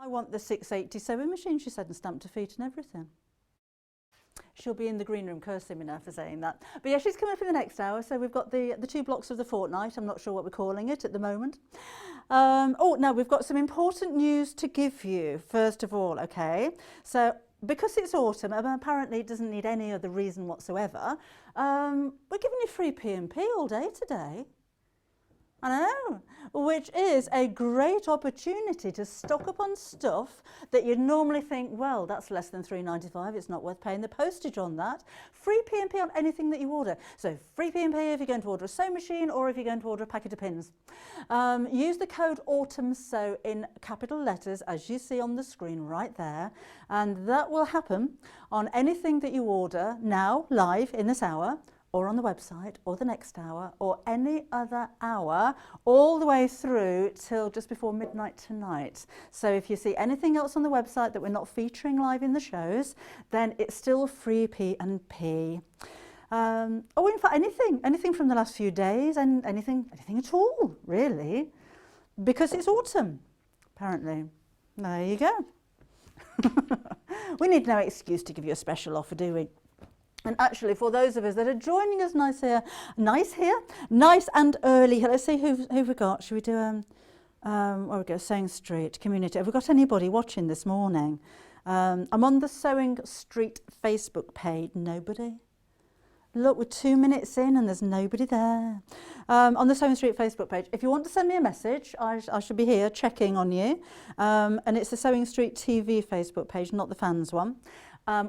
I want the 680 sewing machine, she said, and stamped her feet and everything. She'll be in the green room cursing me now for saying that. But yeah, she's coming up in the next hour. So we've got the 2 blocks of the fortnight. I'm not sure what we're calling it at the moment. Oh, now we've got some important news to give you, first of all, okay? So because it's autumn, and apparently it doesn't need any other reason whatsoever, we're giving you free P&P all day today. I know, which is a great opportunity to stock up on stuff that you'd normally think, well, that's less than £3.95, it's not worth paying the postage on that. Free P&P on anything that you order. So free P&P if you're going to order a sewing machine or if you're going to order a packet of pins. Use the code AUTUMNSEW in capital letters, as you see on the screen right there, and that will happen on anything that you order now, live in this hour, or on the website, or the next hour, or any other hour, all the way through till just before midnight tonight. So if you see anything else on the website that we're not featuring live in the shows, then it's still free P&P. Oh, in fact, anything from the last few days, and anything at all, really, because it's autumn, apparently. There you go. We need no excuse to give you a special offer, do we? And actually, for those of us that are joining us nice and early here, let's see who've we got. Should we do, where we go, Sewing Street Community. Have we got anybody watching this morning? I'm on the Sewing Street Facebook page. Nobody? Look, we're 2 minutes in and there's nobody there. On the Sewing Street Facebook page, if you want to send me a message, I should be here checking on you. And it's the Sewing Street TV Facebook page, not the fans one.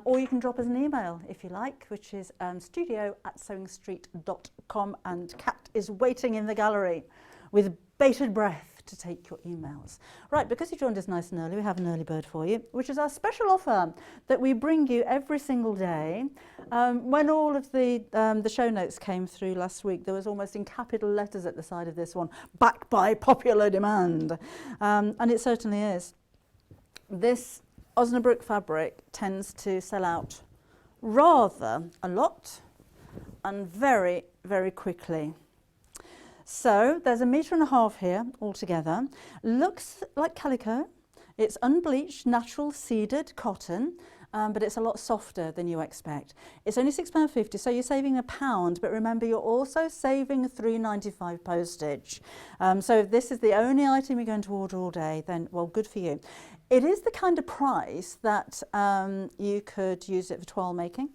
Or you can drop us an email if you like, which is studio@sewingstreet.com, and Kat is waiting in the gallery with bated breath to take your emails. Right, because you joined us nice and early, we have an early bird for you, which is our special offer that we bring you every single day. When all of the show notes came through last week, there was almost in capital letters at the side of this one, backed by popular demand. And it certainly is. This Osnaburg fabric tends to sell out rather a lot and very, very quickly. So there's 1.5 meters here altogether. Looks like calico. It's unbleached, natural seeded cotton, but it's a lot softer than you expect. It's only £6.50, so you're saving £1, but remember you're also saving £3.95 postage. So if this is the only item you're going to order all day, then, well, good for you. It is the kind of price that you could use it for toile making.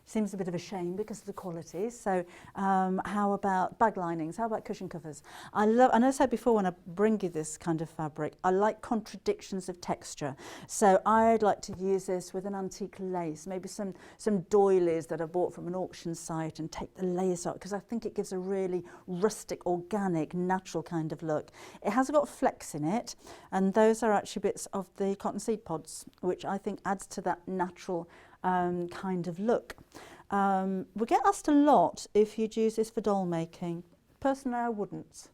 Seems a bit of a shame because of the quality. So how about bag linings? How about cushion covers? I know I said before when I bring you this kind of fabric, I like contradictions of texture. So I'd like to use this with an antique lace, maybe some doilies that I bought from an auction site, and take the lace out because I think it gives a really rustic, organic, natural kind of look. It has got flecks in it, and those are actually bits of the cotton seed pods, which I think adds to that natural kind of look. We get asked a lot if you'd use this for doll making. Personally, I wouldn't.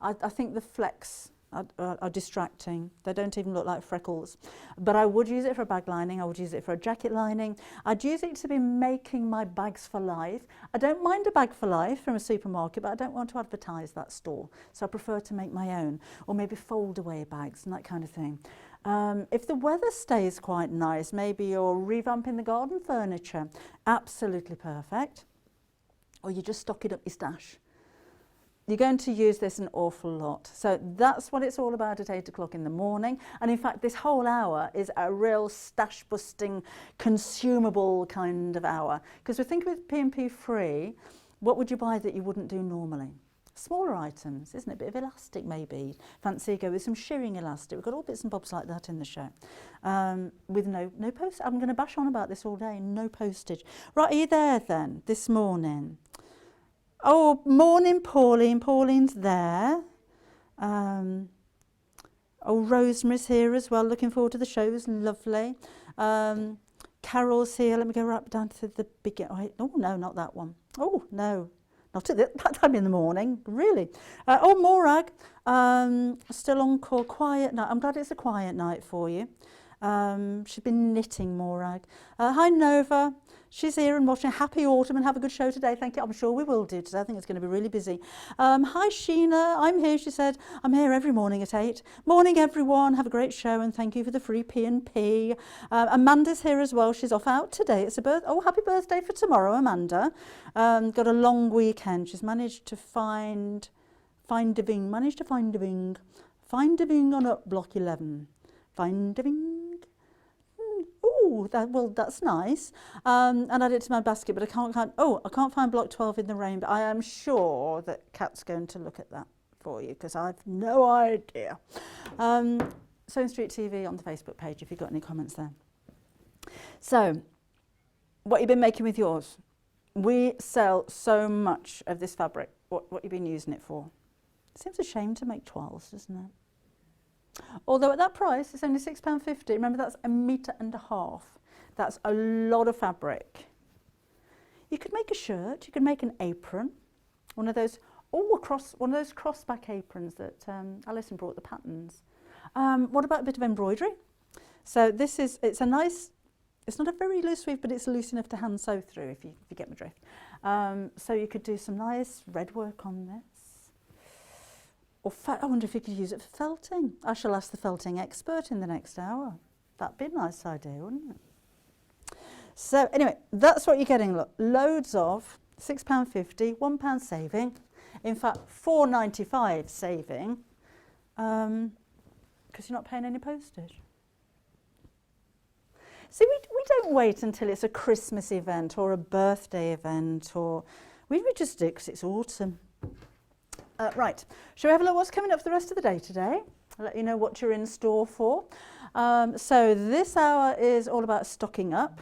I think the flecks are distracting. They don't even look like freckles. But I would use it for a bag lining. I would use it for a jacket lining. I'd use it to be making my bags for life. I don't mind a bag for life from a supermarket, but I don't want to advertise that store. So I prefer to make my own, or maybe fold away bags and that kind of thing. If the weather stays quite nice, maybe you're revamping the garden furniture, absolutely perfect. Or you just stock it up your stash. You're going to use this an awful lot. So that's what it's all about at 8 o'clock in the morning. And in fact, this whole hour is a real stash busting, consumable kind of hour. Because we're thinking with P&P free, what would you buy that you wouldn't do normally? Smaller items, isn't it? A bit of elastic maybe. Fancy go with some shearing elastic. We've got all bits and bobs like that in the show. With no post. I'm going to bash on about this all day. No postage. Right, are you there then this morning? Oh, morning Pauline. Pauline's there. Oh, Rosemary's here as well. Looking forward to the shows. Lovely. Carol's here. Let me go right down to the beginning. Oh, no, not that one. Oh, no. Not at that time in the morning, really. Oh, Morag, still on call, quiet night. I'm glad it's a quiet night for you. She's been knitting more, Rag. Hi Nova, she's here and watching. Happy autumn and have a good show today. Thank you. I'm sure we will do today. I think it's going to be really busy. Hi Sheena, I'm here. She said, I'm here every morning at 8. Morning everyone, have a great show and thank you for the free P&P. Amanda's here as well. She's off out today. It's a happy birthday for tomorrow, Amanda. Got a long weekend. She's managed to find a wing on up block 11. Find a wing. Oh, that's nice. And add it to my basket, but I can't find block 12 in the rain, but I am sure that Kat's going to look at that for you because I've no idea. Sewing Street TV on the Facebook page if you've got any comments there. So, what you've been making with yours? We sell so much of this fabric. What you've been using it for? It seems a shame to make 12s, doesn't it? Although at that price, it's only £6.50. Remember, that's 1.5 meters. That's a lot of fabric. You could make a shirt. You could make an apron. One of those crossback aprons that Alison brought the patterns. What about a bit of embroidery? So it's a nice. It's not a very loose weave, but it's loose enough to hand sew through if you get my drift. So you could do some nice red work on this. Or I wonder if you could use it for felting. I shall ask the felting expert in the next hour. That'd be a nice idea, wouldn't it? So anyway, that's what you're getting. Look, loads of £6.50, £1 saving. In fact, £4.95 saving, because you're not paying any postage. See, we don't wait until it's a Christmas event or a birthday event, or we just do it because it's autumn. Right, shall we have a look what's coming up for the rest of the day today? I'll let you know what you're in store for. So this hour is all about stocking up.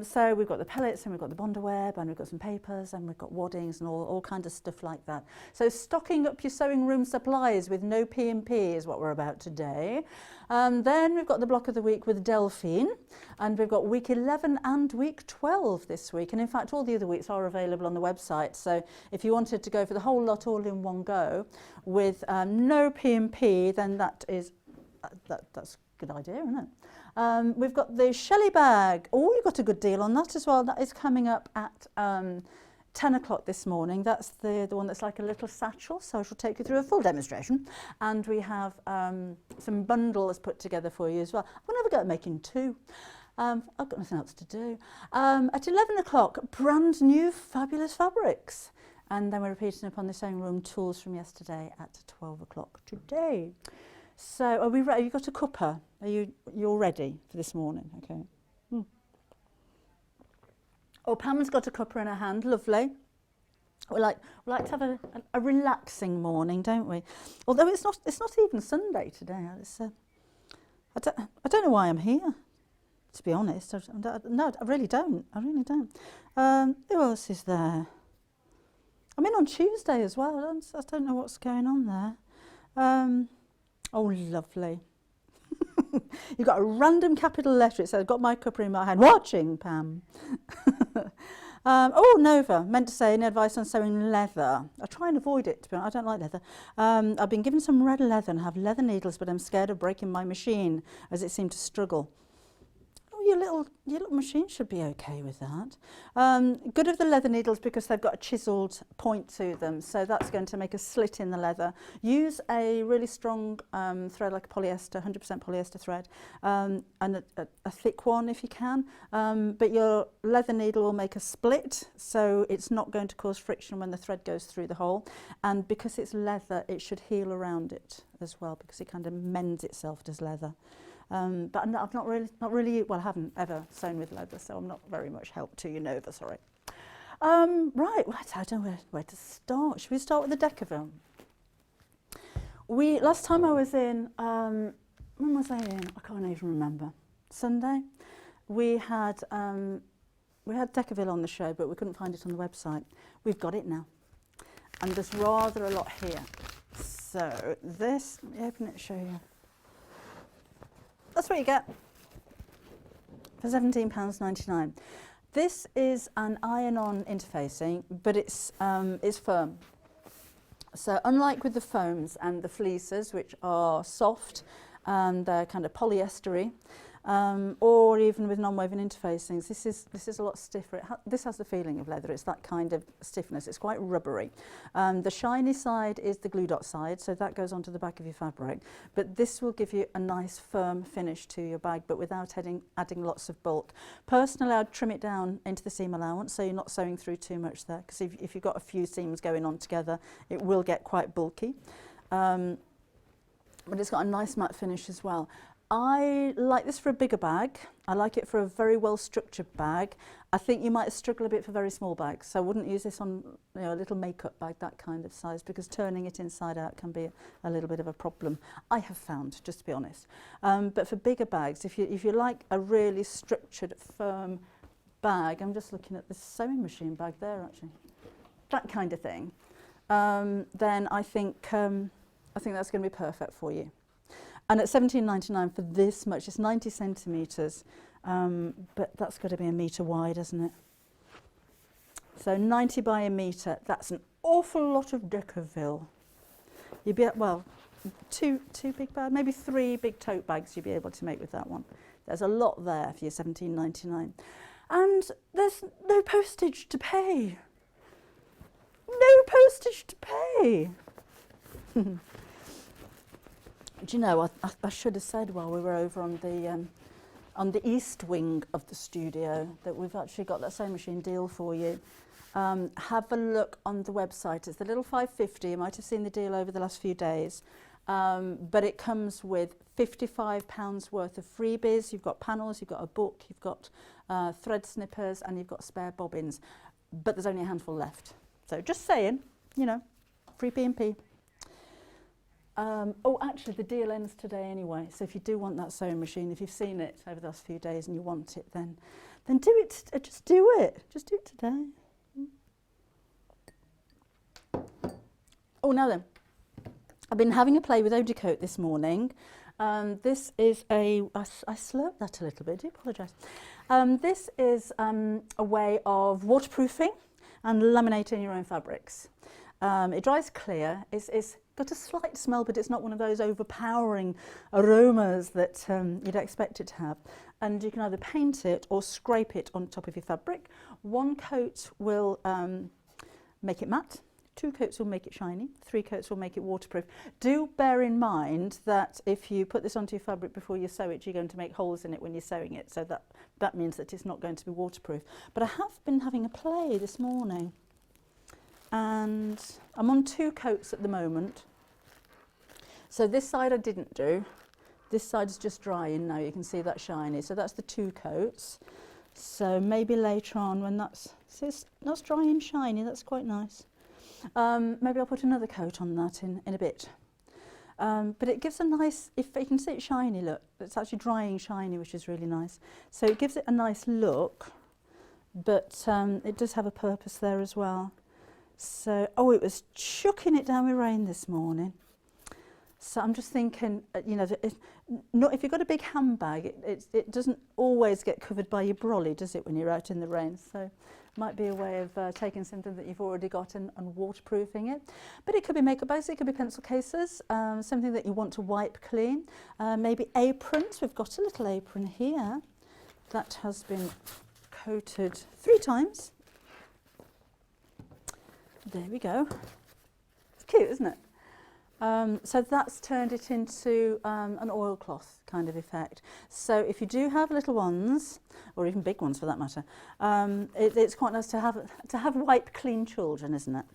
So we've got the pellets and we've got the Bondaweb and we've got some papers and we've got waddings and all kinds of stuff like that. So stocking up your sewing room supplies with no P&P is what we're about today. Then we've got the block of the week with Delphine, and we've got week 11 and week 12 this week. And in fact, all the other weeks are available on the website. So if you wanted to go for the whole lot all in one go with no P&P, then that's a good idea, isn't it? We've got the Shelley Bag. Oh, you got a good deal on that as well. That is coming up at 10 o'clock this morning. That's the one that's like a little satchel, so I shall take you through a full demonstration. And we have some bundles put together for you as well. We'll never go at making 2. I've got nothing else to do. At 11 o'clock, brand new fabulous fabrics. And then we're repeating upon the sewing room tools from yesterday at 12 o'clock today. So are we ready? You got a cuppa? You're ready for this morning? Okay. Oh, Pam's got a cuppa in her hand. Lovely. We like to have a relaxing morning, don't we? Although it's not even Sunday today. I don't know why I'm here, to be honest. No, I really don't. Who else is there? I'm in on Tuesday as well. I don't know what's going on there. Oh, lovely. You've got a random capital letter. It says, I've got my cuppa in my hand. Watching, Pam. Oh, Nova, meant to say any advice on sewing leather. I try and avoid it, to be honest. I don't like leather. I've been given some red leather and have leather needles, but I'm scared of breaking my machine as it seemed to struggle. Oh, your little machine should be okay with that. Good of the leather needles because they've got a chiselled point to them, so that's going to make a slit in the leather. Use a really strong thread like a polyester, 100% polyester thread, and a thick one if you can. But your leather needle will make a split, so it's not going to cause friction when the thread goes through the hole. And because it's leather, it should heal around it as well because it kind of mends itself as leather. But I've not really, well, I haven't ever sewn with leather, so I'm not very much help to you, Nova, sorry. Right, I don't know where to start. Should we start with the Decovil? Last time I was in, when was I in? I can't even remember. Sunday? We had Decovil on the show, but we couldn't find it on the website. We've got it now. And there's rather a lot here. So this, let me open it and show you. That's what you get for £17.99. This is an iron-on interfacing, but it's firm. So unlike with the foams and the fleeces, which are soft and they're kind of polyestery, or even with non-woven interfacings. This is a lot stiffer. This has the feeling of leather. It's that kind of stiffness. It's quite rubbery. The shiny side is the glue dot side, so that goes onto the back of your fabric. But this will give you a nice firm finish to your bag, but without adding lots of bulk. Personally, I'd trim it down into the seam allowance, so you're not sewing through too much there, because if you've got a few seams going on together, it will get quite bulky. But it's got a nice matte finish as well. I like this for a bigger bag. I like it for a very well structured bag. I think you might struggle a bit for very small bags, so I wouldn't use this on, you know, a little makeup bag, that kind of size, because turning it inside out can be a little bit of a problem, I have found, just to be honest. But for bigger bags, if you like a really structured, firm bag, I'm just looking at this sewing machine bag there actually, that kind of thing, then I think that's going to be perfect for you. And at £17.99 for this much, it's 90 centimetres, but that's got to be a metre wide, isn't it? So 90 by a metre, that's an awful lot of Decovil. You'd be, well, two big bags, maybe 3 big tote bags you'd be able to make with that one. There's a lot there for your £17.99. And there's no postage to pay. No postage to pay. Do you know, I should have said while we were over on the east wing of the studio that we've actually got that sewing machine deal for you. Have a look on the website. It's the little 550. You might have seen the deal over the last few days. But it comes with £55 worth of freebies. You've got panels, you've got a book, you've got thread snippers, and you've got spare bobbins. But there's only a handful left. So just saying, you know, free P&P. Oh, actually, the deal ends today anyway. So if you do want that sewing machine, if you've seen it over the last few days and you want it, then do it. Just do it. Just do it today. Oh, now then, I've been having a play with Odorcoat this morning. This is I slurped that a little bit. I do apologise. This is a way of waterproofing and laminating your own fabrics. It dries clear. It's got a slight smell, but it's not one of those overpowering aromas that you'd expect it to have. And you can either paint it or scrape it on top of your fabric. 1 coat will make it matte, 2 coats will make it shiny, 3 coats will make it waterproof. Do bear in mind that if you put this onto your fabric before you sew it, you're going to make holes in it when you're sewing it, so that means that it's not going to be waterproof. But I have been having a play this morning, and I'm on 2 coats at the moment. So this side I didn't do. This side is just drying now. You can see that shiny. So that's the 2 coats. So maybe later on when that's dry and shiny, that's quite nice. Maybe I'll put another coat on that in a bit. But it gives a nice, if you can see it shiny, look, it's actually drying shiny, which is really nice. So it gives it a nice look, but it does have a purpose there as well. So, oh, it was chucking it down with rain this morning. So I'm just thinking, you know, not if you've got a big handbag, it doesn't always get covered by your brolly, does it, when you're out in the rain? So it might be a way of taking something that you've already got and waterproofing it. But it could be makeup bags, it could be pencil cases, something that you want to wipe clean. Maybe aprons. We've got a little apron here that has been coated 3 times. There we go. It's cute, isn't it? So that's turned it into an oilcloth kind of effect. So if you do have little ones, or even big ones for that matter, it's quite nice to have wipe clean children, isn't it?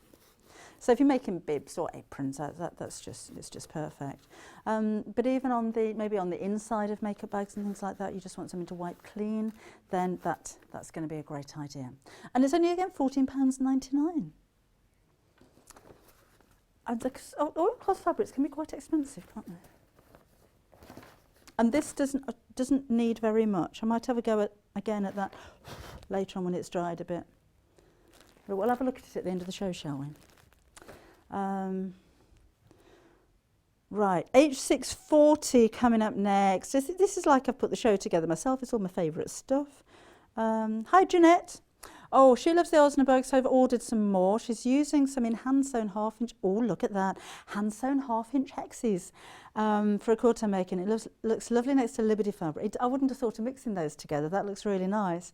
So if you're making bibs or aprons, it's just perfect. But even on maybe on the inside of makeup bags and things like that, you just want something to wipe clean, then that's going to be a great idea. And it's only again £14.99. And oilcloth fabrics can be quite expensive, can't they? And this doesn't need very much. I might have a go again at that later on when it's dried a bit. But we'll have a look at it at the end of the show, shall we? Right, H640 coming up next. This is like I've put the show together myself. It's all my favourite stuff. Hi, Jeanette. Oh, she loves the Osnaburg, so I've ordered some more. She's using some in hand-sewn half-inch. Oh, look at that. Hand-sewn half-inch hexes. for a quarto making. It looks lovely next to Liberty fabric. I wouldn't have thought of mixing those together. That looks really nice.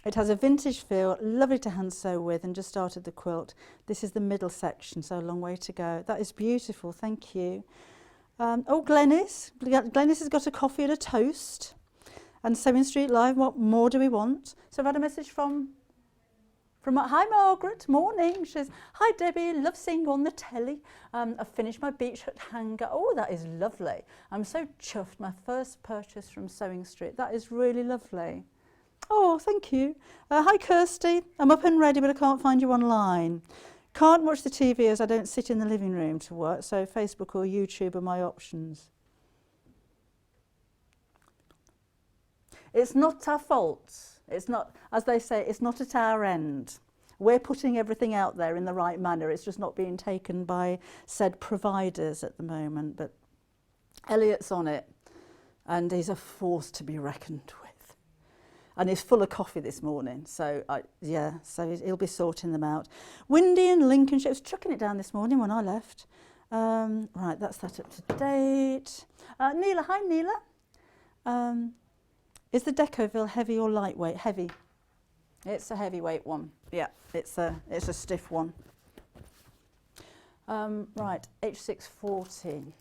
It has a vintage feel, lovely to hand sew with, and just started the quilt. This is the middle section, so a long way to go. That is beautiful, thank you. Oh, Glenys. Glenys has got a coffee and a toast. And Sewing Street Live, what more do we want? So I've had a message from hi Margaret, morning. She says, hi Debbie, love seeing you on the telly. I've finished my beach hut hanger. Oh, that is lovely. I'm so chuffed. My first purchase from Sewing Street. That is really lovely. Oh, thank you. Hi Kirsty, I'm up and ready, but I can't find you online. Can't watch the TV as I don't sit in the living room to work, so Facebook or YouTube are my options. It's not our fault. It's not, as they say, it's not at our end. We're putting everything out there in the right manner. It's just not being taken by said providers at the moment. But Elliot's on it, and he's a force to be reckoned with. And he's full of coffee this morning, so so he'll be sorting them out. Windy in Lincolnshire. I was chucking it down this morning when I left. Right, that's that up to date. Neela, hi Neela. Is the Decovil heavy or lightweight? Heavy. It's a heavyweight one. Yeah, it's a stiff one. Right, H640.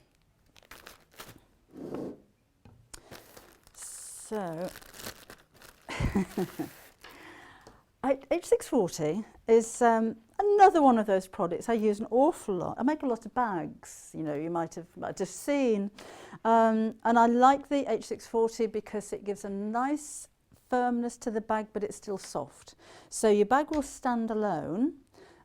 So, H640 is another one of those products I use an awful lot. I make a lot of bags, you know, you might have seen. And I like the H640 because it gives a nice firmness to the bag, but it's still soft. So your bag will stand alone,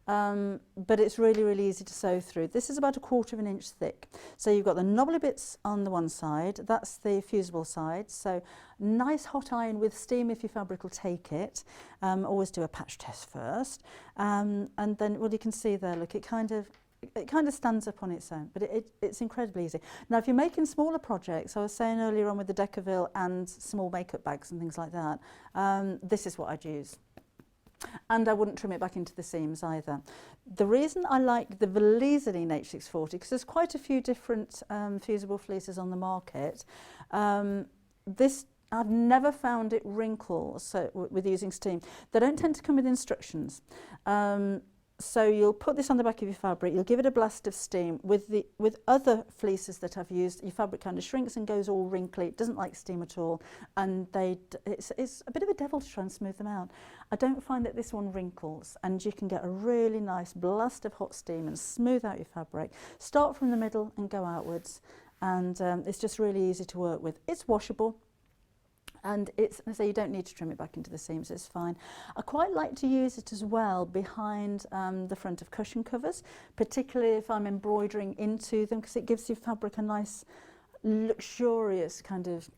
but it's really, really easy to sew through. This is about 1/4 of an inch thick. So you've got the knobbly bits on the one side, that's the fusible side. So nice hot iron with steam if your fabric will take it. Always do a patch test first. And then, well, you can see there, look, it kind of stands up on its own, but it's incredibly easy. Now, if you're making smaller projects, I was saying earlier on with the Decovil and small makeup bags and things like that, this is what I'd use. And I wouldn't trim it back into the seams either. The reason I like the Valiseline H640, because there's quite a few different fusible fleeces on the market, I've never found it wrinkle with using steam. They don't tend to come with instructions. So you'll put this on the back of your fabric, you'll give it a blast of steam. With other fleeces that I've used, your fabric kind of shrinks and goes all wrinkly. It doesn't like steam at all, and it's a bit of a devil to try and smooth them out. I don't find that this one wrinkles, and you can get a really nice blast of hot steam and smooth out your fabric. Start from the middle and go outwards, and it's just really easy to work with. It's washable. And so you don't need to trim it back into the seams, it's fine. I quite like to use it as well behind the front of cushion covers, particularly if I'm embroidering into them, because it gives your fabric a nice, luxurious, kind of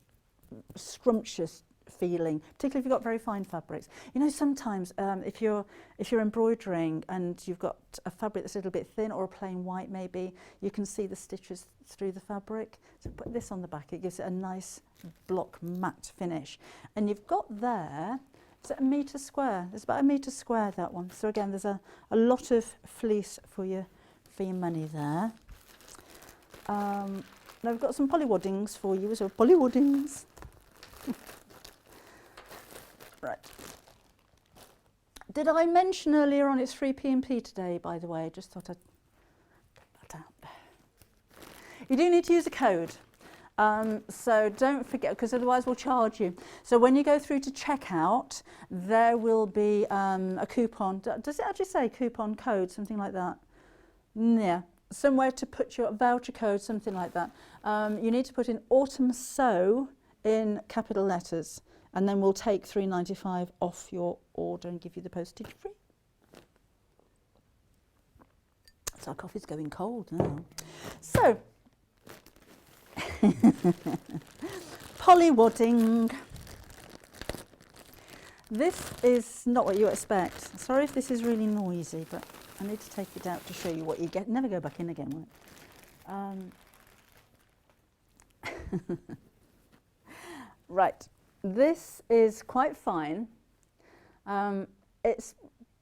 scrumptious feeling, particularly if you've got very fine fabrics. You know, sometimes if you're embroidering and you've got a fabric that's a little bit thin, or a plain white maybe, you can see the stitches through the fabric. So put this on the back, it gives it a nice block matte finish. And you've got there, is it 1 metre square? It's about 1 metre square, that one. So again, there's a lot of fleece for your money there. Now we've got some polywaddings for you, so polywaddings. Right. Did I mention earlier on it's free P&P today, by the way? Just thought I'd put that out there. You do need to use a code. So don't forget, because otherwise we'll charge you. So when you go through to checkout, there will be a coupon. Does it actually say coupon code, something like that? Yeah, somewhere to put your voucher code, something like that. You need to put in Autumn Sew in capital letters, and then we'll take £3.95 off your order and give you the postage free. So our coffee's going cold now. So, polywadding. This is not what you expect. Sorry if this is really noisy, but I need to take it out to show you what you get. Never go back in again, right? Right. This is quite fine. It's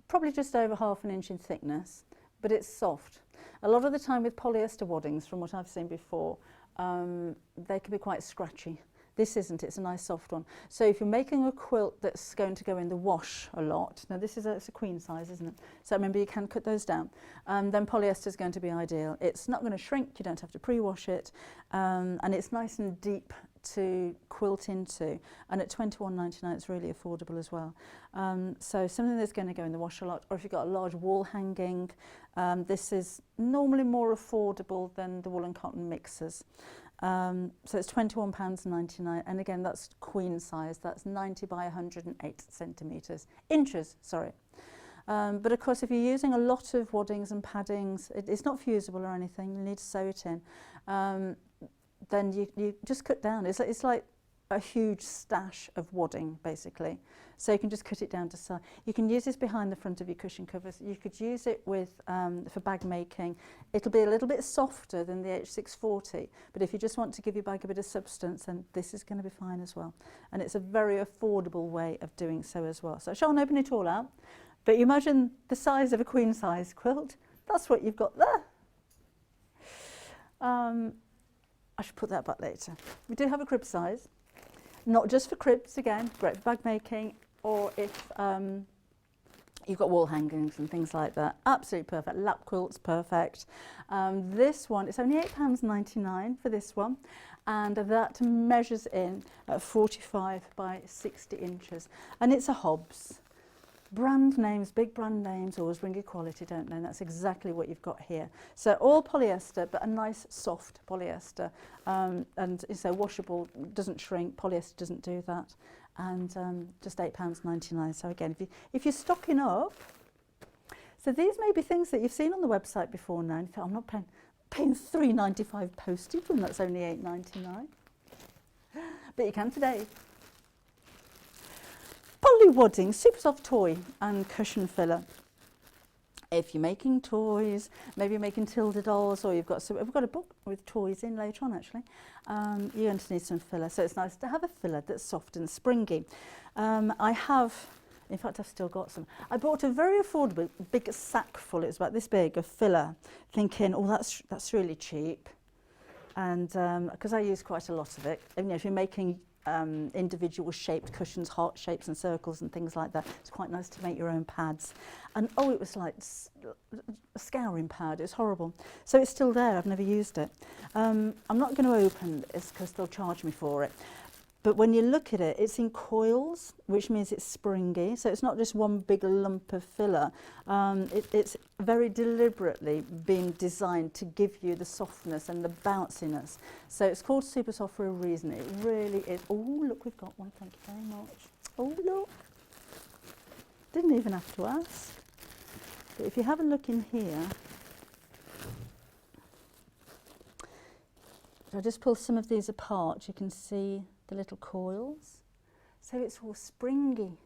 probably just over 1/2 inch in thickness, but it's soft. A lot of the time with polyester waddings, from what I've seen before, they can be quite scratchy. This isn't, it's a nice soft one. So if you're making a quilt that's going to go in the wash a lot, now this is it's a queen size, isn't it? So remember, you can cut those down. Then polyester is going to be ideal. It's not going to shrink, you don't have to pre-wash it, and it's nice and deep to quilt into, and at £21.99 it's really affordable as well. So something that's going to go in the wash a lot, or if you've got a large wall hanging, this is normally more affordable than the wool and cotton mixers. So it's £21.99, and again that's queen size, that's 90 by 108 centimetres, inches, sorry. But of course if you're using a lot of waddings and paddings, it's not fusible or anything, you need to sew it in, then you just cut down. It's like a huge stash of wadding basically, so you can just cut it down to size. You can use this behind the front of your cushion covers. You could use it with for bag making. It'll be a little bit softer than the H640, but if you just want to give your bag a bit of substance, then this is going to be fine as well, and it's a very affordable way of doing so as well. So I shan't open it all out, but you imagine the size of a queen size quilt, that's what you've got there. I should put that back later. We do have a crib size, not just for cribs, again, great for bag making, or if you've got wall hangings and things like that. Absolutely perfect. Lap quilt's perfect. This one, it's only £8.99 for this one, and that measures in at 45 by 60 inches, and it's a Hobbs. Brand names, big brand names always bring you quality, don't they? And that's exactly what you've got here. So all polyester, but a nice soft polyester, and so washable, doesn't shrink, polyester doesn't do that, and just £8.99. So again, if you're stocking up, so these may be things that you've seen on the website before now. In fact, I'm not paying £3.95 postage when that's only £8.99, but you can today. Poly Wadding, super soft toy and cushion filler. If you're making toys, maybe you're making Tilda dolls, or we've got a book with toys in later on actually, you're going to need some filler. So it's nice to have a filler that's soft and springy. I have, in fact I've still got some. I bought a very affordable big sack full, it was about this big, of filler, thinking, oh that's really cheap. And because I use quite a lot of it, and, you know, if you're making individual shaped cushions, heart shapes and circles and things like that, it's quite nice to make your own pads. And oh, it was like a scouring pad, it was horrible. So it's still there, I've never used it. I'm not going to open this because they'll charge me for it. But when you look at it, it's in coils, which means it's springy. So it's not just one big lump of filler. It's very deliberately been designed to give you the softness and the bounciness. So it's called Super Soft for a reason. It really is. Oh, look, we've got one. Thank you very much. Oh, look. Didn't even have to ask. But if you have a look in here, if I just pull some of these apart, you can see the little coils. So it's all springy.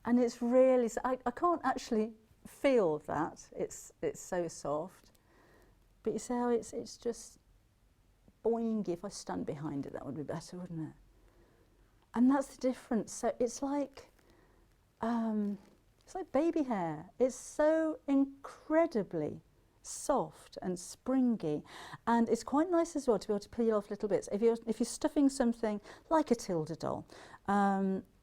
And it's really, I can't actually feel that, it's so soft. But you see how it's just boing. If I stand behind it, that would be better, wouldn't it? And that's the difference. So it's like baby hair. It's so incredibly soft and springy, and it's quite nice as well to be able to peel off little bits. If you're stuffing something like a Tilda doll,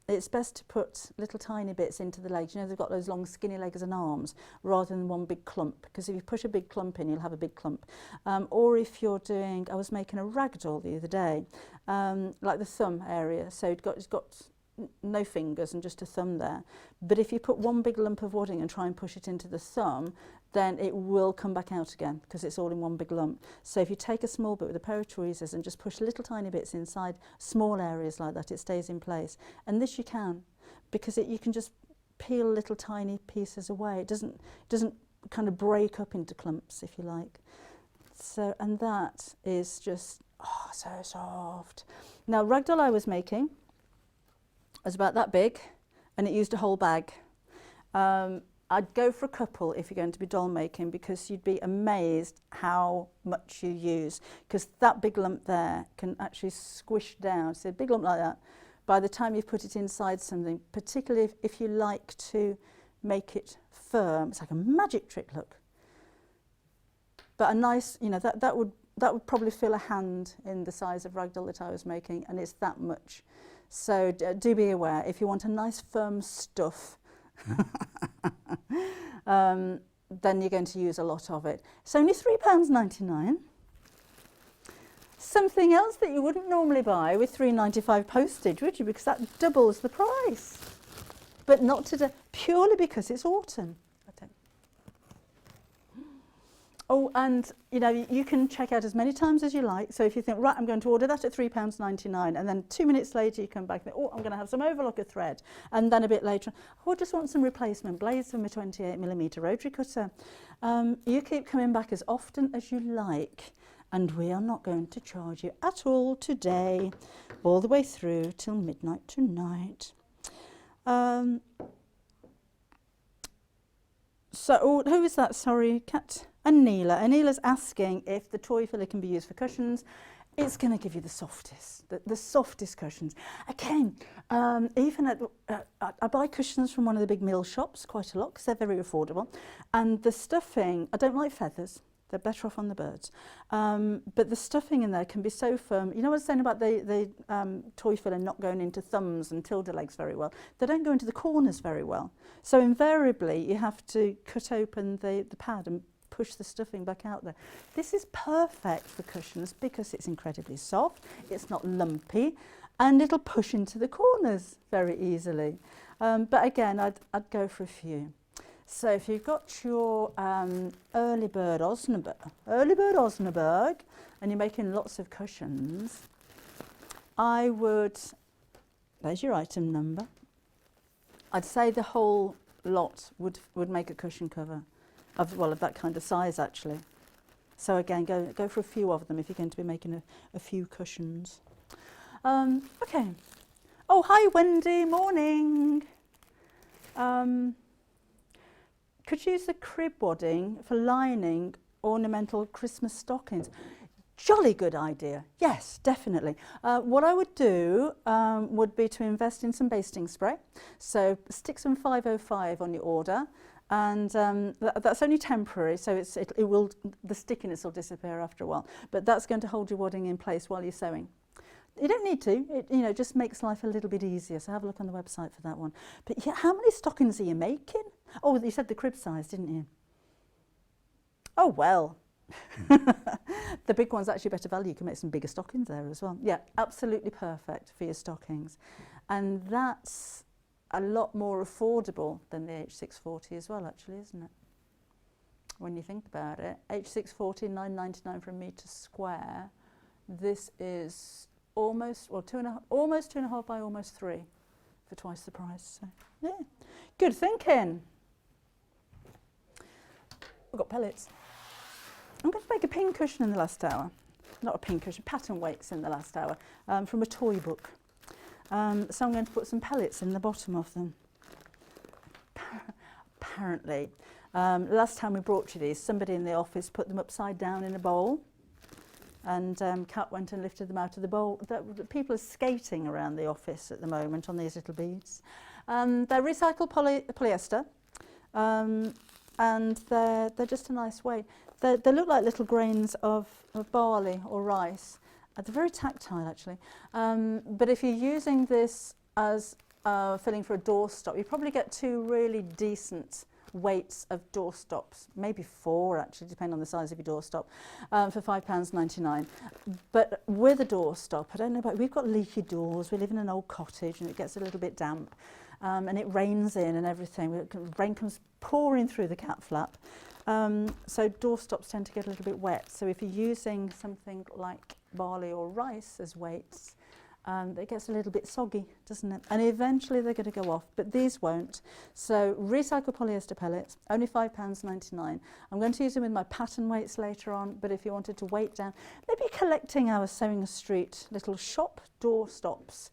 it's best to put little tiny bits into the legs. You know, they've got those long skinny legs and arms rather than one big clump, because if you push a big clump in, you'll have a big clump. Or if you're doing, I was making a rag doll the other day, like the thumb area, so it's got no fingers and just a thumb there. But if you put one big lump of wadding and try and push it into the thumb, then it will come back out again because it's all in one big lump. So if you take a small bit with a pair of tweezers and just push little tiny bits inside small areas like that, it stays in place. And this you can, because you can just peel little tiny pieces away. It doesn't kind of break up into clumps, if you like. So, and that is just, oh, so soft. Now, ragdoll I was making was about that big, and it used a whole bag. I'd go for a couple if you're going to be doll making, because you'd be amazed how much you use, because that big lump there can actually squish down. So a big lump like that, by the time you've put it inside something, particularly if you like to make it firm, it's like a magic trick, look. but a nice, you know, that would probably fill a hand in the size of ragdoll that I was making, and it's that much. So do be aware, if you want a nice firm stuff, then you're going to use a lot of it. It's only £3.99. Something else that you wouldn't normally buy with £3.95 postage, would you? Because that doubles the price. But not today, purely because it's autumn. Oh, and you know, you can check out as many times as you like. So if you think, right, I'm going to order that at £3.99, and then 2 minutes later you come back and think, oh, I'm going to have some overlocker thread. And then a bit later, oh, I just want some replacement blades for my 28mm rotary cutter. You keep coming back as often as you like, and we are not going to charge you at all today, all the way through till midnight tonight. So, oh, who is that? Sorry, Kat. Anila's asking if the toy filler can be used for cushions. It's going to give you the softest cushions. Again, even at, I buy cushions from one of the big mill shops quite a lot because they're very affordable. And the stuffing, I don't like feathers. They're better off on the birds. But the stuffing in there can be so firm. You know what I was saying about the toy filler not going into thumbs and tilde legs very well? They don't go into the corners very well. So invariably, you have to cut open the pad and push the stuffing back out there. This is perfect for cushions because it's incredibly soft, it's not lumpy, and it'll push into the corners very easily. But again, I'd go for a few. So if you've got your early bird Osnaburg, and you're making lots of cushions, I would, there's your item number. I'd say the whole lot would make a cushion cover of that kind of size actually. So again, go for a few of them if you're going to be making a few cushions. Okay. Oh, hi Wendy, morning. Could use the crib wadding for lining ornamental Christmas stockings. Jolly good idea. Yes, definitely. What I would do would be to invest in some basting spray. So stick some 505 on your order, and that's only temporary. So the stickiness will disappear after a while. But that's going to hold your wadding in place while you're sewing. You don't need to. It just makes life a little bit easier. So have a look on the website for that one. But yeah, how many stockings are you making? Oh, you said the crib size, didn't you? Oh well. The big one's actually better value. You can make some bigger stockings there as well. Yeah, absolutely perfect for your stockings. And that's a lot more affordable than the H640 as well, actually, isn't it? When you think about it. H640, £9.99 for a metre square. This is almost 2.5 by almost 3 for twice the price. So, yeah, good thinking. We've got pellets. I'm going to make a pin cushion in the last hour. Not a pin cushion, pattern weights in the last hour from a toy book. So I'm going to put some pellets in the bottom of them. Apparently, last time we brought you these, somebody in the office put them upside down in a bowl, and Kat went and lifted them out of the bowl. The people are skating around the office at the moment on these little beads. They're recycled polyester, and they're just a nice weight. They look like little grains of barley or rice. They're very tactile actually. But if you're using this as filling for a doorstop, you probably get 2 really decent weights of doorstops, maybe 4 actually, depending on the size of your doorstop, for £5.99. But with a doorstop, I don't know about, we've got leaky doors, we live in an old cottage and it gets a little bit damp, and it rains in and everything, rain comes pouring through the cat flap. So doorstops tend to get a little bit wet. So if you're using something like barley or rice as weights, it gets a little bit soggy, doesn't it? And eventually they're going to go off, but these won't. So recycled polyester pellets, only £5.99. I'm going to use them with my pattern weights later on, but if you wanted to weight down, maybe collecting our Sewing Street little shop doorstops,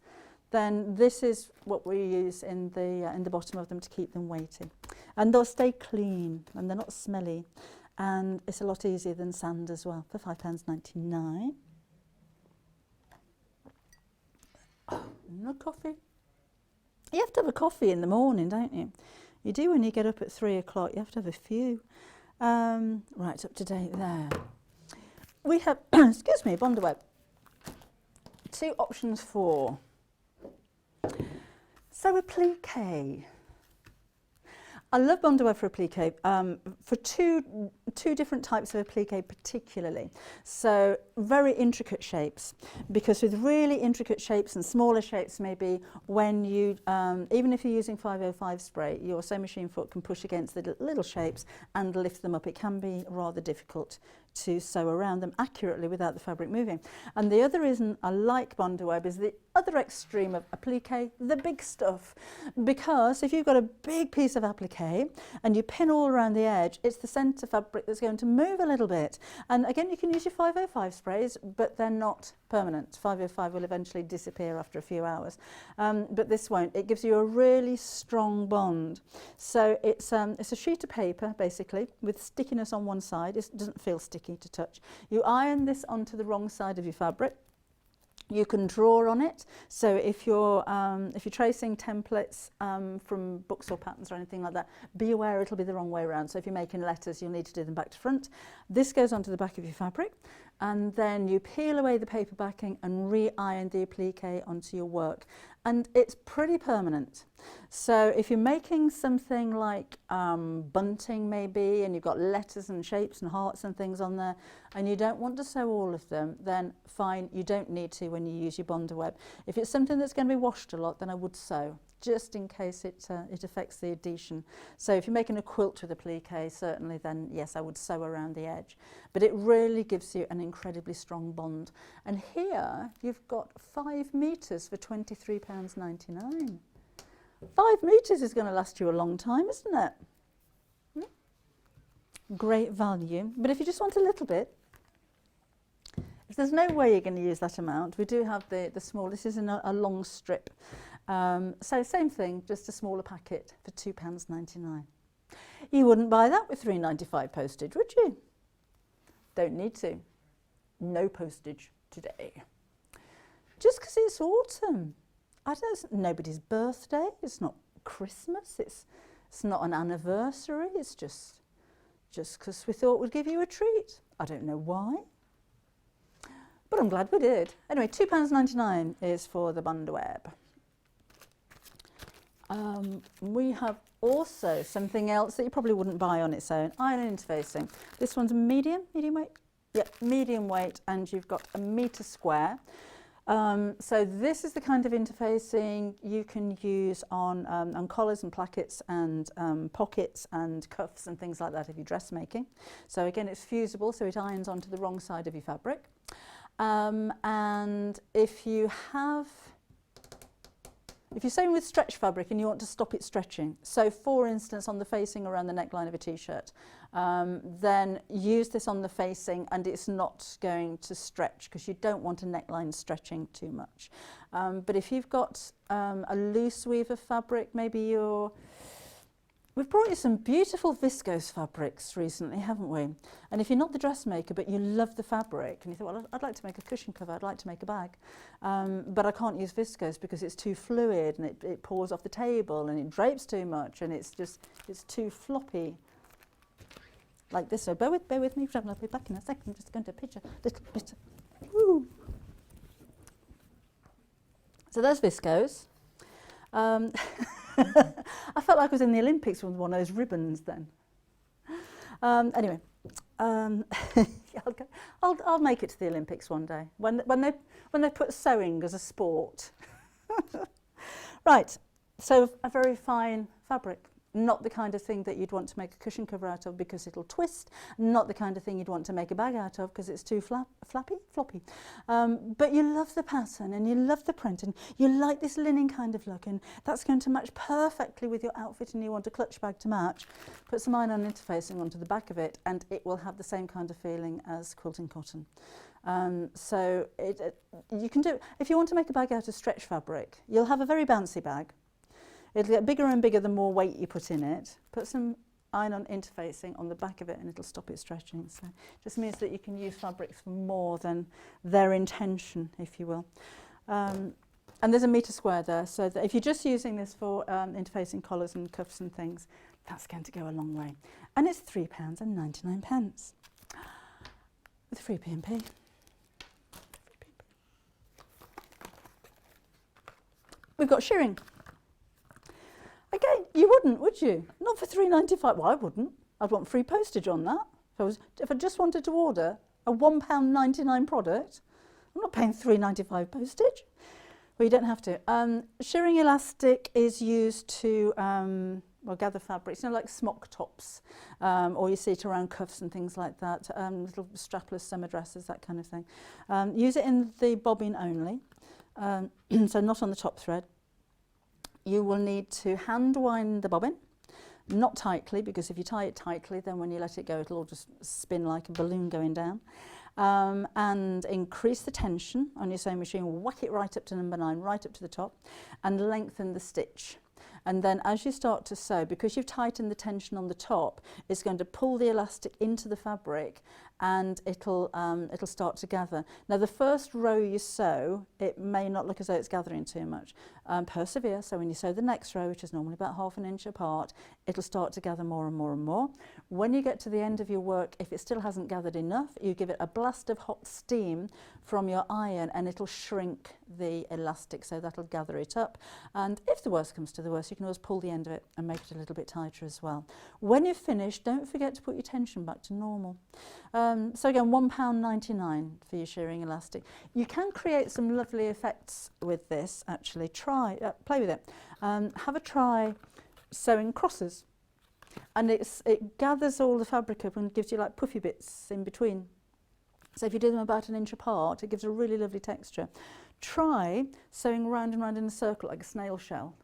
then this is what we use in the bottom of them to keep them weighty. And they'll stay clean and they're not smelly. And it's a lot easier than sand as well, for £5.99. Oh, no coffee. You have to have a coffee in the morning, don't you? You do when you get up at 3 o'clock, you have to have a few. Right, up to date there. We have, excuse me, Bondaweb. 2 options for sew applique. I love Bondaweb for applique, for two different types of applique particularly. So very intricate shapes, because with really intricate shapes and smaller shapes maybe, when you, even if you're using 505 spray, your sewing machine foot can push against the little shapes and lift them up. It can be rather difficult to sew around them accurately without the fabric moving. And the other reason I like Bondaweb is the other extreme of applique, the big stuff. Because if you've got a big piece of applique and you pin all around the edge, it's the centre fabric that's going to move a little bit. And again, you can use your 505 sprays, but they're not permanent. 505 will eventually disappear after a few hours, but this won't. It gives you a really strong bond. So it's a sheet of paper basically with stickiness on one side. It doesn't feel sticky to touch. You iron this onto the wrong side of your fabric. You can draw on it. So if you're tracing templates from books or patterns or anything like that, be aware it'll be the wrong way around. So if you're making letters, you'll need to do them back to front. This goes onto the back of your fabric, and then you peel away the paper backing and re-iron the applique onto your work. And it's pretty permanent. So if you're making something like bunting maybe, and you've got letters and shapes and hearts and things on there, and you don't want to sew all of them, then fine, you don't need to when you use your Bondaweb. If it's something that's going to be washed a lot, then I would sew, just in case it affects the adhesion. So if you're making a quilt with applique, certainly then yes, I would sew around the edge. But it really gives you an incredibly strong bond. And here you've got 5 metres for £23.99. 5 metres is going to last you a long time, isn't it? Great value. But if you just want a little bit, if there's no way you're going to use that amount, we do have the small. This is in a long strip. So same thing, just a smaller packet for £2.99. You wouldn't buy that with £3.95 postage, would you? Don't need to. No postage today. Just because it's autumn. It's nobody's birthday, it's not Christmas, it's not an anniversary, it's just because we thought we'd give you a treat. I don't know why, but I'm glad we did. Anyway, £2.99 is for the Bondaweb. We have also something else that you probably wouldn't buy on its own, iron interfacing. This one's medium weight? Yeah, medium weight, and you've got a metre square. So this is the kind of interfacing you can use on collars and plackets and pockets and cuffs and things like that if you're dressmaking. So again, it's fusible, so it irons onto the wrong side of your fabric. And if you're sewing with stretch fabric and you want to stop it stretching, so for instance on the facing around the neckline of a t-shirt, then use this on the facing and it's not going to stretch because you don't want a neckline stretching too much. But if you've got a loose weave of fabric, maybe we've brought you some beautiful viscose fabrics recently, haven't we? And if you're not the dressmaker but you love the fabric and you thought, well, I'd like to make a cushion cover, I'd like to make a bag, but I can't use viscose because it's too fluid and it pours off the table and it drapes too much and it's too floppy. Like this, so bear with me, I'll be back in a second. I'm just going to pitch a little bit. Woo. So there's viscose. I felt like I was in the Olympics with one of those ribbons then. Anyway, I'll make it to the Olympics one day when they put sewing as a sport. Right, so a very fine fabric. Not the kind of thing that you'd want to make a cushion cover out of because it'll twist. Not the kind of thing you'd want to make a bag out of because it's too floppy. But you love the pattern and you love the print and you like this linen kind of look, and that's going to match perfectly with your outfit and you want a clutch bag to match. Put some iron-on interfacing onto the back of it and it will have the same kind of feeling as quilting cotton. So you can do it. If you want to make a bag out of stretch fabric, you'll have a very bouncy bag. It'll get bigger and bigger the more weight you put in it. Put some iron-on interfacing on the back of it and it'll stop it stretching. So it just means that you can use fabrics for more than their intention, if you will. And there's a metre square there, so that if you're just using this for interfacing collars and cuffs and things, that's going to go a long way. and it's £3.99 with free P&P. We've got shearing. Again, you wouldn't, would you? Not for £3.95. Well, I wouldn't. I'd want free postage on that. If I just wanted to order a £1.99 product, I'm not paying £3.95 postage. Well, you don't have to. Shearing elastic is used to gather fabrics, you know, like smock tops, or you see it around cuffs and things like that, little strapless summer dresses, that kind of thing. Use it in the bobbin only, so not on the top thread. You will need to hand wind the bobbin, not tightly, because if you tie it tightly, then when you let it go, it'll all just spin like a balloon going down. And increase the tension on your sewing machine, whack it right up to number 9, right up to the top, and lengthen the stitch. And then as you start to sew, because you've tightened the tension on the top, it's going to pull the elastic into the fabric, and it'll start to gather. Now the first row you sew, it may not look as though it's gathering too much. Persevere, so when you sew the next row, which is normally about ½ an inch apart, it'll start to gather more and more and more. When you get to the end of your work, if it still hasn't gathered enough, you give it a blast of hot steam from your iron, and it'll shrink the elastic, so that'll gather it up. And if the worst comes to the worst, you can always pull the end of it and make it a little bit tighter as well. When you've finished, don't forget to put your tension back to normal. So again, £1.99 for your shearing elastic. You can create some lovely effects with this, actually. Play with it. Have a try sewing crosses, and it gathers all the fabric up and gives you like puffy bits in between. So if you do them about 1 inch apart, it gives a really lovely texture. Try sewing round and round in a circle like a snail shell.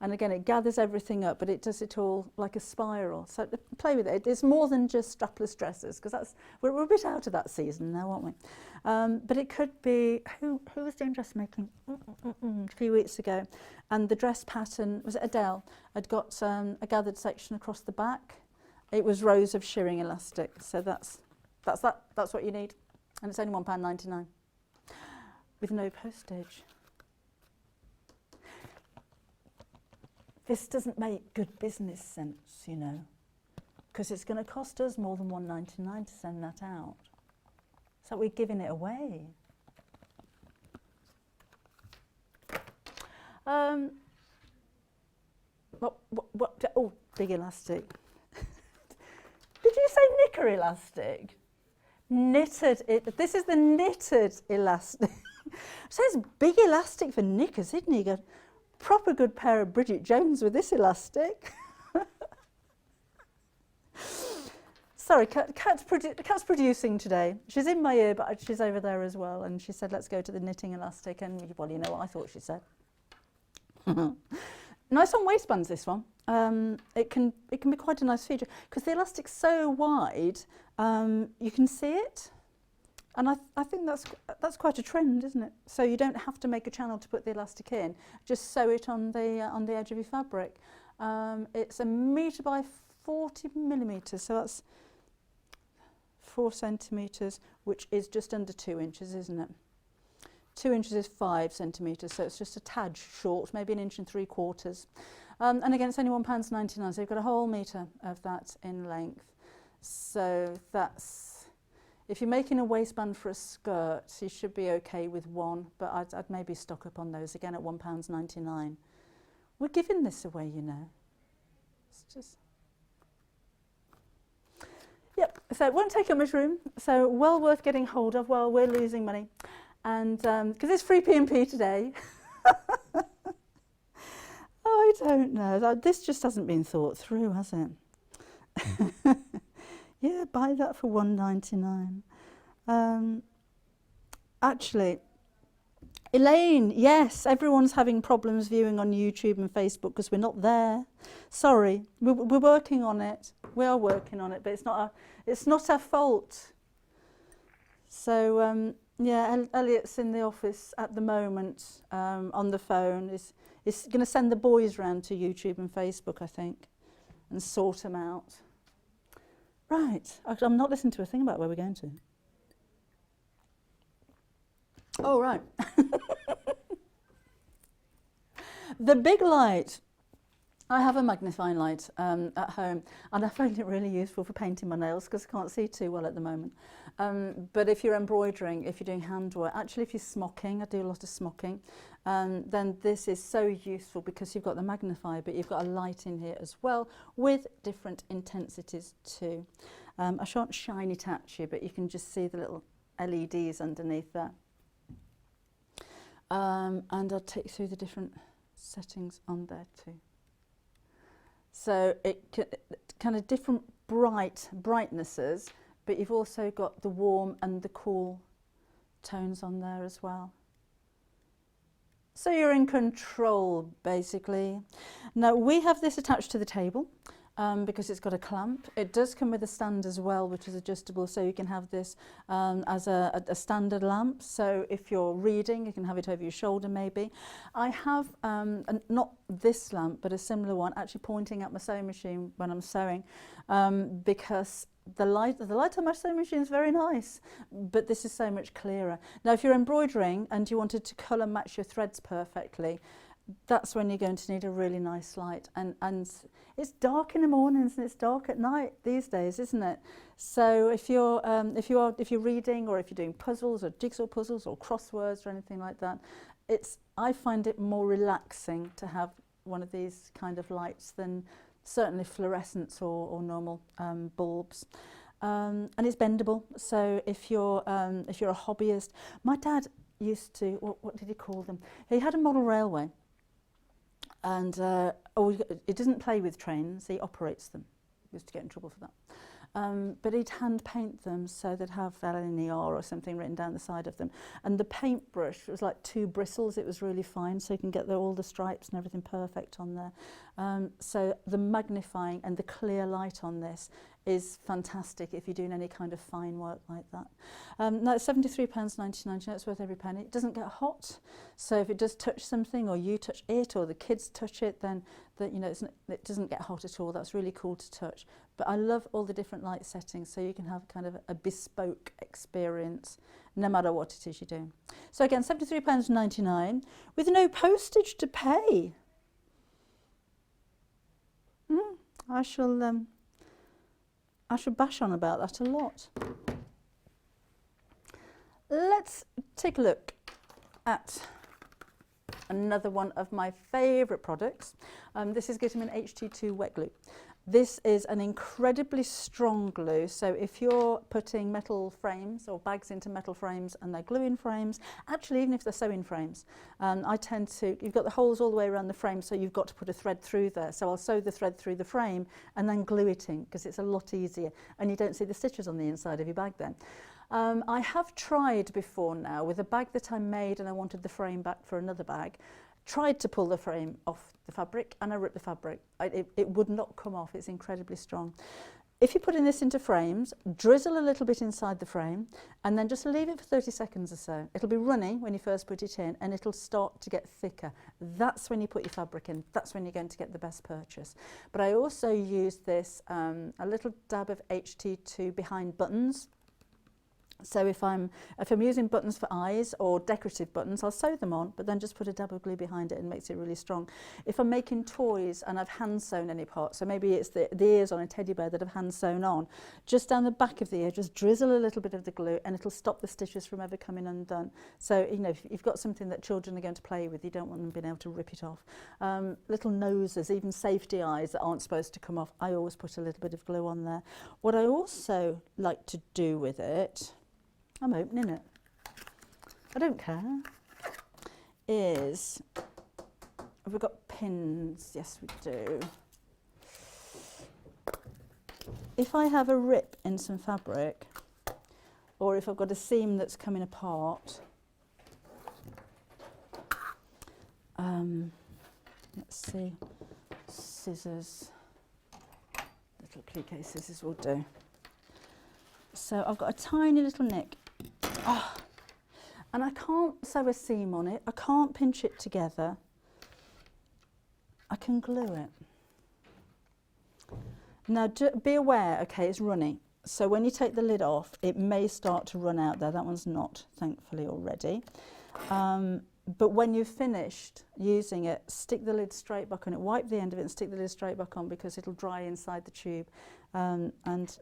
And again, it gathers everything up, but it does it all like a spiral. So play with it. It's more than just strapless dresses, because we're a bit out of that season now, aren't we? But it could be, who was doing dressmaking a few weeks ago, and the dress pattern, was it Adele, had got a gathered section across the back. It was rows of shearing elastic, so that's what you need, and it's only £1.99 with no postage. This doesn't make good business sense, you know, because it's going to cost us more than £1.99 to send that out. So we're giving it away. Oh, big elastic. Did you say knicker elastic? Knitted. This is the knitted elastic. So it's big elastic for knickers, isn't it? You go, proper good pair of Bridget Jones with this elastic. Sorry, Kat's producing today. She's in my ear, but she's over there as well. And she said, let's go to the knitting elastic. And, well, you know what I thought she said. Nice on waistbands, this one. It can be quite a nice feature, because the elastic's so wide, you can see it. And I think that's quite a trend, isn't it? So you don't have to make a channel to put the elastic in. Just sew it on the edge of your fabric. It's 1 metre by 40 millimetres, so that's 4 centimetres, which is just under 2 inches, isn't it? 2 inches is 5 centimetres, so it's just a tad short, maybe 1 3/4 inches. And again, it's only £1.99, so you've got a whole metre of that in length. So that's, if you're making a waistband for a skirt, you should be okay with one, but I'd maybe stock up on those again at £1.99. We're giving this away, you know. It's just... Yep, so it won't take up much room, so well worth getting hold of while we're losing money. And because it's free P&P today. Oh, I don't know. This just hasn't been thought through, has it? Yeah, buy that for £1.99. Actually, Elaine, yes, everyone's having problems viewing on YouTube and Facebook because we're not there. Sorry, we're working on it. We are working on it, but it's not our fault. So yeah, Elliot's in the office at the moment on the phone. Is going to send the boys round to YouTube and Facebook, I think, and sort them out. Right, I'm not listening to a thing about where we're going to. Oh, right. The big light. I have a magnifying light at home, and I find it really useful for painting my nails because I can't see too well at the moment. But if you're embroidering, if you're doing handwork, actually if you're smocking, I do a lot of smocking, then this is so useful because you've got the magnifier, but you've got a light in here as well with different intensities too. I shan't shine it at you, but you can just see the little LEDs underneath there. And I'll take you through the different settings on there too. So it kind of different brightnesses, but you've also got the warm and the cool tones on there as well. So you're in control basically. Now we have this attached to the table because it's got a clamp. It does come with a stand as well, which is adjustable, so you can have this as a standard lamp. So if you're reading, you can have it over your shoulder maybe. I have not this lamp, but a similar one, actually pointing at my sewing machine when I'm sewing, because the light on my sewing machine is very nice, but this is so much clearer. Now if you're embroidering and you wanted to colour match your threads perfectly, that's when you're going to need a really nice light, and it's dark in the mornings and it's dark at night these days, isn't it? So if you're reading, or if you're doing puzzles or jigsaw puzzles or crosswords or anything like that, I find it more relaxing to have one of these kind of lights than certainly fluorescents or normal bulbs. And it's bendable, so if you're a hobbyist, my dad used to, what did he call them? He had a model railway. And he doesn't play with trains, he operates them. He used to get in trouble for that. But he'd hand paint them, so they'd have LNER or something written down the side of them. And the paintbrush was like 2 bristles, it was really fine, so you can get all the stripes and everything perfect on there. So the magnifying and the clear light on this is fantastic if you're doing any kind of fine work like that. Now it's £73.99, it's worth every penny. It doesn't get hot, so if it does touch something, or you touch it, or the kids touch it, then it doesn't get hot at all. That's really cool to touch. But I love all the different light settings, so you can have kind of a bespoke experience no matter what it is you're doing. So again, £73.99 with no postage to pay. I shall bash on about that a lot. Let's take a look at another one of my favourite products. This is Gusset HT2 wet glue. This is an incredibly strong glue, so if you're putting metal frames or bags into metal frames and they're gluing frames, actually even if they're sewing frames, you've got the holes all the way around the frame, so you've got to put a thread through there. So I'll sew the thread through the frame and then glue it in, because it's a lot easier and you don't see the stitches on the inside of your bag then. I have tried before now with a bag that I made, and I wanted the frame back for another bag. Tried to pull the frame off the fabric and I ripped the fabric. It would not come off, it's incredibly strong. If you're putting this into frames, drizzle a little bit inside the frame and then just leave it for 30 seconds or so. It'll be runny when you first put it in, and it'll start to get thicker. That's when you put your fabric in, that's when you're going to get the best purchase. But I also use this, a little dab of HT2 behind buttons. So if I'm using buttons for eyes or decorative buttons, I'll sew them on, but then just put a dab of glue behind it and makes it really strong. If I'm making toys and I've hand sewn any part, so maybe it's the ears on a teddy bear that I've hand sewn on, just down the back of the ear, just drizzle a little bit of the glue and it'll stop the stitches from ever coming undone. So, if you've got something that children are going to play with, you don't want them being able to rip it off. Little noses, even safety eyes that aren't supposed to come off, I always put a little bit of glue on there. What I also like to do with it, I'm opening it, I don't care, is, have we got pins? Yes, we do. If I have a rip in some fabric, or if I've got a seam that's coming apart, let's see, scissors, little cliquet scissors will do. So I've got a tiny little nick. Oh, and I can't sew a seam on it, I can't pinch it together, I can glue it. Now be aware, okay, it's runny, so when you take the lid off it may start to run out there. That one's not, thankfully, already. But when you've finished using it, stick the lid straight back on it, wipe the end of it and stick the lid straight back on, because it'll dry inside the tube. And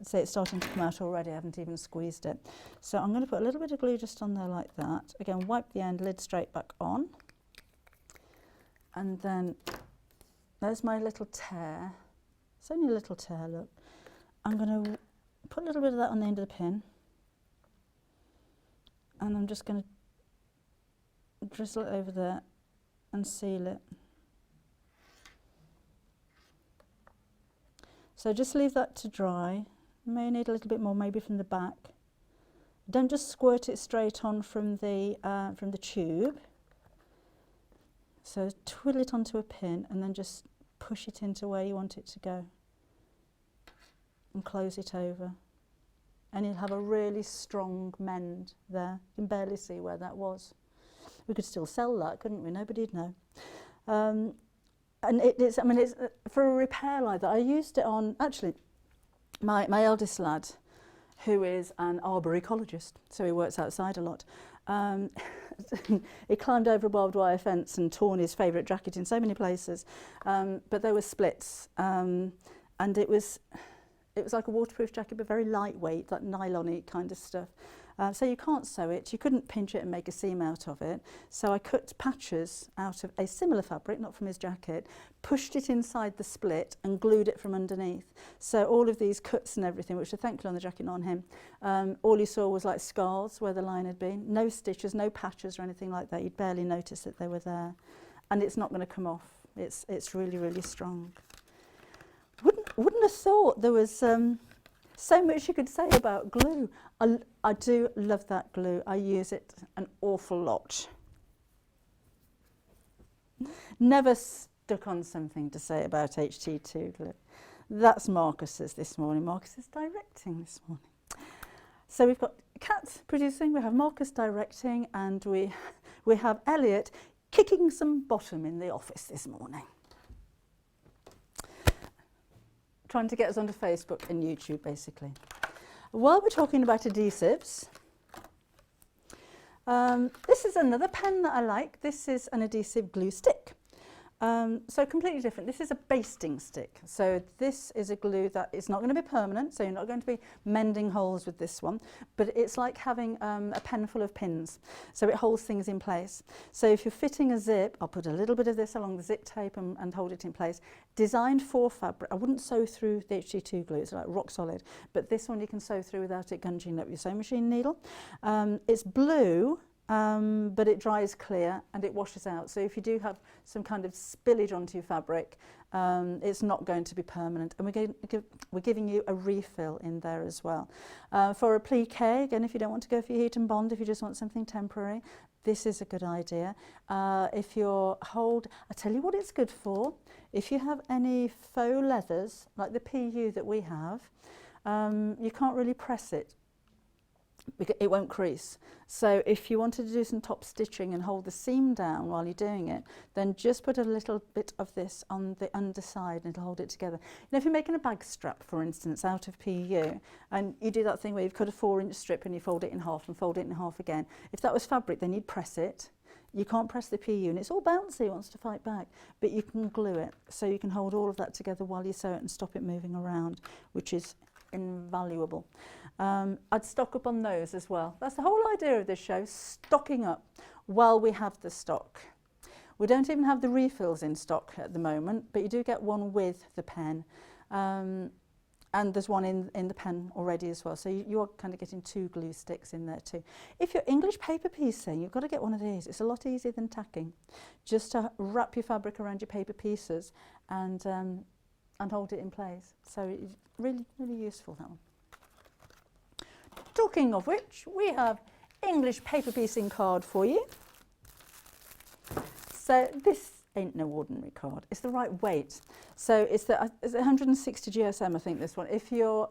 say it's starting to come out already, I haven't even squeezed it. So I'm going to put a little bit of glue just on there like that. Again, wipe the end, lid straight back on. And then there's my little tear. It's only a little tear, look. I'm going to put a little bit of that on the end of the pin. And I'm just going to drizzle it over there and seal it. So just leave that to dry. You may need a little bit more, maybe from the back. Don't just squirt it straight on from the tube. So twiddle it onto a pin and then just push it into where you want it to go and close it over. And you'll have a really strong mend there. You can barely see where that was. We could still sell that, couldn't we? Nobody'd know. And it's for a repair like that. I used it on, actually, my eldest lad, who is an arbor ecologist, so he works outside a lot. He climbed over a barbed wire fence and torn his favourite jacket in so many places. But there were splits, and it was like a waterproof jacket, but very lightweight, like nylon-y kind of stuff. So you can't sew it, you couldn't pinch it and make a seam out of it. So I cut patches out of a similar fabric, not from his jacket, pushed it inside the split and glued it from underneath. So all of these cuts and everything, which are thankfully on the jacket, not on him, all you saw was like scars where the line had been. No stitches, no patches or anything like that. You'd barely notice that they were there. And it's not going to come off. It's really, really strong. Wouldn't have thought there was so much you could say about glue. I do love that glue. I use it an awful lot. Never stuck on something to say about HT2 glue. That's Marcus's this morning. Marcus is directing this morning. So we've got Kat producing, we have Marcus directing, and we have Elliot kicking some bottom in the office this morning. Trying to get us onto Facebook and YouTube, basically. While we're talking about adhesives, this is another pen that I like. This is an adhesive glue stick. So completely different. This is a basting stick. So this is a glue that is not going to be permanent, so you're not going to be mending holes with this one, but it's like having a pen full of pins. So it holds things in place. So if you're fitting a zip, I'll put a little bit of this along the zip tape and hold it in place. Designed for fabric. I wouldn't sew through the HT2 glue, it's like rock solid, but this one you can sew through without it gunging up your sewing machine needle. It's blue, but it dries clear and it washes out. So if you do have some kind of spillage onto your fabric, it's not going to be permanent. And we're giving you a refill in there as well. For a plique, again, if you don't want to go for your heat and bond, if you just want something temporary, this is a good idea. If you're I tell you what it's good for. If you have any faux leathers, like the PU that we have, you can't really press it. It won't crease. So if you wanted to do some top stitching and hold the seam down while you're doing it, then just put a little bit of this on the underside and it'll hold it together. You know, if you're making a bag strap, for instance, out of PU, and you do that thing where you've cut a 4-inch strip and you fold it in half and fold it in half again. If that was fabric, then you'd press it. You can't press the PU and it's all bouncy, it wants to fight back, but you can glue it. So you can hold all of that together while you sew it and stop it moving around, which is invaluable. I'd stock up on those as well. That's the whole idea of this show, stocking up while we have the stock. We don't even have the refills in stock at the moment, but you do get one with the pen. And there's one in the pen already as well. So you are kind of getting 2 glue sticks in there too. If you're English paper piecing, you've got to get one of these. It's a lot easier than tacking. Just to wrap your fabric around your paper pieces and hold it in place. So it's really, really useful, that one. Talking of which, we have English paper piecing card for you. So this ain't no ordinary card, it's the right weight. So it's 160 GSM, I think, this one. If you're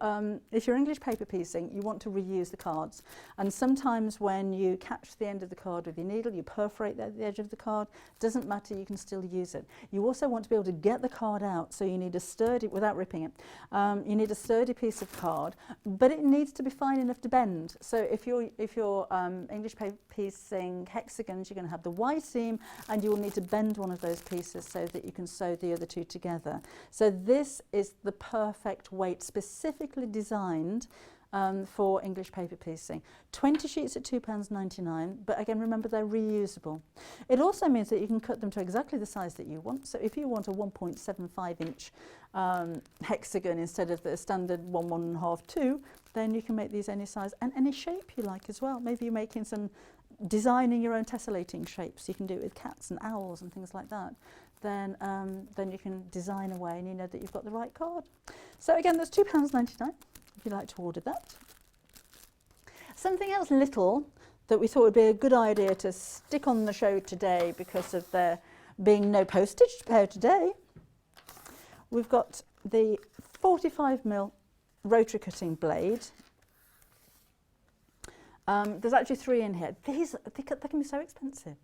English paper piecing, you want to reuse the cards. And sometimes when you catch the end of the card with your needle, you perforate the edge of the card. Doesn't matter, you can still use it. You also want to be able to get the card out, so you need a sturdy, without ripping it, you need a sturdy piece of card, but it needs to be fine enough to bend. So if you're English paper piecing hexagons, you're going to have the Y seam, and you will need to bend one of those pieces so that you can sew the other two together. So this is the perfect weight, specifically designed for English paper piecing. 20 sheets at £2.99, but again, remember, they're reusable. It also means that you can cut them to exactly the size that you want. So if you want a 1.75 inch hexagon instead of the standard 1.5, 2, then you can make these any size and any shape you like as well. Maybe you're making some designing your own tessellating shapes. You can do it with cats and owls and things like that. Then you can design away and you know that you've got the right card. So again, that's £2.99 if you'd like to order that. Something else little that we thought would be a good idea to stick on the show today because of there being no postage to pay today. We've got the 45mm rotary cutting blade. There's actually 3 in here. They can be so expensive.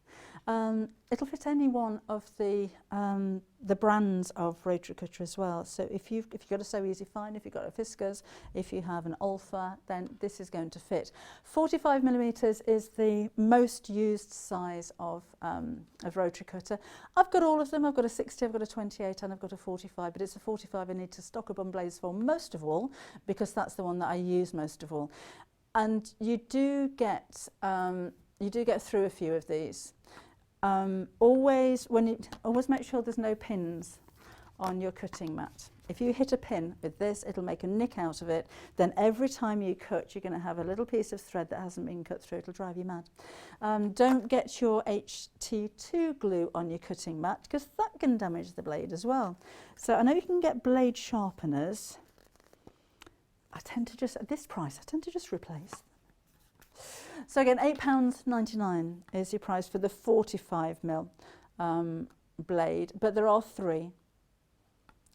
It'll fit any one of the brands of rotary cutter as well. So if you've got a So Easy Fine, if you've got a Fiskars, if you have an Alpha, then this is going to fit. 45mm is the most used size of rotary cutter. I've got all of them. I've got a 60, I've got a 28, and I've got a 45. But it's a 45 I need to stock up on blades for most of all, because that's the one that I use most of all. And you do get through a few of these. Always make sure there's no pins on your cutting mat. If you hit a pin with this, it'll make a nick out of it. Then every time you cut, you're going to have a little piece of thread that hasn't been cut through. It'll drive you mad. Don't get your HT2 glue on your cutting mat, because that can damage the blade as well. So I know you can get blade sharpeners. At this price, I tend to just replace them. So again, £8.99 is your price for the 45mm blade, but there are 3.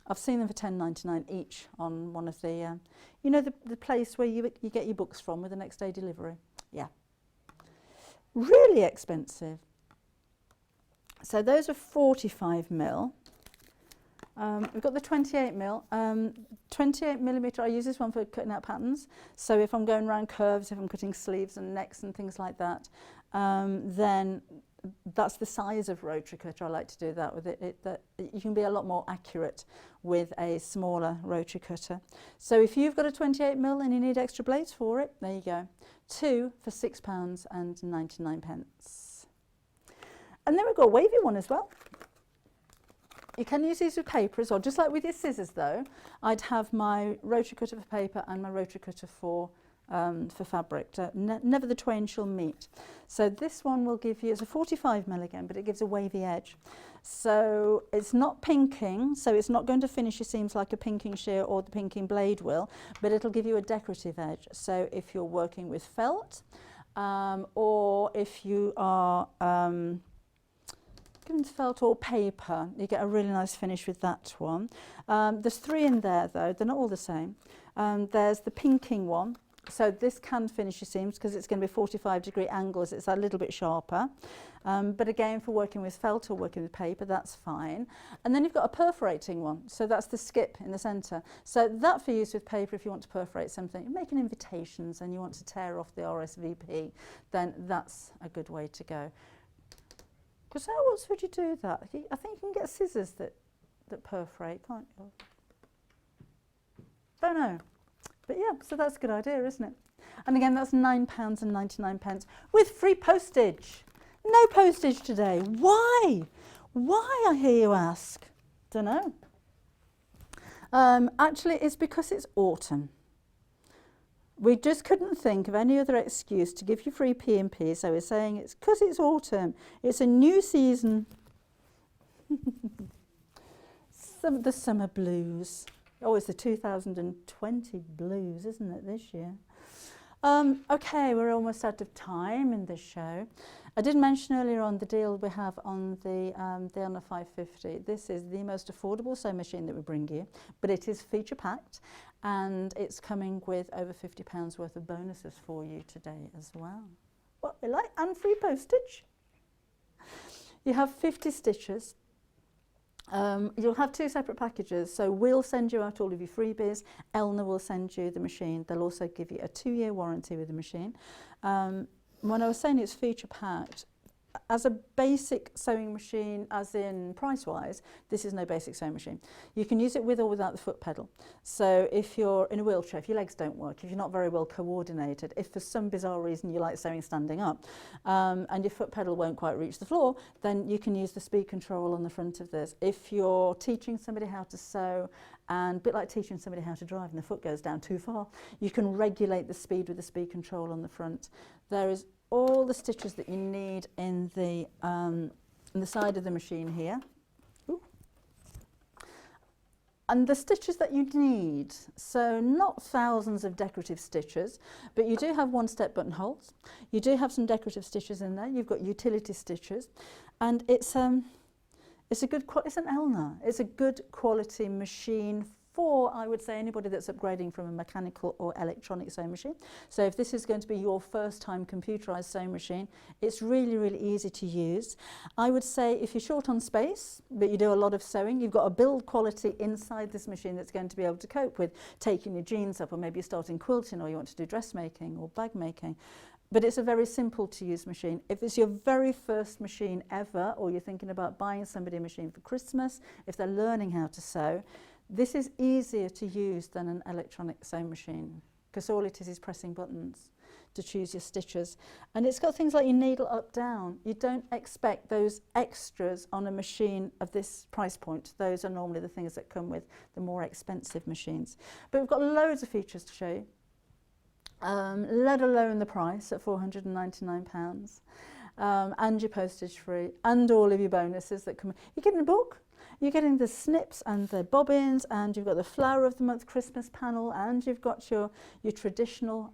I've seen them for £10.99 each on one of the, you know, the place where you get your books from with the next day delivery. Yeah, really expensive. So those are 45mm. We've got the 28mm. 28mm, I use this one for cutting out patterns. So if I'm going around curves, if I'm cutting sleeves and necks and things like that, then that's the size of rotary cutter. I like to do that with it. You can be a lot more accurate with a smaller rotary cutter. So if you've got a 28mm and you need extra blades for it, there you go. 2 for £6.99. And then we've got a wavy one as well. You can use these with paper as well, just like with your scissors though. I'd have my rotary cutter for paper and my rotary cutter for fabric. Never the twain shall meet. So this one will give you, it's a 45mm again, but it gives a wavy edge. So it's not pinking, so it's not going to finish your seams like a pinking shear or the pinking blade will, but it'll give you a decorative edge. So if you're working with felt, or if you are felt or paper, you get a really nice finish with that one. There's 3 in there though, they're not all the same. There's the pinking one, so this can finish your seams because it's going to be 45-degree angles, it's a little bit sharper. But again, for working with felt or working with paper, that's fine. And then you've got a perforating one, so that's the skip in the centre. So that for use with paper, if you want to perforate something, you're making invitations and you want to tear off the RSVP, then that's a good way to go. Because how else would you do that? I think you can get scissors that perforate, can't you? Don't know. But yeah, so that's a good idea, isn't it? And again, that's £9.99 with free postage. No postage today. Why? Why, I hear you ask? Don't know. Actually, it's because it's autumn. We just couldn't think of any other excuse to give you free P&P, so we're saying it's because it's autumn. It's a new season. The summer blues. Oh, it's the 2020 blues, isn't it, this year? Okay, we're almost out of time in this show. I did mention earlier on the deal we have on the Honor 550. This is the most affordable sewing machine that we bring you, but it is feature packed, and it's coming with over £50 worth of bonuses for you today as well. What we like, and free postage. You have 50 stitches. You'll have 2 separate packages, so we'll send you out all of your freebies. Elna will send you the machine. They'll also give you a 2-year warranty with the machine. When I was saying it's feature packed, as a basic sewing machine, as in price-wise, this is no basic sewing machine. You can use it with or without the foot pedal. So if you're in a wheelchair, if your legs don't work, if you're not very well coordinated, if for some bizarre reason you like sewing standing up, and your foot pedal won't quite reach the floor, then you can use the speed control on the front of this. If you're teaching somebody how to sew, and a bit like teaching somebody how to drive and the foot goes down too far, you can regulate the speed with the speed control on the front. There is all the stitches that you need in the side of the machine here. Ooh. And the stitches that you need, so not thousands of decorative stitches, but you do have 1-step buttonholes. You do have some decorative stitches in there. You've got utility stitches, and it's an Elna. It's a good quality machine for, I would say, anybody that's upgrading from a mechanical or electronic sewing machine. So if this is going to be your first time computerized sewing machine, it's really, really easy to use. I would say if you're short on space, but you do a lot of sewing, you've got a build quality inside this machine that's going to be able to cope with taking your jeans up, or maybe you're starting quilting, or you want to do dressmaking or bag making. But it's a very simple to use machine. If it's your very first machine ever, or you're thinking about buying somebody a machine for Christmas, if they're learning how to sew, this is easier to use than an electronic sewing machine, because all it is pressing buttons to choose your stitches. And it's got things like your needle up down. You don't expect those extras on a machine of this price point. Those are normally the things that come with the more expensive machines. But we've got loads of features to show you, let alone the price at £499, and your postage free, and all of your bonuses that come. You're getting a book. You're getting the snips and the bobbins, and you've got the Flower of the Month Christmas panel, and you've got your traditional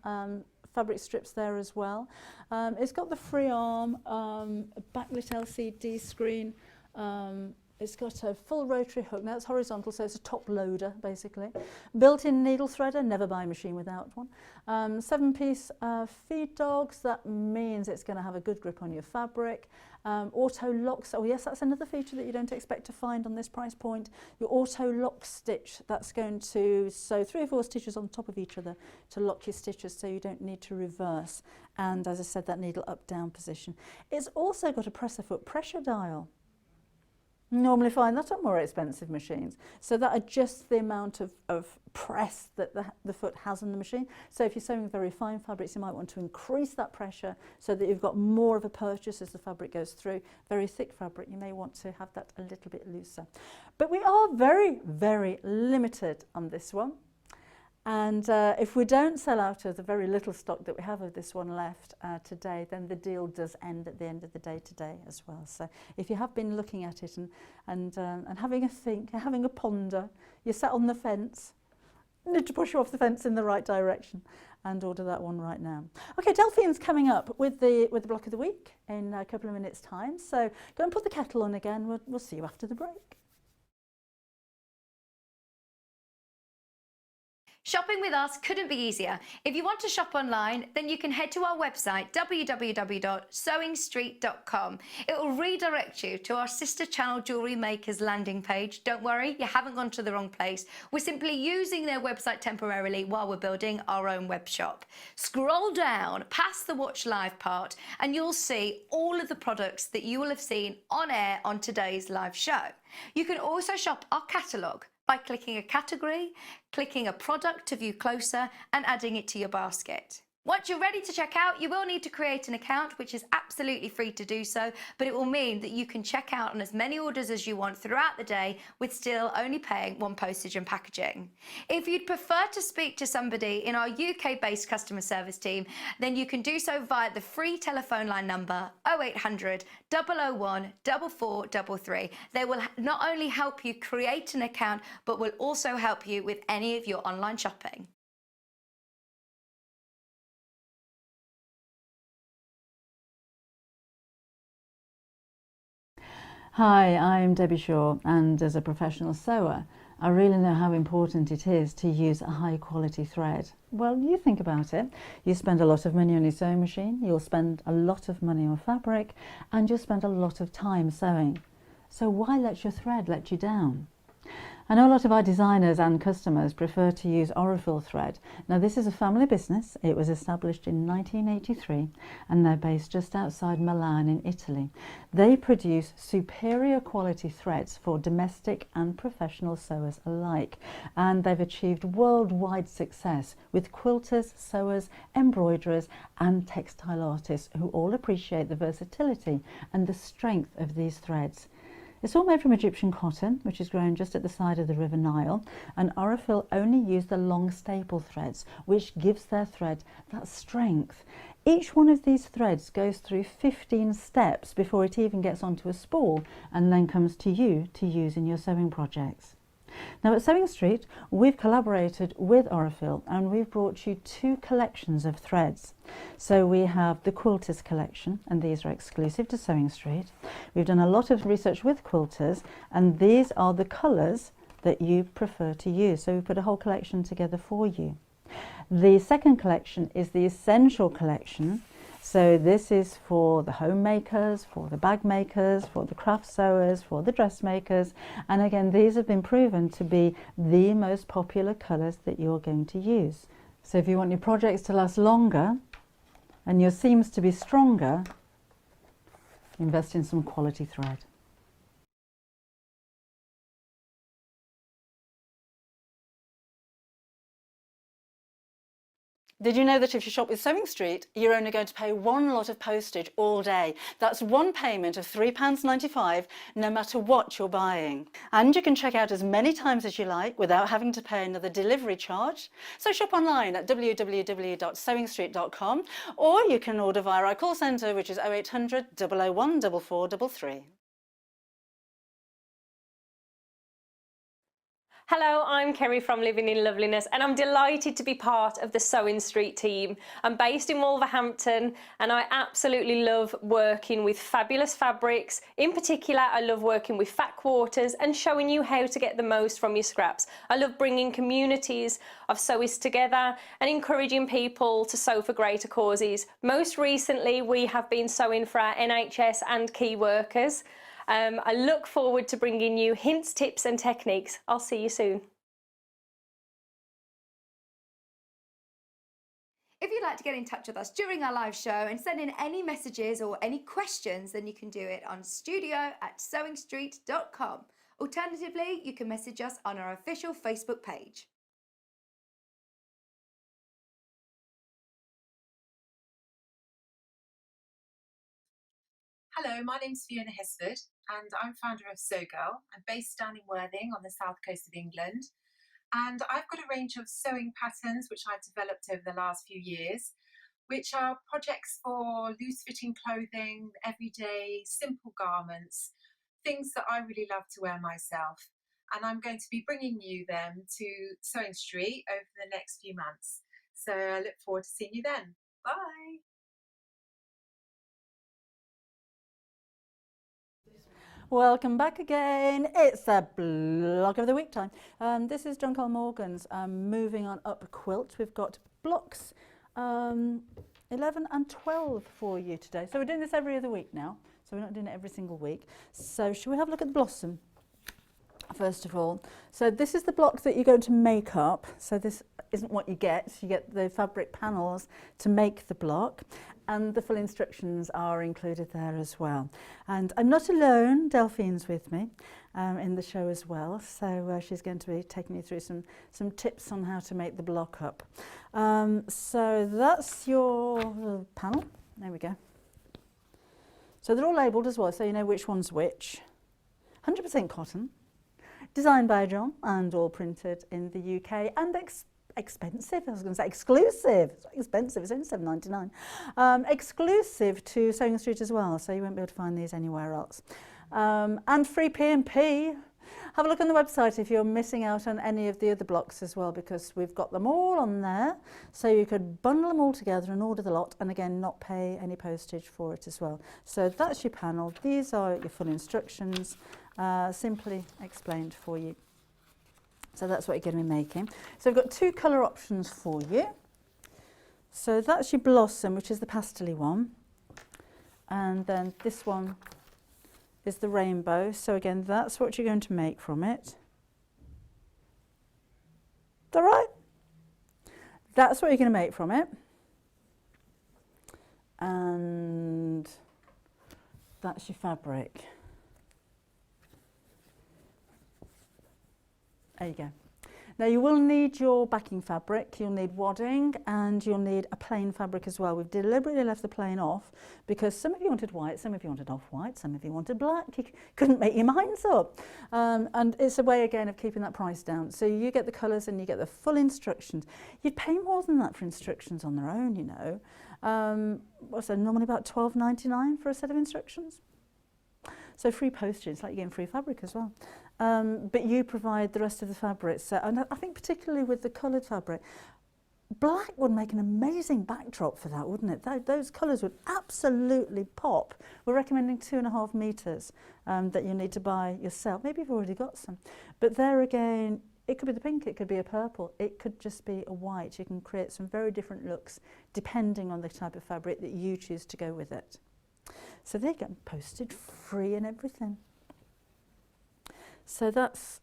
fabric strips there as well. It's got the free arm, a backlit LCD screen. It's got a full rotary hook. Now it's horizontal, so it's a top loader basically. Built-in needle threader, never buy a machine without one. 7-piece feed dogs, that means it's going to have a good grip on your fabric. Auto locks, oh yes, that's another feature that you don't expect to find on this price point. Your auto lock stitch, that's going to sew 3 or 4 stitches on top of each other to lock your stitches, so you don't need to reverse. And as I said, that needle up-down position. It's also got a presser foot pressure dial. Normally find that on more expensive machines. So that adjusts the amount of press that the foot has on the machine. So if you're sewing very fine fabrics, you might want to increase that pressure so that you've got more of a purchase as the fabric goes through. Very thick fabric, you may want to have that a little bit looser. But we are very, very limited on this one. And if we don't sell out of the very little stock that we have of this one left today, then the deal does end at the end of the day today as well. So if you have been looking at it and having a think, having a ponder, you're sat on the fence, you need to push you off the fence in the right direction and order that one right now. Okay, Delphine's coming up with the block of the week in a couple of minutes' time. So go and put the kettle on again. We'll see you after the break. Shopping with us couldn't be easier. If you want to shop online, then you can head to our website, www.sewingstreet.com. It will redirect you to our sister channel Jewellery Makers landing page. Don't worry, you haven't gone to the wrong place. We're simply using their website temporarily while we're building our own web shop. Scroll down past the Watch Live part and you'll see all of the products that you will have seen on air on today's live show. You can also shop our catalogue by clicking a category, clicking a product to view closer, and adding it to your basket. Once you're ready to check out, you will need to create an account, which is absolutely free to do so, but it will mean that you can check out on as many orders as you want throughout the day with still only paying one postage and packaging. If you'd prefer to speak to somebody in our UK-based customer service team, then you can do so via the free telephone line number 0800 001 4433. They will not only help you create an account, but will also help you with any of your online shopping. Hi, I'm Debbie Shaw, and as a professional sewer, I really know how important it is to use a high quality thread. Well, you think about it. You spend a lot of money on your sewing machine, you'll spend a lot of money on fabric, and you'll spend a lot of time sewing. So why let your thread let you down? I know a lot of our designers and customers prefer to use Aurifil thread. Now, this is a family business. It was established in 1983 and they're based just outside Milan in Italy. They produce superior quality threads for domestic and professional sewers alike, and they've achieved worldwide success with quilters, sewers, embroiderers and textile artists who all appreciate the versatility and the strength of these threads. It's all made from Egyptian cotton, which is grown just at the side of the River Nile, and Aurifil only use the long staple threads, which gives their thread that strength. Each one of these threads goes through 15 steps before it even gets onto a spool and then comes to you to use in your sewing projects. Now at Sewing Street, we've collaborated with Aurifil and we've brought you two collections of threads. So we have the Quilters collection, and these are exclusive to Sewing Street. We've done a lot of research with quilters, and these are the colours that you prefer to use. So we put a whole collection together for you. The second collection is the Essential collection. So this is for the homemakers, for the bag makers, for the craft sewers, for the dressmakers. And again, these have been proven to be the most popular colours that you're going to use. So if you want your projects to last longer and your seams to be stronger, invest in some quality thread. Did you know that if you shop with Sewing Street, you're only going to pay one lot of postage all day? That's one payment of £3.95, no matter what you're buying. And you can check out as many times as you like without having to pay another delivery charge. So shop online at www.sewingstreet.com, or you can order via our call centre, which is 0800 001 4433. Hello, I'm Kerry from Living in Loveliness, and I'm delighted to be part of the Sewing Street team. I'm based in Wolverhampton and I absolutely love working with fabulous fabrics. In particular, I love working with fat quarters and showing you how to get the most from your scraps. I love bringing communities of sewists together and encouraging people to sew for greater causes. Most recently, we have been sewing for our NHS and key workers. I look forward to bringing you hints, tips and techniques. I'll see you soon. If you'd like to get in touch with us during our live show and send in any messages or any questions, then you can do it on studio@sewingstreet.com. Alternatively, you can message us on our official Facebook page. Hello, my name's Fiona Hesford and I'm founder of Sew Girl. I'm based down in Wadding on the south coast of England, and I've got a range of sewing patterns which I've developed over the last few years, which are projects for loose fitting clothing, everyday simple garments, things that I really love to wear myself. And I'm going to be bringing you them to Sewing Street over the next few months. So I look forward to seeing you then. Bye. Welcome back again. It's a blog of the week time. This is John Cole Morgan's Moving On Up quilt. We've got blocks 11 and 12 for you today. So we're doing this every other week now. So we're not doing it every single week. So shall we have a look at the blossom first of all? So this is the block that you're going to make up. So this isn't what you get. You get the fabric panels to make the block. And the full instructions are included there as well. And I'm not alone, Delphine's with me in the show as well. So she's going to be taking you through some tips on how to make the block up. So that's your panel. There we go. So they're all labelled as well, so you know which one's which. 100% cotton, designed by John and all printed in the UK, and expensive. I was going to say exclusive. It's not expensive. It's only £7.99. Exclusive to Sewing Street as well, so you won't be able to find these anywhere else. And free P&P. Have a look on the website if you're missing out on any of the other blocks as well, because we've got them all on there, so you could bundle them all together and order the lot, and again not pay any postage for it as well. So that's your panel. These are your full instructions, simply explained for you. So that's what you're going to be making. So we've got 2 colour options for you. So that's your Blossom, which is the pastel-y one, and then this one is the Rainbow. So again, that's what you're going to make from it. Is that right? That's what you're going to make from it. And that's your fabric. There you go. Now you will need your backing fabric, you'll need wadding, and you'll need a plain fabric as well. We've deliberately left the plain off because some of you wanted white, some of you wanted off-white, some of you wanted black. You couldn't make your minds up. And it's a way again of keeping that price down. So you get the colours and you get the full instructions. You'd pay more than that for instructions on their own, you know. What's that, normally about £12.99 for a set of instructions? So free postage, it's like you're getting free fabric as well. But you provide the rest of the fabric. So, and I think particularly with the coloured fabric, black would make an amazing backdrop for that, wouldn't it? Those colours would absolutely pop. We're recommending 2.5 metres that you need to buy yourself. Maybe you've already got some. But there again, it could be the pink, it could be a purple, it could just be a white. You can create some very different looks depending on the type of fabric that you choose to go with it. So they get posted free and everything. So that's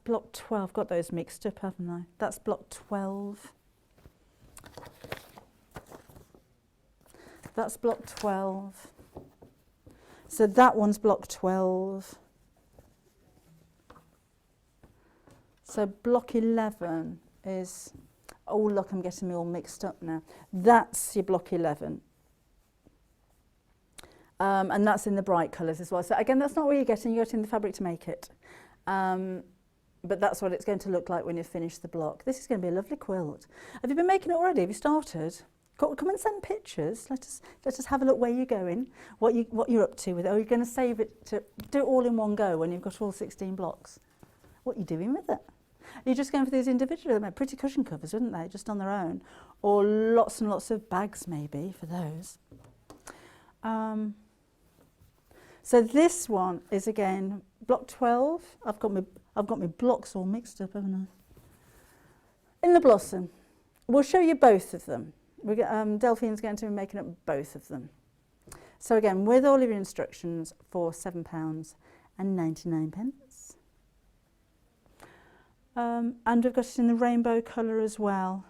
block 12. Got those mixed up, haven't I? That's block 12. That's block 12. So that one's block 12. So block 11 is, oh look, I'm getting me all mixed up now. That's your block 11. And that's in the bright colours as well. So again, that's not what you're getting the fabric to make it. But that's what it's going to look like when you finish the block. This is going to be a lovely quilt. Have you been making it already? Have you started? Come and send pictures. Let us have a look where you're going, what you're up to with it. Or are you going to save it to do it all in one go when you've got all 16 blocks? What are you doing with it? You're just going for these individual, pretty cushion covers, wouldn't they, just on their own? Or lots and lots of bags maybe for those. So this one is again block 12. I've got my blocks all mixed up, haven't I? In the Blossom, we'll show you both of them. Delphine's going to be making up both of them. So again, with all of your instructions for £7.99. And we've got it in the rainbow colour as well.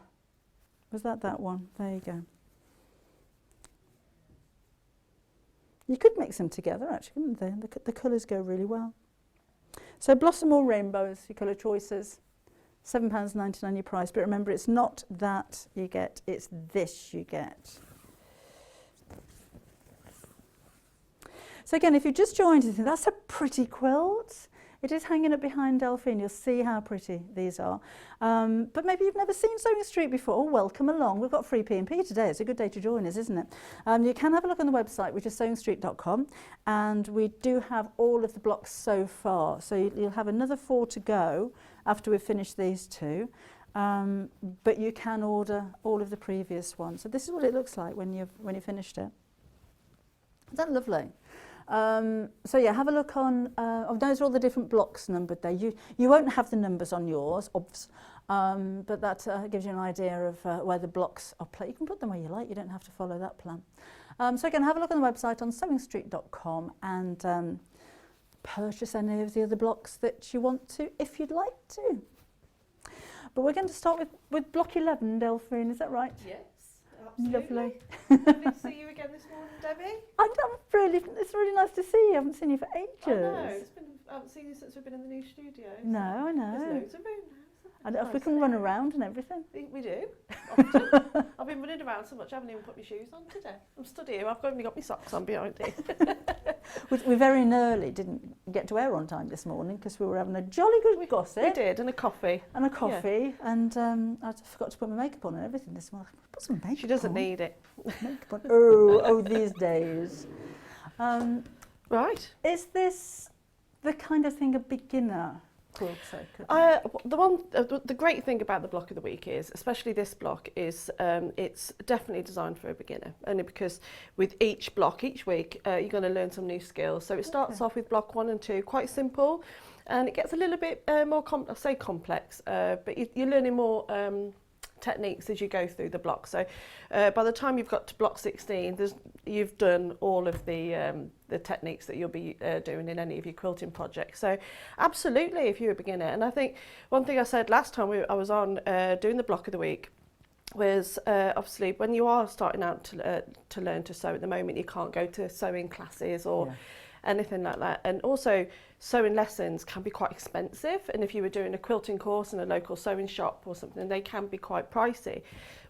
Was that one? There you go. You could mix them together actually, couldn't they? The colours go really well. So Blossom or Rainbows, your colour choices. £7.99 your price, but remember it's not that you get, it's this you get. So again, if you just joined us, that's a pretty quilt. It is hanging up behind Delphine. You'll see how pretty these are. But maybe you've never seen Sewing Street before. Welcome along. We've got free P&P today. It's a good day to join us, isn't it? You can have a look on the website, which is sewingstreet.com, and we do have all of the blocks so far. So you'll have another 4 to go after we've finished these 2. But you can order all of the previous ones. So this is what it looks like when you've finished it. Is that lovely? So yeah, have a look on, those are all the different blocks numbered there. You won't have the numbers on yours, but that gives you an idea of where the blocks are placed. You can put them where you like, you don't have to follow that plan. So again, have a look on the website on sewingstreet.com and purchase any of the other blocks that you want to, if you'd like to. But we're going to start with block 11, Delphine, is that right? Yes. Absolutely. Lovely. Lovely to see you again this morning, Debbie. It's really nice to see you. I haven't seen you for ages. I know. I haven't seen you since we've been in the new studio. No, I know. There's loads of room now. And if we can run around and everything. We do. Often. I've been running around so much I haven't even put my shoes on today. I'm stood here. I've only got my socks on behind it. We very early didn't get to air on time this morning because we were having a jolly good gossip. We did, and a coffee. And a coffee, yeah. And I forgot to put my makeup on and everything this morning. Put some makeup on. She doesn't need it. Makeup on. Oh, these days. Right. Is this the kind of thing a beginner quilter could The great thing about the block of the week is, especially this block, is it's definitely designed for a beginner, only because with each block each week you're going to learn some new skills. So it starts off with block 1 and 2, quite simple, and it gets a little bit more complex, but you're learning more techniques as you go through the block. So by the time you've got to block 16, you've done all of the techniques that you'll be doing in any of your quilting projects. So absolutely, if you're a beginner. And I think one thing I said last time I was on doing the block of the week was obviously when you are starting out to learn to sew at the moment, you can't go to sewing classes or anything like that. And also sewing lessons can be quite expensive, and if you were doing a quilting course in a local sewing shop or something, they can be quite pricey.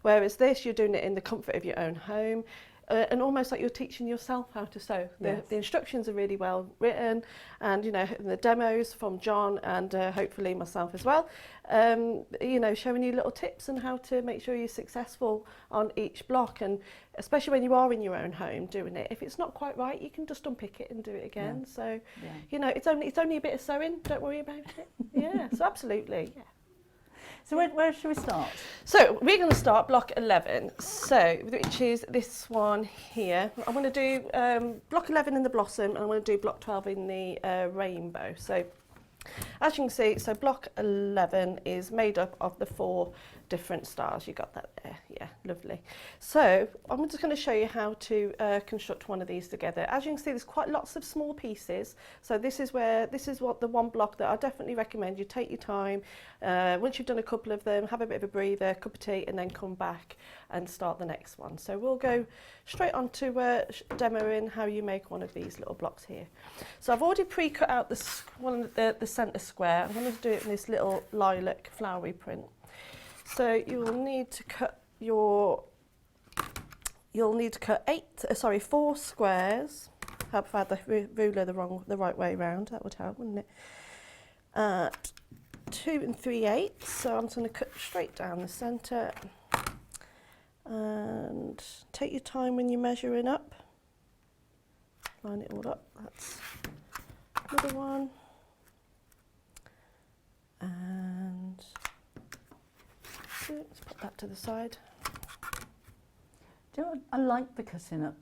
Whereas this, you're doing it in the comfort of your own home, and almost like you're teaching yourself how to sew. The instructions are really well written, and you know, the demos from John and hopefully myself as well, you know, showing you little tips on how to make sure you're successful on each block. And especially when you are in your own home doing it, if it's not quite right, you can just unpick it and do it again. So you know, it's only a bit of sewing, don't worry about it. So absolutely. So where should we start? So we're going to start block 11, so which is this one here. I'm going to do block 11 in the blossom, and I'm going to do block 12 in the rainbow. So as you can see, so block 11 is made up of the 4 different stars. You got that there? Yeah, lovely. So I'm just going to show you how to construct one of these together. As you can see, there's quite lots of small pieces. So this is what the one block that I definitely recommend you take your time. Once you've done a couple of them, have a bit of a breather, cup of tea, and then come back and start the next one. So we'll go straight on to demoing how you make one of these little blocks here. So I've already pre-cut out the centre square. I'm going to do it in this little lilac flowery print. So you'll need to cut 4 squares. Help if I had the ruler the right way round, that would help, wouldn't it? 2 3/8, so I'm just going to cut straight down the centre. And take your time when you're measuring up. Line it all up. That's another one. And let's put that to the side. Do you know what? I like the cutting up.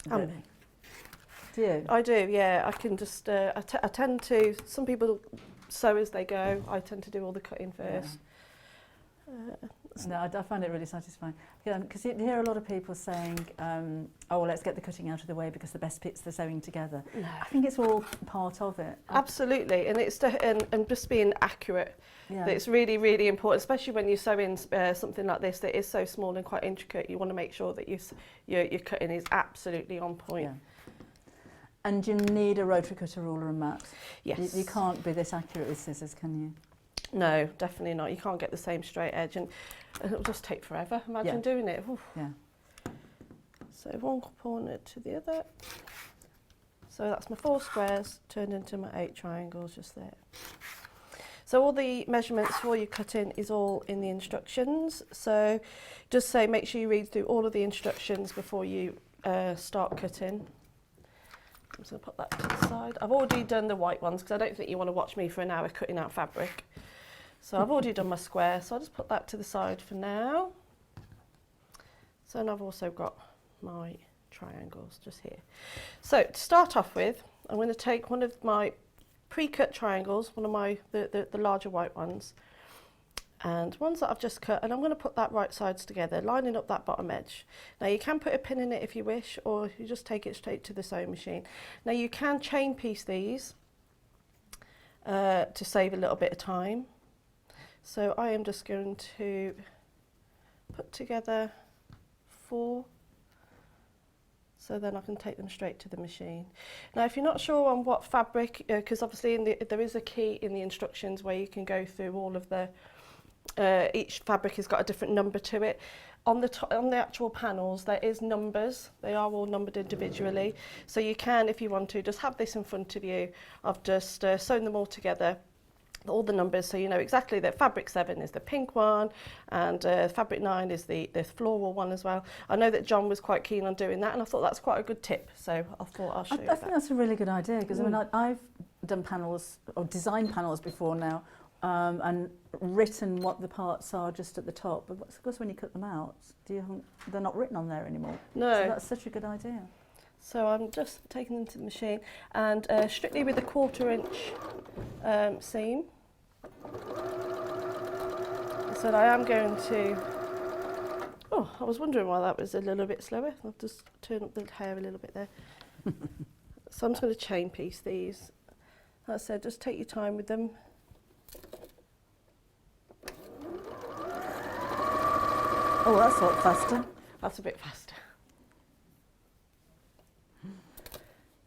Do you? I do, yeah. I can just, I tend to, some people sew as they go. I tend to do all the cutting first. No, I find it really satisfying. Because you hear a lot of people saying, oh, well, let's get the cutting out of the way because the best bit's the sewing together. No. I think it's all part of it. Absolutely, and it's and just being accurate. Yeah. It's really, really important, especially when you're sewing something like this that is so small and quite intricate. You want to make sure that your cutting is absolutely on point. Yeah. And you need a rotary cutter, ruler and mat. Yes. You can't be this accurate with scissors, can you? No, definitely not. You can't get the same straight edge, and it'll just take forever. Imagine doing it. Oof. Yeah. So one corner to the other. So that's my 4 squares turned into my 8 triangles just there. So all the measurements for your cutting is all in the instructions. So just say make sure you read through all of the instructions before you start cutting. I'm just going to put that to the side. I've already done the white ones because I don't think you want to watch me for an hour cutting out fabric. So I've already done my square, so I'll just put that to the side for now. So then I've also got my triangles just here. So to start off with, I'm going to take one of my pre-cut triangles, one of my the larger white ones, and ones that I've just cut, and I'm going to put that right sides together, lining up that bottom edge. Now you can put a pin in it if you wish, or you just take it straight to the sewing machine. Now you can chain piece these to save a little bit of time. So I am just going to put together 4, so then I can take them straight to the machine. Now if you're not sure on what fabric, because obviously there is a key in the instructions where you can go through all of the, each fabric has got a different number to it. On the actual panels there is numbers, they are all numbered individually, so you can, if you want to, just have this in front of you. I've just sewn them all together all the numbers, so you know exactly that fabric 7 is the pink one, and fabric 9 is the floral one as well. I know that John was quite keen on doing that, and I thought that's quite a good tip, so I thought I'll show you I think that's a really good idea, because Mm. I mean, I've done panels or designed panels before now, and written what the parts are just at the top, but of course when you cut them out, they're not written on there anymore. No. So that's such a good idea. So I'm just taking them to the machine, and strictly with the 1/4 inch seam. So I am going to, oh, I was wondering why that was a little bit slower. I'll just turn up the hair a little bit there. So I'm just going to chain piece these. Like I said, just take your time with them. Oh, that's a lot faster. That's a bit faster.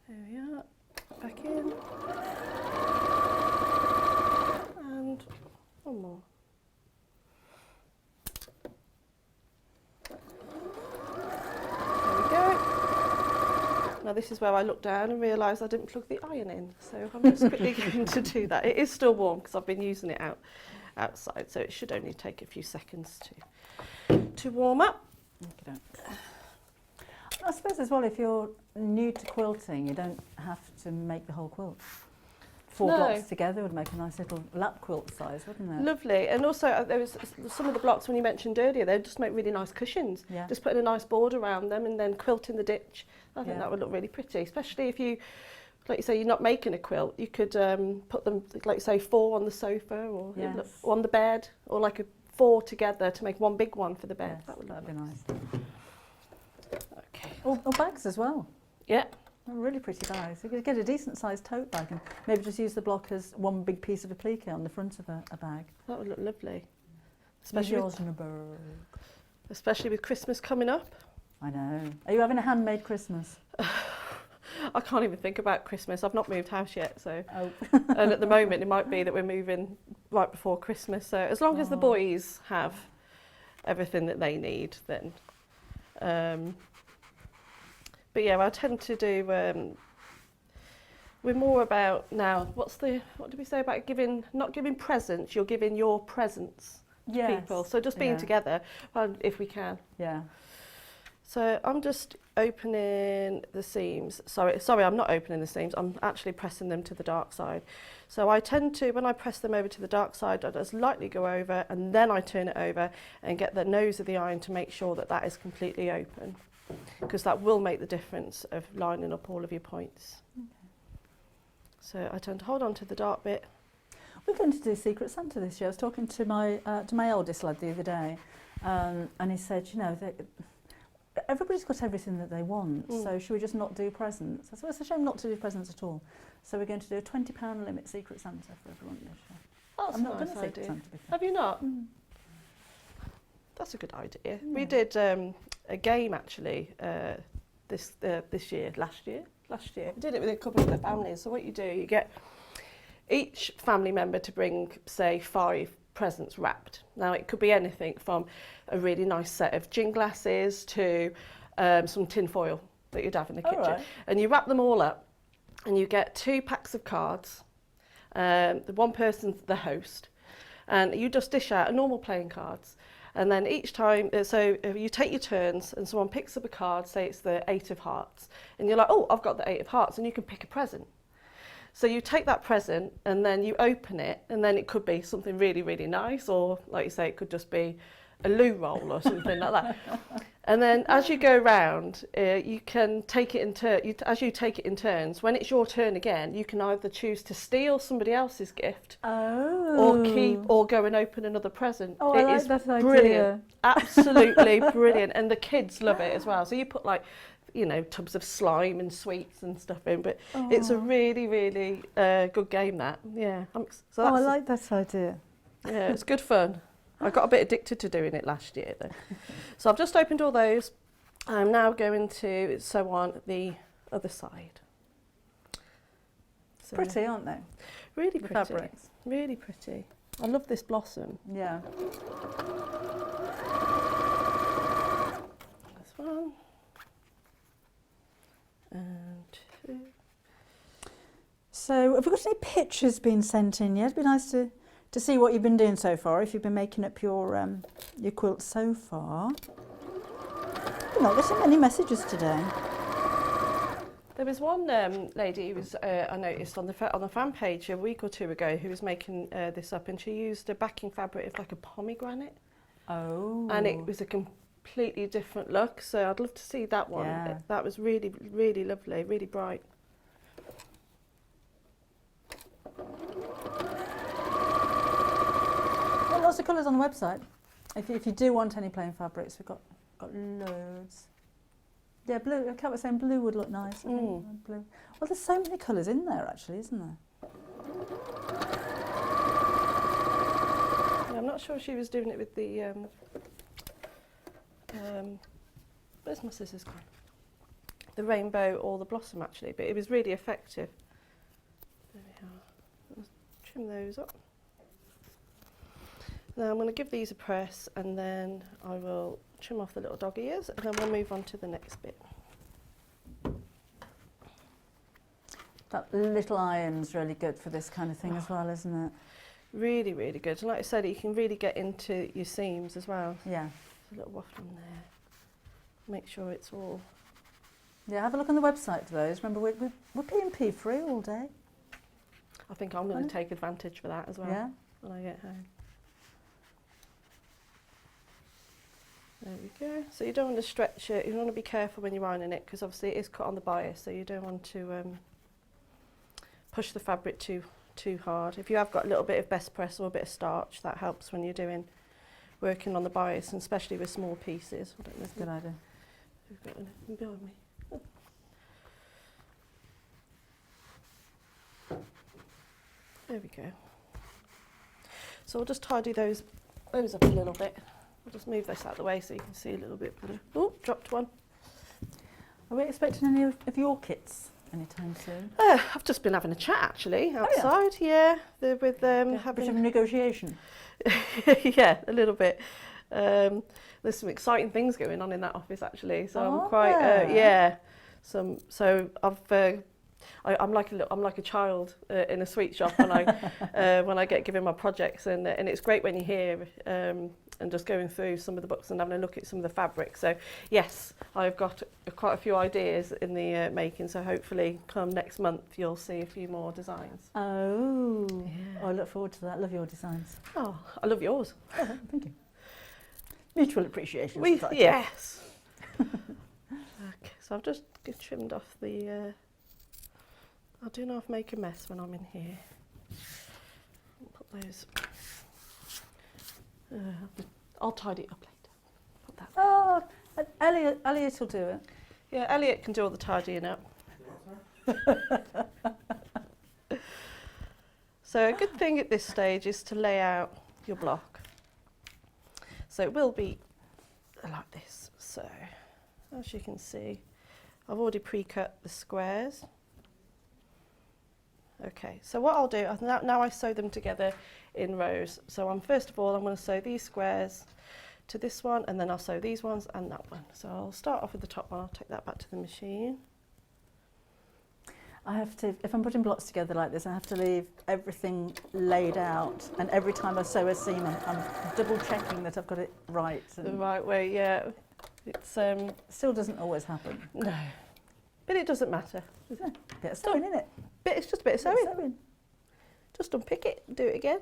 There we are, back in. And one more. There we go. Now this is where I looked down and realised I didn't plug the iron in, so I'm just quickly going to do that. It is still warm because I've been using it outside, so it should only take a few seconds to warm up. Okay. I suppose as well, if you're new to quilting, you don't have to make the whole quilt. 4 No. blocks together would make a nice little lap quilt size, wouldn't it? Lovely. And also there was some of the blocks when you mentioned earlier, they just make really nice cushions. Yeah. Just putting a nice border around them and then quilting the ditch. I think Yeah. that would look really pretty, especially if you, like you say, you're not making a quilt. You could put them, like you say, 4 on the sofa or Yes. on the bed, or like a 4 together to make one big one for the bed. Yes, That would that'd look be nice. Okay. Or bags as well. Yeah. They're really pretty bags. You could get a decent sized tote bag and maybe just use the block as one big piece of applique on the front of a bag. That would look lovely. Especially Especially with Christmas coming up. I know. Are you having a handmade Christmas? I can't even think about Christmas. I've not moved house yet, so. Oh. And at the moment, it might be that we're moving right before Christmas. So as long as the boys have everything that they need, then. But yeah, I tend to do. We're more about now. What did we say about not giving presents? You're giving your presents to people. So just being together, if we can. Yeah. So I'm just opening the seams. Sorry, I'm not opening the seams. I'm actually pressing them to the dark side. So I tend to, when I press them over to the dark side, I just lightly go over and then I turn it over and get the nose of the iron to make sure that that is completely open, because that will make the difference of lining up all of your points. Okay. So I tend to hold on to the dark bit. We're going to do Secret Santa this year. I was talking to my eldest lad the other day, and he said, you know, everybody's got everything that they want, so should we just not do presents? I said, well, it's a shame not to do presents at all. So we're going to do a £20 limit Secret Santa for everyone this year. That's I'm not a going nice to Secret idea. Santa before. Have you not? That's a good idea. We did a game actually last year. We did it with a couple of the families. So what you do, you get each family member to bring, say, 5 presents wrapped. Now it could be anything from a really nice set of gin glasses to some tin foil that you'd have in the kitchen. Right. And you wrap them all up and you get 2 packs of cards. The one person's the host, and you just dish out a normal playing cards. And then each time, so you take your turns and someone picks up a card, say it's the 8 of hearts, and you're like, oh, I've got the 8 of hearts, and you can pick a present. So you take that present and then you open it, and then it could be something really, really nice, or like you say, it could just be a loo roll or something like that. And then as you go round, you can take it in as you take it in turns, when it's your turn again, you can either choose to steal somebody else's gift or keep or go and open another present. Oh, It I like is that idea. brilliant. Absolutely brilliant. And the kids love it as well. So you put like, you know, tubs of slime and sweets and stuff in, but it's a really, really good game, that. Yeah. So I like that idea. yeah, it's good fun. I got a bit addicted to doing it last year though. So I've just opened all those. I'm now going to sew on the other side. So Pretty, aren't they? really The pretty. fabrics. Really pretty. I love this blossom. Yeah. This one. And 2. So have we got any pictures being sent in yet? It'd be nice to see what you've been doing so far, if you've been making up your quilt so far. We're not getting many messages today. There was one lady who was, I noticed on the fan page a week or two ago, who was making this up, and she used a backing fabric of like a pomegranate. Oh. And it was a completely different look, so I'd love to see that one. Yeah. That was really, really lovely, really bright. Got lots of colours on the website. If you do want any plain fabrics, we've got loads. Yeah, blue. I kept was saying blue would look nice. I think, blue. Well, there's so many colours in there actually, isn't there? Yeah, I'm not sure she was doing it with the. Where's my scissors gone? The rainbow or the blossom actually, but it was really effective. There we are. Let's trim those up. Now I'm going to give these a press, and then I will trim off the little dog ears, and then we'll move on to the next bit. That little iron's really good for this kind of thing as well, isn't it? Really, really good. And like I said, you can really get into your seams as well. Yeah. There's a little waft on there. Make sure it's all. Yeah, have a look on the website for those. Remember, we're P&P free all day. I think I'm going to take advantage for that as well. Yeah. When I get home. There we go. So you don't want to stretch it. You want to be careful when you're ironing it, because obviously it is cut on the bias, so you don't want to push the fabric too hard. If you have got a little bit of best press or a bit of starch, that helps when you're working on the bias, and especially with small pieces. I don't know if Good idea. You've got anything behind me. Oh. There we go. So I'll just tidy those up a little bit. I'll just move this out of the way so you can see a little bit better. Oh, dropped one. Are we expecting any of your kits anytime soon? I've just been having a chat actually outside. Oh, yeah. With Having having a negotiation. yeah, a little bit. There's some exciting things going on in that office actually, so I'm quite yeah. So I'm like a child in a sweet shop when I get given my projects, and it's great when you're here and just going through some of the books and having a look at some of the fabrics. So yes, I've got quite a few ideas in the making. So hopefully, come next month, you'll see a few more designs. Oh, yeah. I look forward to that. Love your designs. Oh, I love yours. Oh, thank you. Mutual appreciation. Yes. Okay, so I've just trimmed off the. I do know I've make a mess when I'm in here. I'll put those. I'll tidy it up later. Put that. Oh, Elliot will do it. Yeah, Elliot can do all the tidying up. So a good thing at this stage is to lay out your block. So it will be like this. So as you can see, I've already pre-cut the squares. Okay, so what I'll do, now I sew them together in rows. So first of all, I'm going to sew these squares to this one, and then I'll sew these ones and that one. So I'll start off with the top one, I'll take that back to the machine. I have to, if I'm putting blocks together like this, I have to leave everything laid out, and every time I sew a seam, I'm double checking that I've got it right. The right way, yeah. It's still doesn't always happen. No, but it doesn't matter. Yeah, bit of sewing, isn't it? It's just a bit of sewing. Just unpick it, do it again.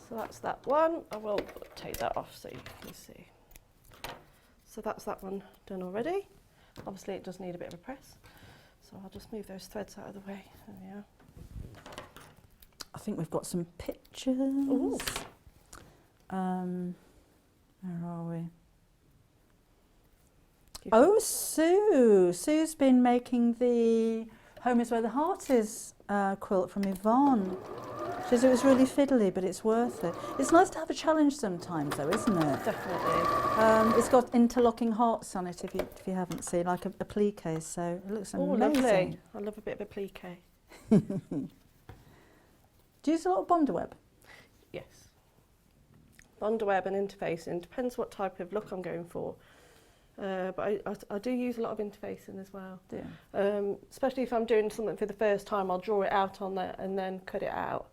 So that's that one. I will take that off so you can see. So that's that one done already. Obviously it does need a bit of a press. So I'll just move those threads out of the way. There we are. I think we've got some pictures. Ooh. Where are we? Oh, Sue. Sue's been making the Home is Where the Heart Is quilt from Yvonne. She says it was really fiddly, but it's worth it. It's nice to have a challenge sometimes, though, isn't it? Definitely. It's got interlocking hearts on it, if you haven't seen, like a plique, so it looks amazing. Lovely. I love a bit of a plique. Do you use a lot of Bondaweb? Yes. Bondaweb and interfacing, depends what type of look I'm going for. But I do use a lot of interfacing as well. Yeah. Especially if I'm doing something for the first time, I'll draw it out on there and then cut it out.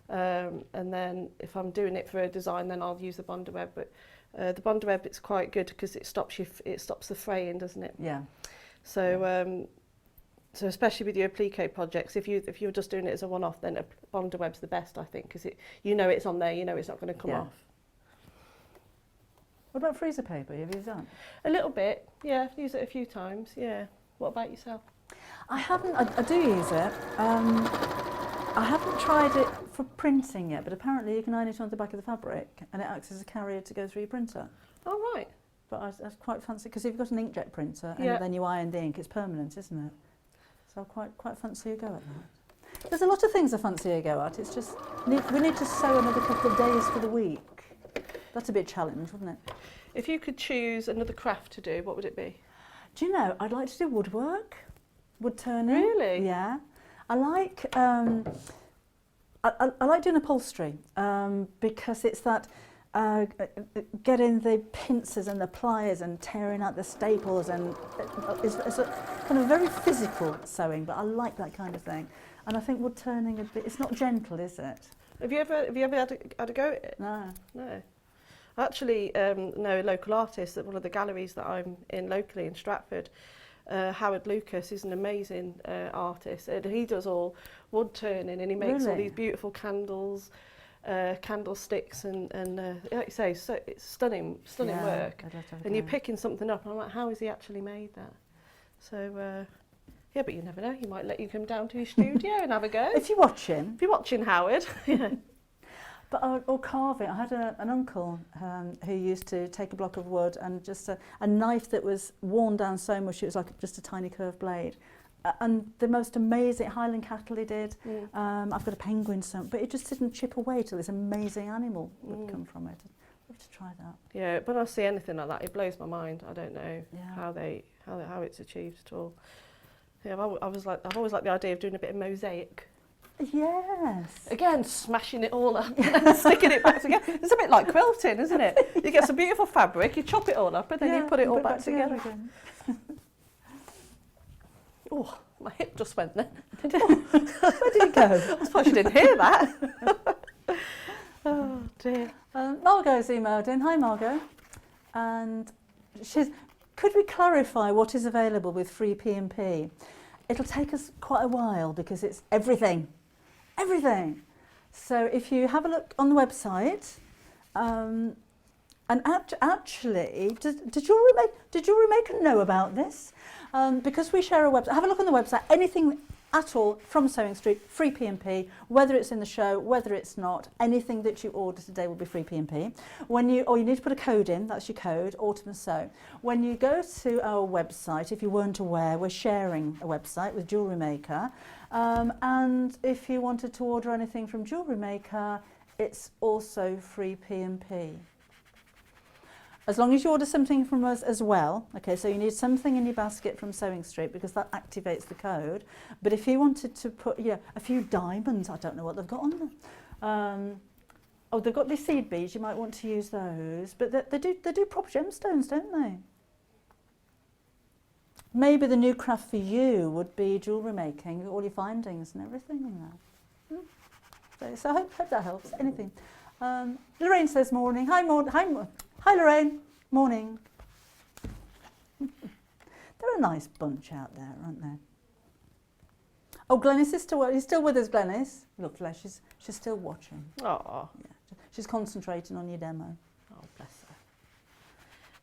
And then if I'm doing it for a design, then I'll use the Bondaweb. But the Bondaweb, it's quite good because it stops the fraying, doesn't it? Yeah. So so especially with your applique projects, if you're just doing it as a one-off, then a Bondaweb's the best, I think, because it's on there, it's not going to come off. What about freezer paper? Have you used that? A little bit, yeah. I've used it a few times, yeah. What about yourself? I haven't. I do use it. I haven't tried it for printing yet, but apparently you can iron it on the back of the fabric, and it acts as a carrier to go through your printer. Oh right. But I quite fancy, because if you've got an inkjet printer and then you iron the ink, it's permanent, isn't it? So I quite fancy a go at that. There's a lot of things I fancy a go at. It's just we need to sew another couple of days for the week. That's a bit challenge, wouldn't it? If you could choose another craft to do, what would it be? Do you know, I'd like to do woodwork, wood turning. Really? Yeah. I like I like doing upholstery because it's that getting the pincers and the pliers and tearing out the staples, and it's a kind of very physical sewing, but I like that kind of thing. And I think wood turning it's not gentle, is it? Have you ever had a go at it? No. No. I actually know a local artist at one of the galleries that I'm in locally in Stratford. Howard Lucas is an amazing artist, and he does all wood turning, and he makes all these beautiful candles, candlesticks, and like you say, so it's stunning work. And you're picking something up, and I'm like, how has he actually made that? So yeah, but you never know. He might let you come down to his studio and have a go. If you're watching Howard. Yeah. But or carving. I had an uncle who used to take a block of wood and just a knife that was worn down so much it was like just a tiny curved blade. And the most amazing Highland cattle he did. I've got a penguin, but it just didn't chip away till this amazing animal would come from it. I'd love to try that. Yeah, when I see anything like that, it blows my mind. I don't know how it's achieved at all. Yeah, I've always liked the idea of doing a bit of mosaic. Yes. Again, smashing it all up and then sticking it back together. It's a bit like quilting, isn't it? You get some beautiful fabric, you chop it all up, and then you put it all back together again. Oh, my hip just went there. Where did it go? I suppose you didn't hear that. Oh dear. Margot's emailed in. Hi Margot. And could we clarify what is available with free P&P? It'll take us quite a while because it's everything. So if you have a look on the website, and actually, did Jewellery Maker know about this? Because we share a website, have a look on the website, anything at all from Sewing Street, free P&P, whether it's in the show, whether it's not, anything that you order today will be free P&P. You need to put a code in, that's your code, Autumn Sew. When you go to our website, if you weren't aware, we're sharing a website with Jewellery Maker, and if you wanted to order anything from Jewellery Maker, it's also free P&P. As long as you order something from us as well, okay, so you need something in your basket from Sewing Street because that activates the code. But if you wanted to put a few diamonds, I don't know what they've got on them. They've got these seed beads, you might want to use those. But they do proper gemstones, don't they? Maybe the new craft for you would be jewellery making, all your findings and everything in there. So I hope that helps. Anything. Lorraine says morning. Hi Lorraine, morning. They're a nice bunch out there, aren't they? Oh, Glenys is still with us, Glenys. Look, she's still watching. Oh, yeah, she's concentrating on your demo. Oh, bless her.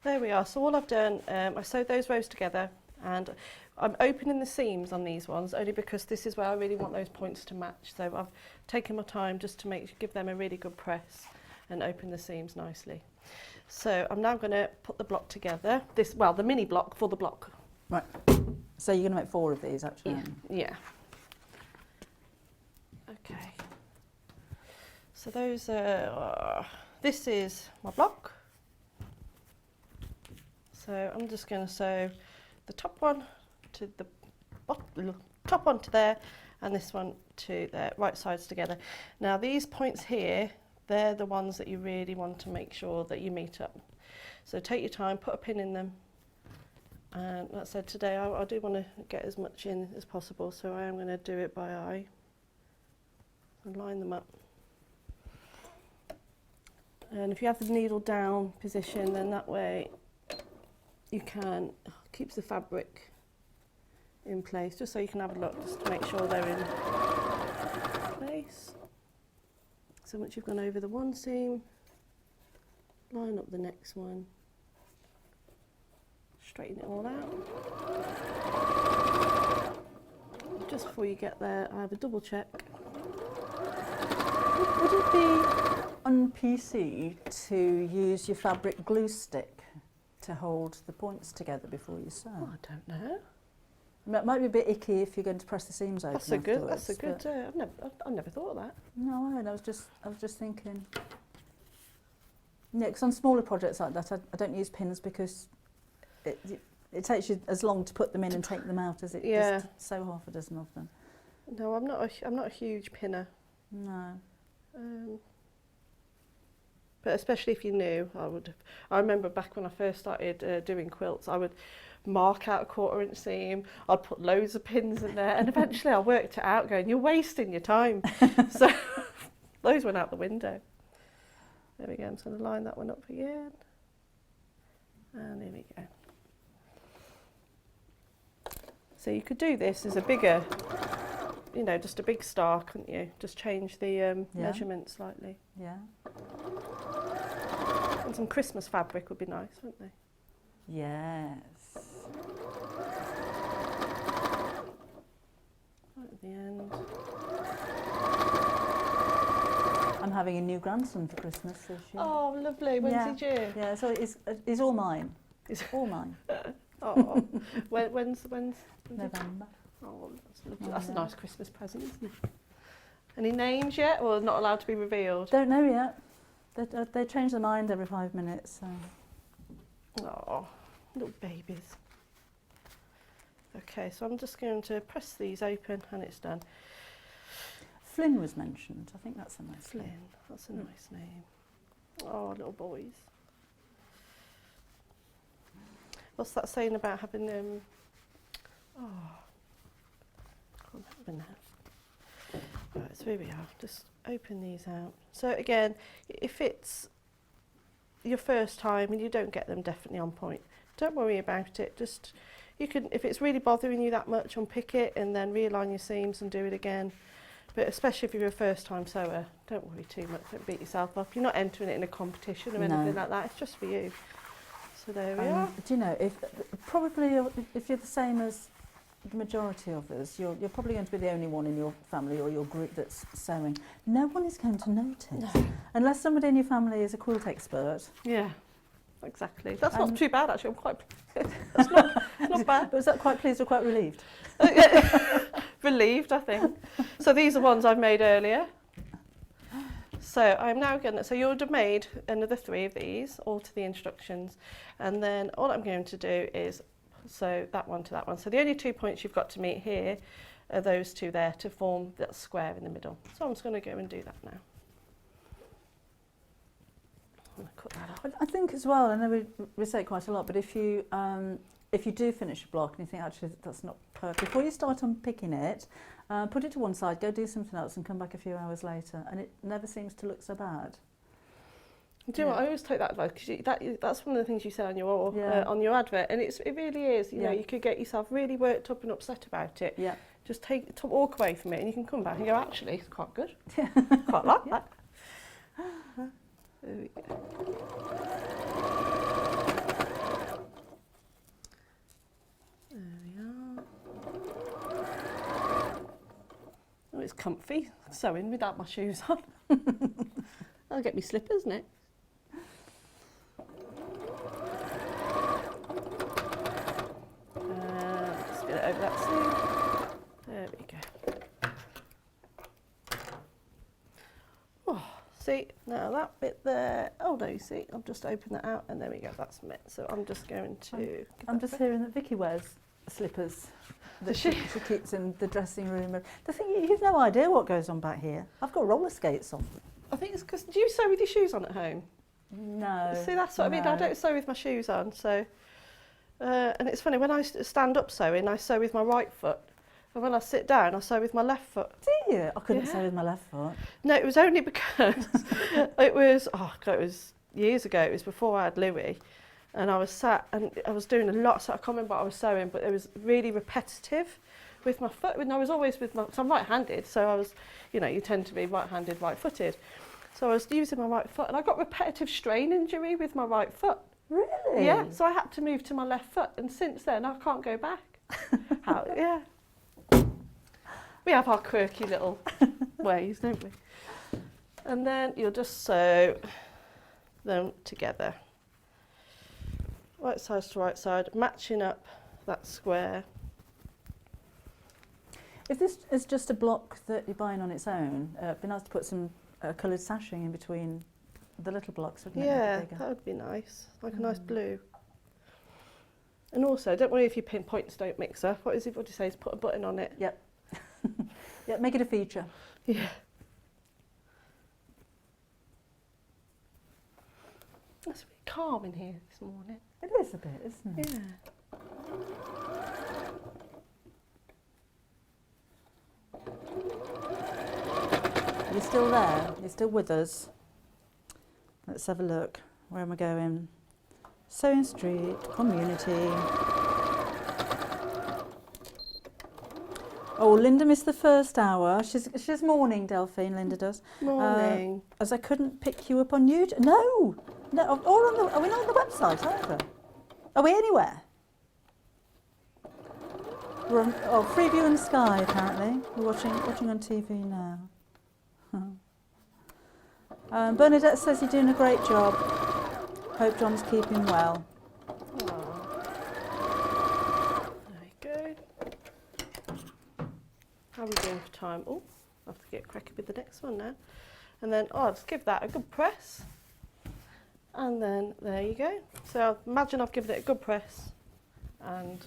There we are. So all I've done, I sewed those rows together, and I'm opening the seams on these ones only because this is where I really want those points to match. So I've taken my time just to give them a really good press and open the seams nicely. So I'm now going to put the block together. The mini block for the block. Right. So you're going to make 4 of these, actually. Yeah. Okay. So those are. This is my block. So I'm just going to sew the top one to the top one to there, and this one to there, right sides together. Now these points here, they're the ones that you really want to make sure that you meet up. So take your time, put a pin in them, And like I said, today I do want to get as much in as possible, so I am going to do it by eye and line them up. And if you have the needle down position, then that way you can, keeps the fabric in place, just so you can have a look, just to make sure they're in place. So once you've gone over the one seam, line up the next one, straighten it all out. Just before you get there, I have a double check. Would it be on PC to use your fabric glue stick to hold the points together before you sew? Oh, I don't know. It might be a bit icky if you're going to press the seams open. That's a good. afterwards, That's a good. I've never thought of that. No, I was just thinking. Yeah, because on smaller projects like that, I don't use pins because it takes you as long to put them in and take them out as it just sew half a dozen of them. No, I'm not a huge pinner. No. But especially if you're new, I remember back when I first started doing quilts, I would mark out a 1/4 inch seam, I'd put loads of pins in there, and eventually I worked it out going, you're wasting your time. So those went out the window. There we go, I'm just going to line that one up again. And here we go. So you could do this as a bigger, just a big star, couldn't you? Just change the measurement slightly. Yeah. And some Christmas fabric would be nice, wouldn't they? Yes. Right at the end. I'm having a new grandson for Christmas this year. Oh, lovely. When's he due? Yeah, so it's all mine. It's all mine. Oh, when's November. Oh, that's lovely. That's a nice Christmas present, isn't it? Any names yet, or not allowed to be revealed? Don't know yet. They change their mind every 5 minutes. So. Oh, little babies. Okay, so I'm just going to press these open and it's done. Flynn was mentioned. I think that's a nice Flynn, name. that's a nice name. Oh, little boys. What's that saying about having them? Can't remember now. Right, so here we are. Just open these out. So again, if it's your first time and you don't get them definitely on point, don't worry about it. Just you can, if it's really bothering you that much, unpick it and then realign your seams and do it again. But especially if you're a first time sewer, don't worry too much, don't beat yourself up. You're not entering it in a competition or anything like that, it's just for you. So there we are. Do you know, if you're the same as the majority of us, you're probably going to be the only one in your family or your group that's sewing. No one is going to notice. No. Unless somebody in your family is a quilt expert. Yeah, exactly. That's not too bad actually, I'm quite that's not bad. Was that quite pleased or quite relieved? Relieved, I think. So these are ones I've made earlier. So I'm now going to, so you would have made another 3 of these, all to the instructions. And then all I'm going to do is sew that one to that one. So the only 2 points you've got to meet here are those 2 there to form that square in the middle. So I'm just going to go and do that now. I'm going to cut that off. I think as well, I know we say it quite a lot, but if you do finish a block and you think actually that's not perfect, before you start unpicking it, put it to one side, go do something else and come back a few hours later, and it never seems to look so bad. Do you know what, I always take that advice because that's one of the things you said on your advert, and it really is. You know, you could get yourself really worked up and upset about it. Yeah. Just walk away from it, and you can come back and go, actually, it's quite good. Yeah. Quite like that. There we go. There we are. Oh, it's comfy sewing without my shoes on. I'll get me slippers next. Just get it over that seam. There we go. Oh, see, now that bit there. Oh no, see, I've just opened that out and there we go, that's met. So I'm just going to... I'm just hearing that Vicky wears slippers that she keeps in the dressing room. The thing, you've no idea what goes on back here. I've got roller skates on. I think it's because, do you sew with your shoes on at home? No. See, that's what I mean, I don't sew with my shoes on, so... And it's funny, when I stand up sewing, I sew with my right foot. And when I sit down, I sew with my left foot. Do you? I couldn't sew with my left foot. No, it was only because it was, oh God, it was years ago. It was before I had Louis. And I was sat and I was doing a lot, so I can't remember what I was sewing, but it was really repetitive with my foot. And I was always with my, so I'm right-handed, so I was, you know, you tend to be right-handed, right-footed. So I was using my right foot and I got repetitive strain injury with my right foot. Really? Yeah, so I had to move to my left foot, and since then I can't go back. Yeah. We have our quirky little ways, don't we? And then you'll just sew them together. Right side to right side, matching up that square. If this is just a block that you're buying on its own, it'd be nice to put some coloured sashing in between the little blocks, wouldn't it? Yeah, that would be nice, like a nice blue. And also, don't worry if your pinpoints don't mix up. What do you say? Is put a button on it. Yep. Yeah, make it a feature. Yeah. It's a bit calm in here this morning. It is a bit, isn't it? Yeah. You're still there? You're still with us? Let's have a look. Where am I going? Sewing Street, community. Oh, Linda missed the first hour. She's mourning, Delphine, Linda does. Morning. As I couldn't pick you up on YouTube. No, or on the, are we not on the website either? Are we anywhere? We're on, Freeview and Sky apparently. We're watching on TV now. Bernadette says you're doing a great job. Hope John's keeping well. There we go. How are we doing for time? Oh, I have to get cracking with the next one now. And then, I'll just give that a good press. And then, there you go. So imagine I've given it a good press. And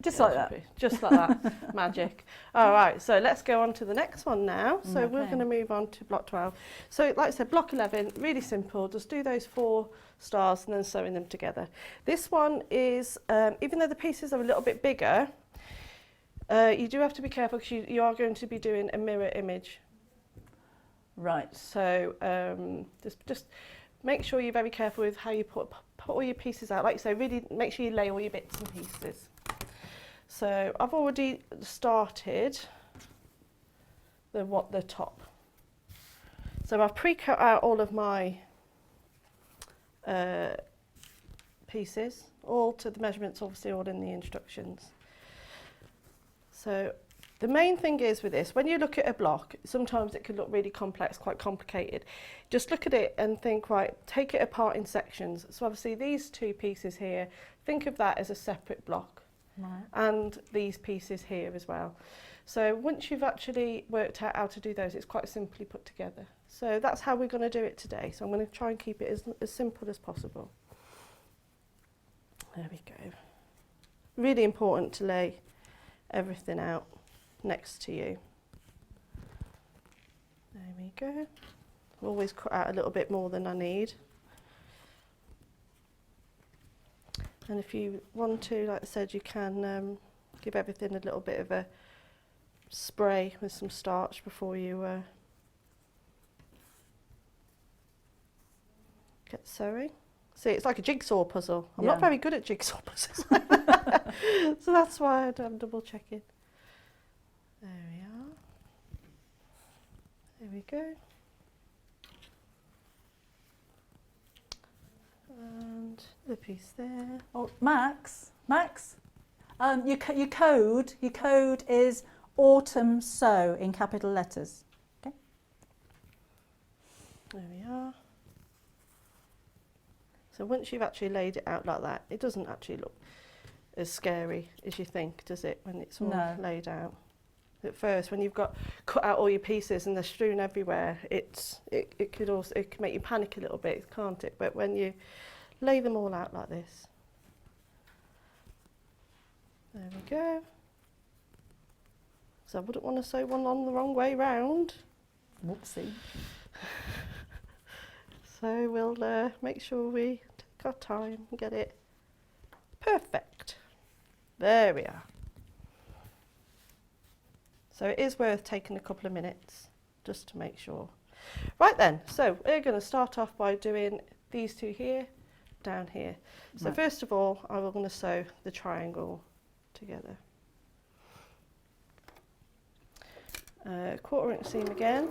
Just like that. Just like that. Magic. All right, so let's go on to the next one now. So we're going to move on to block 12. So like I said, block 11, really simple. Just do those 4 stars and then sewing them together. This one is, even though the pieces are a little bit bigger, you do have to be careful because you are going to be doing a mirror image. Right. So just make sure you're very careful with how you put all your pieces out. Like you say, really make sure you lay all your bits and pieces. So I've already started the top. So I've pre-cut out all of my pieces, all to the measurements, obviously all in the instructions. So the main thing is with this, when you look at a block, sometimes it can look really complex, quite complicated. Just look at it and think, right, take it apart in sections. So obviously these 2 pieces here, think of that as a separate block. Right. And these pieces here as well. So once you've actually worked out how to do those, it's quite simply put together. So that's how we're going to do it today. So I'm going to try and keep it as simple as possible. There we go. Really important to lay everything out next to you. There we go. I've always cut out a little bit more than I need. And if you want to, like I said, you can give everything a little bit of a spray with some starch before you get sewing. See, it's like a jigsaw puzzle. I'm not very good at jigsaw puzzles. So that's why I'm double checking. There we are. There we go. And the piece there. Oh, Max, your code is autumn sew in capital letters. Okay. There we are. So once you've actually laid it out like that, it doesn't actually look as scary as you think, does it, when it's all laid out? At first, when you've got cut out all your pieces and they're strewn everywhere, it can make you panic a little bit, can't it? But when you lay them all out like this, there we go. So I wouldn't want to sew one on the wrong way round. Whoopsie. So we'll make sure we take our time and get it perfect. There we are. So it is worth taking a couple of minutes just to make sure. Right then, so we're going to start off by doing these two here, down here. So first of all, I'm going to sew the triangle together. Quarter inch seam again.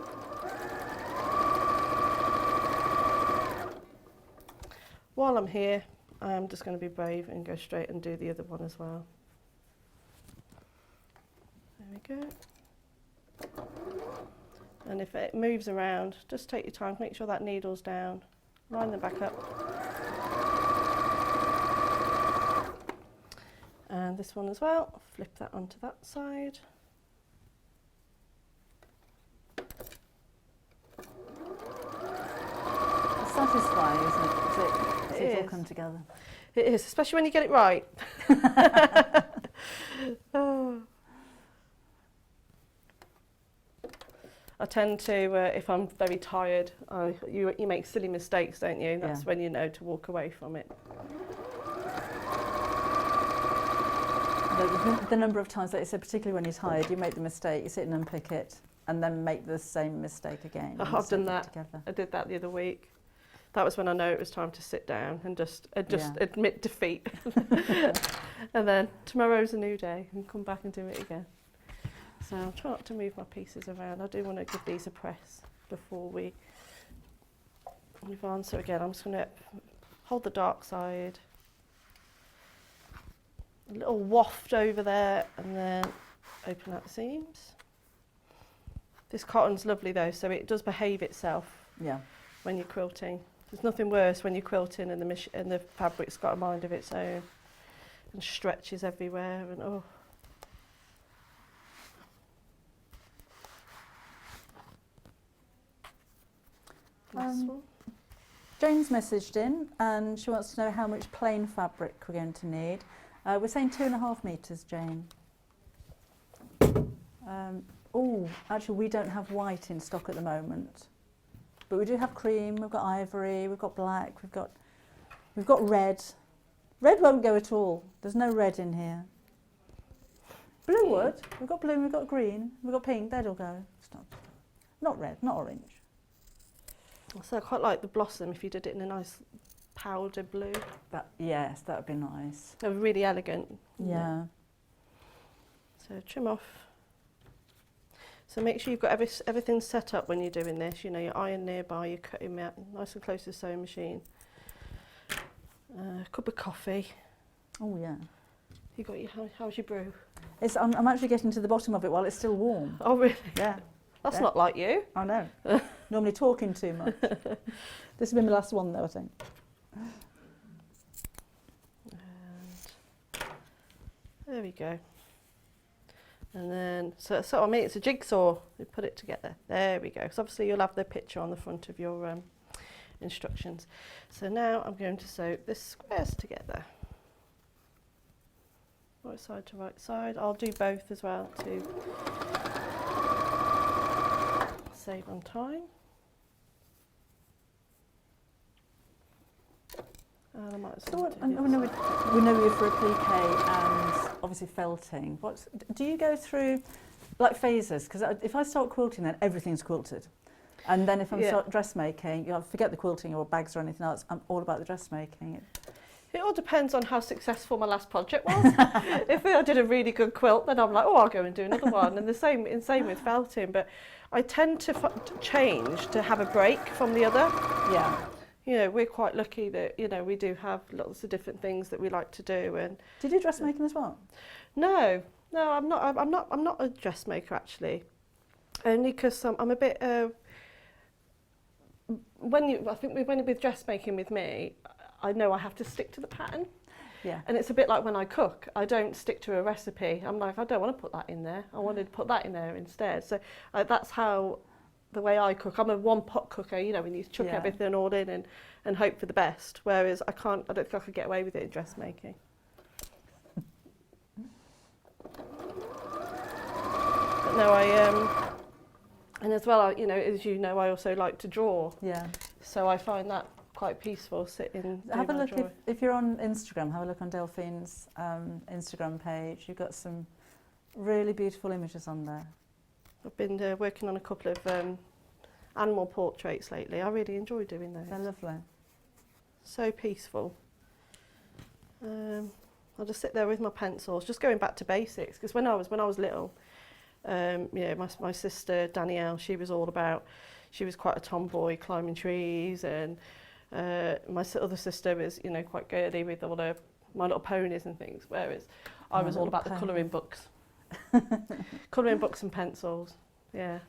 While I'm here, I'm just going to be brave and go straight and do the other one as well. There we go. And if it moves around, just take your time, make sure that needle's down, line them back up. And this one as well, flip that onto that side. It's satisfying, isn't it? It all come together. It is, especially when you get it right. Oh. I tend to, if I'm very tired, you make silly mistakes, don't you? That's when you know to walk away from it. The number of times, like you said, particularly when you're tired, you make the mistake, you sit and unpick it, and then make the same mistake again. I've done that. I did that the other week. That was when I know it was time to sit down and just admit defeat. And then tomorrow's a new day and come back and do it again. So I'll try not to move my pieces around. I do want to give these a press before we move on. So again, I'm just going to hold the dark side, a little waft over there, and then open out the seams. This cotton's lovely though, so it does behave itself when you're quilting. There's nothing worse when you're quilting and the fabric's got a mind of its own and stretches everywhere and oh. Jane's messaged in and she wants to know how much plain fabric we're going to need. We're saying 2.5 metres, Jane. Oh, actually we don't have white in stock at the moment, but we do have cream, we've got ivory, we've got black, we've got red. Red won't go at all. There's no red in here. Blue would. We've got blue, we've got green, we've got pink, they'll go. Not red, not orange. So I quite like the blossom if you did it in a nice powder blue. Yes, that would be nice. They're really elegant. Yeah. So trim off. So make sure you've got everything set up when you're doing this. You know, your iron nearby, you're cutting out nice and close to the sewing machine. Cup of coffee. Oh yeah. You got your how's your brew? I'm actually getting to the bottom of it while it's still warm. Oh really? Yeah. That's not like you. I know. Normally talking too much. This has been the last one though, I think. And there we go. And then, so I mean, it's a jigsaw. We put it together. There we go. So obviously you'll have the picture on the front of your instructions. So now I'm going to sew the squares together. Right side to right side. I'll do both as well to save on time. And I might as well we know you're for applique and obviously felting. Do you go through like phases? Because if I start quilting, then everything's quilted. And then if I start dressmaking, forget the quilting or bags or anything else, I'm all about the dressmaking. It all depends on how successful my last project was. If I did a really good quilt, then I'm like, oh, I'll go and do another one. And the same with felting. But I tend to change to have a break from the other. Yeah. You know, we're quite lucky that, you know, we do have lots of different things that we like to do. And do you do dressmaking as well? No, I'm not a dressmaker actually. Only because I'm a bit. I think with dressmaking with me, I know I have to stick to the pattern. Yeah. And it's a bit like when I cook. I don't stick to a recipe. I'm like, I don't want to put that in there. I wanted to put that in there instead. So that's how. The way I cook, I'm a one-pot cooker, you know, when you chuck everything all in and hope for the best. Whereas I don't think I could get away with it in dressmaking. But no, and as well, you know, as you know, I also like to draw. Yeah. So I find that quite peaceful sitting. Have a look if you're on Instagram. Have a look on Delphine's Instagram page. You've got some really beautiful images on there. I've been working on a couple of animal portraits lately. I really enjoy doing those. They're lovely. So peaceful. I'll just sit there with my pencils, just going back to basics. Because when I was little, my sister Danielle, she was quite a tomboy, climbing trees, and my other sister was, quite girly with all her My Little Ponies and things. Whereas I was all about the colouring books, colouring books and pencils. Yeah.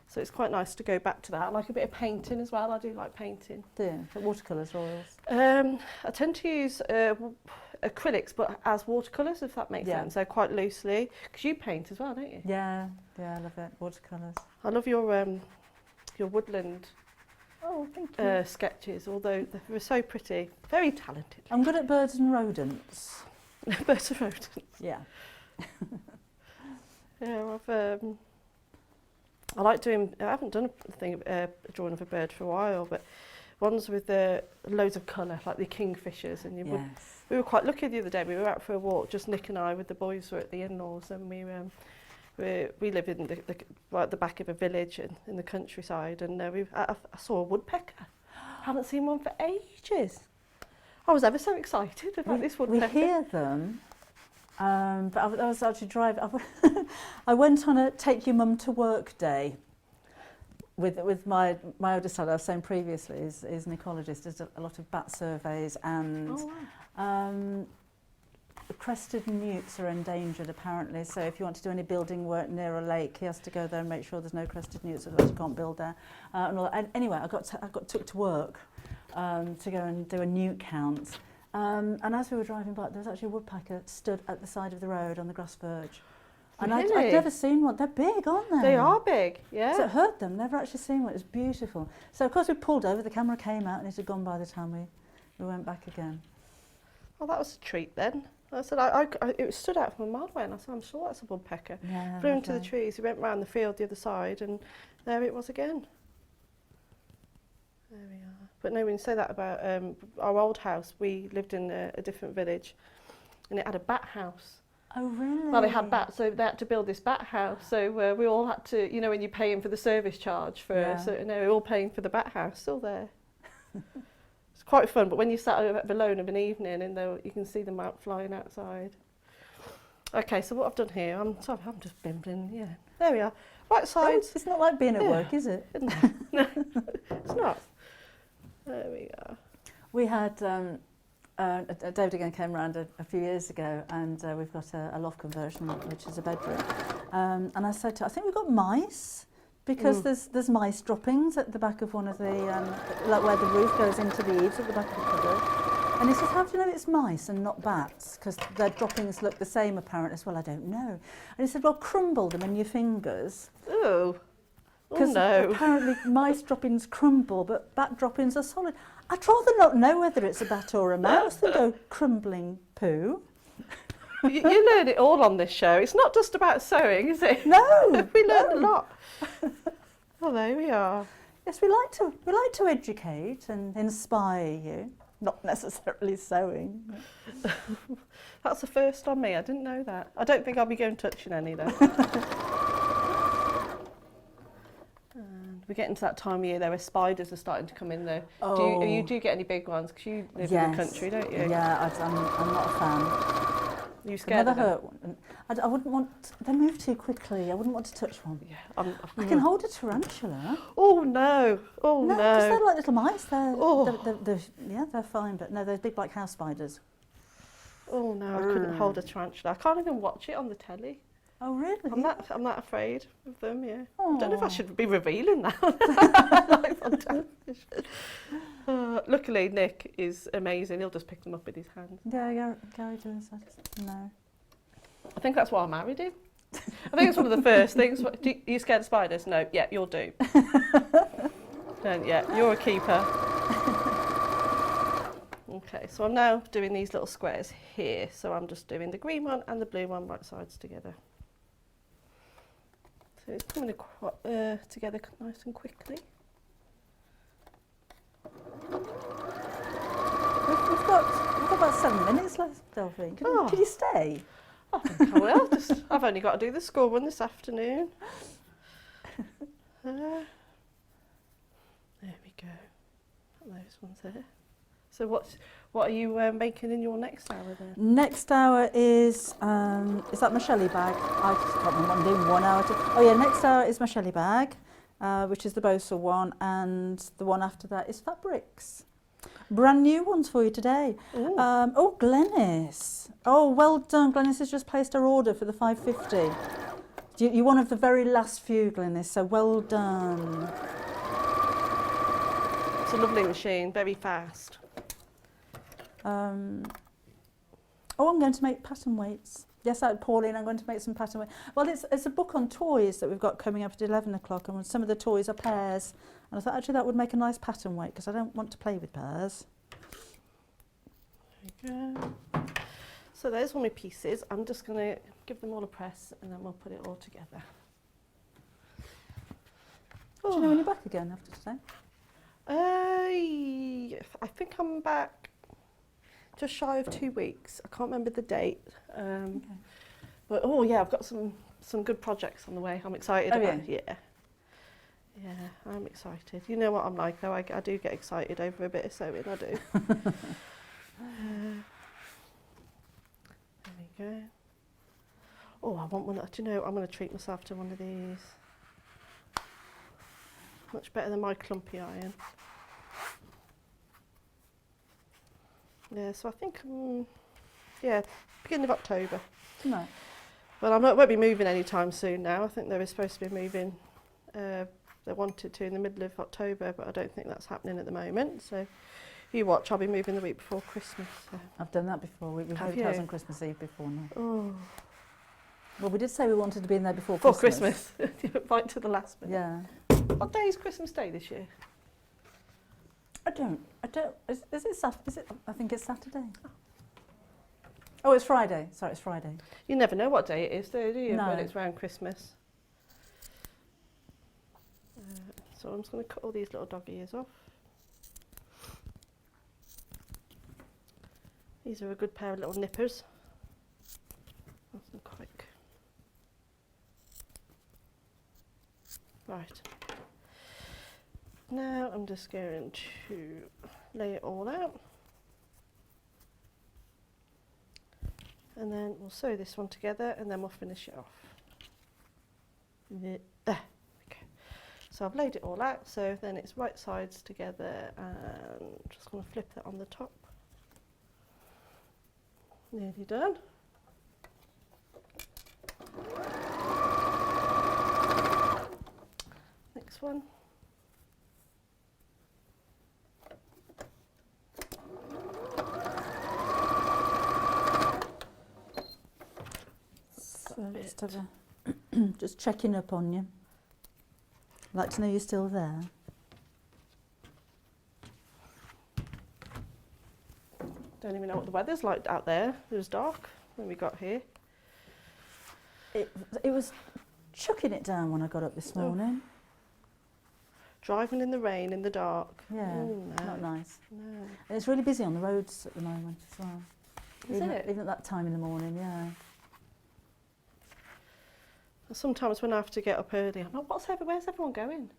So it's quite nice to go back to that. I like a bit of painting as well. I do like painting. Do you? Watercolours or oils? I tend to use acrylics, but as watercolours, if that makes sense. So quite loosely. Because you paint as well, don't you? Yeah, I love it. Watercolours. I love your woodland thank you. sketches, although they were so pretty. Very talented. I'm good at birds and rodents. Birds and rodents. Yeah. Yeah, I like doing. I haven't done a drawing of a bird for a while, but ones with loads of colour, like the kingfishers. And we were quite lucky the other day. We were out for a walk, just Nick and I, with the boys were at the in-laws, and we live in right at the back of a village in the countryside, and I saw a woodpecker. Haven't seen one for ages. I was ever so excited about this woodpecker. We hear them. But I was actually driving. I went on a Take Your Mum to Work day with my oldest son. I was saying previously is an ecologist. Does a lot of bat surveys, and crested newts are endangered apparently. So if you want to do any building work near a lake, he has to go there and make sure there's no crested newts, otherwise you can't build there. And anyway, I got took to work to go and do a newt count. And as we were driving by, there was actually a woodpecker stood at the side of the road on the grass verge. And really? I'd never seen one. They're big, aren't they? They are big, yeah. So it heard them, never actually seen one. It was beautiful. So of course we pulled over, the camera came out, and it had gone by the time we went back again. Well, that was a treat then. I said, it stood out from a mile away, and I said, I'm sure that's a woodpecker. Yeah, flew into the trees, we went round the field the other side, and there it was again. There we are. But no, when you say that about our old house, we lived in a different village, and it had a bat house. Oh, really? Well, they had bats, so they had to build this bat house. So we all had to, when you're paying for the service charge for, we're all paying for the bat house, still there. It's quite fun, but when you sat alone of an evening, and you can see them out flying outside. Okay, so what I've done here, I'm just bimbling, yeah. There we are. Right sides. It's not like being at work, is it? No, it's not. There we are. We had, David again came around a few years ago, and we've got a loft conversion, which is a bedroom. And I said to him, I think we've got mice, because there's mice droppings at the back of one of the, like where the roof goes into the eaves at the back of the cupboard. And he says, how do you know it's mice and not bats? Because their droppings look the same apparently. As well, I don't know. And he said, well, crumble them in your fingers. Oh. Because no. apparently mice droppings crumble, but bat droppings are solid. I'd rather not know whether it's a bat or a mouse than go crumbling poo. You learn it all on this show. It's not just about sewing, is it? No. We learn a lot. Oh, there we are. Yes, we like to educate and inspire you, not necessarily sewing. That's the first on me. I didn't know that. I don't think I'll be going touching any though. We're getting to that time of year there where spiders are starting to come in though. Oh. Do you get any big ones? Because you live in the country, don't you? Yeah, I'm not a fan. Are you scared of them? Never hurt one. I wouldn't want, they move too quickly. I wouldn't want to touch one. Yeah, I can hold a tarantula. Oh no, oh no. Because they're like little mice. They're fine, but no, they're big like house spiders. Oh no, I couldn't hold a tarantula. I can't even watch it on the telly. Oh really? I'm that afraid of them, yeah. Aww. I don't know if I should be revealing that live on television. Luckily, Nick is amazing. He'll just pick them up with his hands. Yeah, Gary does. No. I think that's why I married him. I think it's one of the first things. Are you scared of spiders? No. Yeah, you'll do. Yeah, you're a keeper. Okay, so I'm now doing these little squares here. So I'm just doing the green one and the blue one right sides together. So it's coming together nice and quickly. We've got about 7 minutes left, Delphine. Can you stay? I think I will. I've only got to do the school run this afternoon. There we go. Put those ones there. So what are you making in your next hour then? Next hour is that my Shelley bag? I just can't remember what I'm doing 1 hour. Oh yeah, next hour is my Shelley bag, which is the Bosal one, and the one after that is Fabrics. Brand new ones for you today. Oh, Glenys. Oh, well done. Glenys has just placed her order for the 550. You're one of the very last few, Glenys, so well done. It's a lovely machine, very fast. I'm going to make pattern weights. Yes, Pauline, I'm going to make some pattern weights. Well, it's a book on toys that we've got coming up at 11 o'clock, and some of the toys are pairs. And I thought, actually, that would make a nice pattern weight, because I don't want to play with pairs. There we go. So there's all my pieces. I'm just going to give them all a press, and then we'll put it all together. Do you know when you're back again after today? I think I'm back just shy of 2 weeks. I can't remember the date. Okay. But oh yeah, I've got some good projects on the way. I'm excited about. Yeah. Yeah, I'm excited. You know what I'm like though. I do get excited over a bit of sewing. I do. There we go. Oh, I want one. Do you know? I'm going to treat myself to one of these. Much better than my clumpy iron. Yeah, so I think, yeah, beginning of October. No. Well, I won't be moving anytime soon now. I think they were supposed to be moving, they wanted to in the middle of October, but I don't think that's happening at the moment. So you watch, I'll be moving the week before Christmas. So. I've done that before. We've moved house on Christmas Eve before now. Oh. Well, we did say we wanted to be in there before Christmas. Right to the last minute. Yeah. What day is Christmas Day this year? I don't. Is it Saturday? I think it's Saturday. Oh, it's Friday. Sorry, it's Friday. You never know what day it is, though, do you? No. When it's around Christmas. So I'm just going to cut all these little dog ears off. These are a good pair of little nippers. Nice and quick. Right. Now I'm just going to lay it all out. And then we'll sew this one together and then we'll finish it off. There. Okay. So I've laid it all out, so then it's right sides together, and just going to flip that on the top. Nearly done. Next one. So just checking up on you. I'd like to know you're still there. Don't even know what the weather's like out there. It was dark when we got here. It was chucking it down when I got up this morning. Driving in the rain in the dark. Yeah, Ooh, no. not nice. No. And it's really busy on the roads at the moment as well. Is it? Even at that time in the morning, yeah. Sometimes when I have to get up early, I'm like, where's everyone going?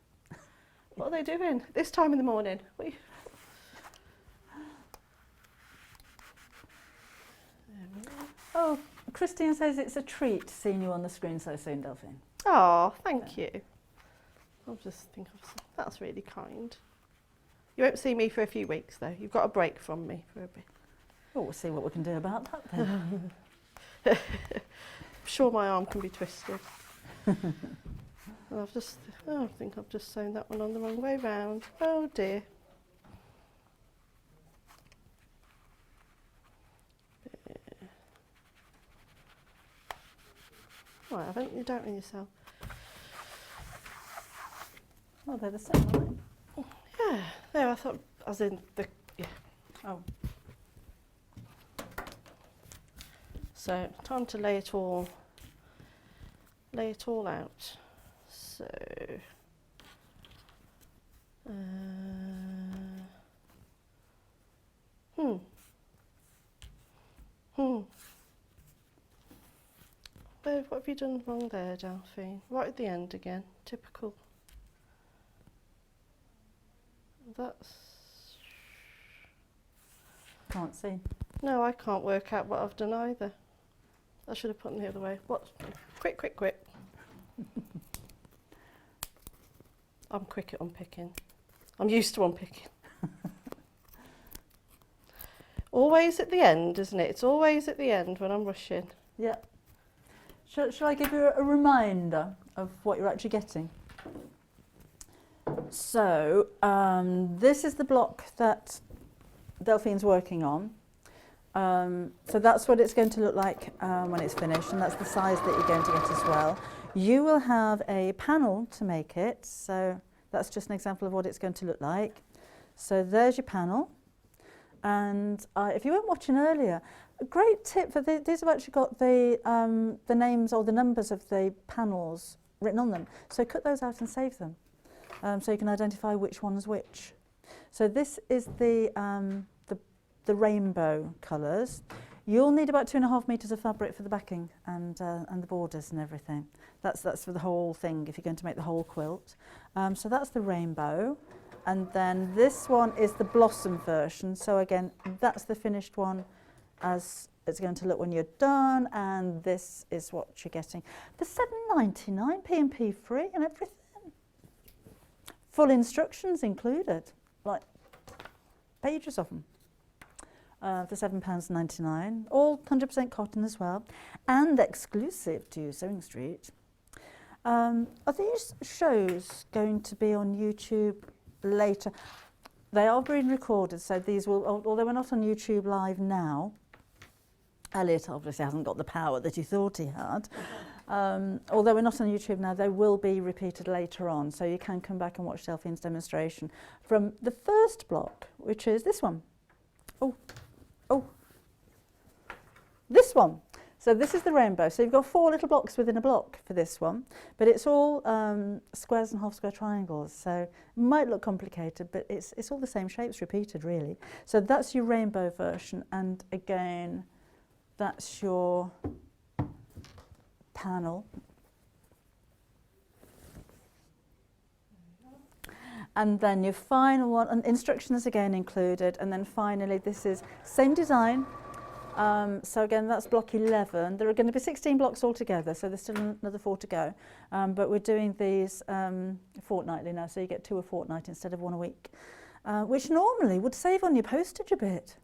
What are they doing this time in the morning? Oh, Christine says it's a treat seeing you on the screen so soon, Delphine. Oh, thank you. I'll just think of that's really kind. You won't see me for a few weeks though. You've got a break from me for a bit. Oh, we'll see what we can do about that then. I'm sure my arm can be twisted. I think I've just sewn that one on the wrong way round. Oh dear. Right, haven't you doubting yourself? Oh, they're the same, aren't they? Yeah, there, I thought, as in the, yeah. Oh. So, time to lay it all out. So, What have you done wrong there, Delphine? Right at the end again. Typical. That's... Can't see. No, I can't work out what I've done either. I should have put them the other way. What? Quick, quick, quick. I'm quick at unpicking. I'm used to unpicking. Always at the end, isn't it? It's always at the end when I'm rushing. Yeah. Shall I give you a reminder of what you're actually getting? So, this is the block that Delphine's working on. So that's what it's going to look like when it's finished, and that's the size that you're going to get as well. You will have a panel to make it, so that's just an example of what it's going to look like. So there's your panel. And if you weren't watching earlier, a great tip for these have actually got the names or the numbers of the panels written on them. So cut those out and save them, so you can identify which one's which. So this is the rainbow colours. You'll need about 2.5 metres of fabric for the backing and the borders and everything. That's for the whole thing if you're going to make the whole quilt. So that's the rainbow. And then this one is the blossom version. So again, that's the finished one as it's going to look when you're done. And this is what you're getting. The £7.99 P&P free and everything. Full instructions included, like pages of them. For £7.99, all 100% cotton as well, and exclusive to Sewing Street. Are these shows going to be on YouTube later? They are being recorded, so these will, although we're not on YouTube live now, Elliot obviously hasn't got the power that he thought he had. Although we're not on YouTube now, they will be repeated later on, so you can come back and watch Delphine's demonstration from the first block, which is this one. This one. So this is the rainbow. So you've got 4 little blocks within a block for this one, but it's all squares and half square triangles. So it might look complicated, but it's all the same shapes repeated really. So that's your rainbow version, and again, that's your panel. And then your final one, and instructions again included, and then finally this is same design. So again, that's block 11. There are going to be 16 blocks altogether, so there's still another 4 to go. But we're doing these fortnightly now, so you get 2 a fortnight instead of 1 a week, which normally would save on your postage a bit.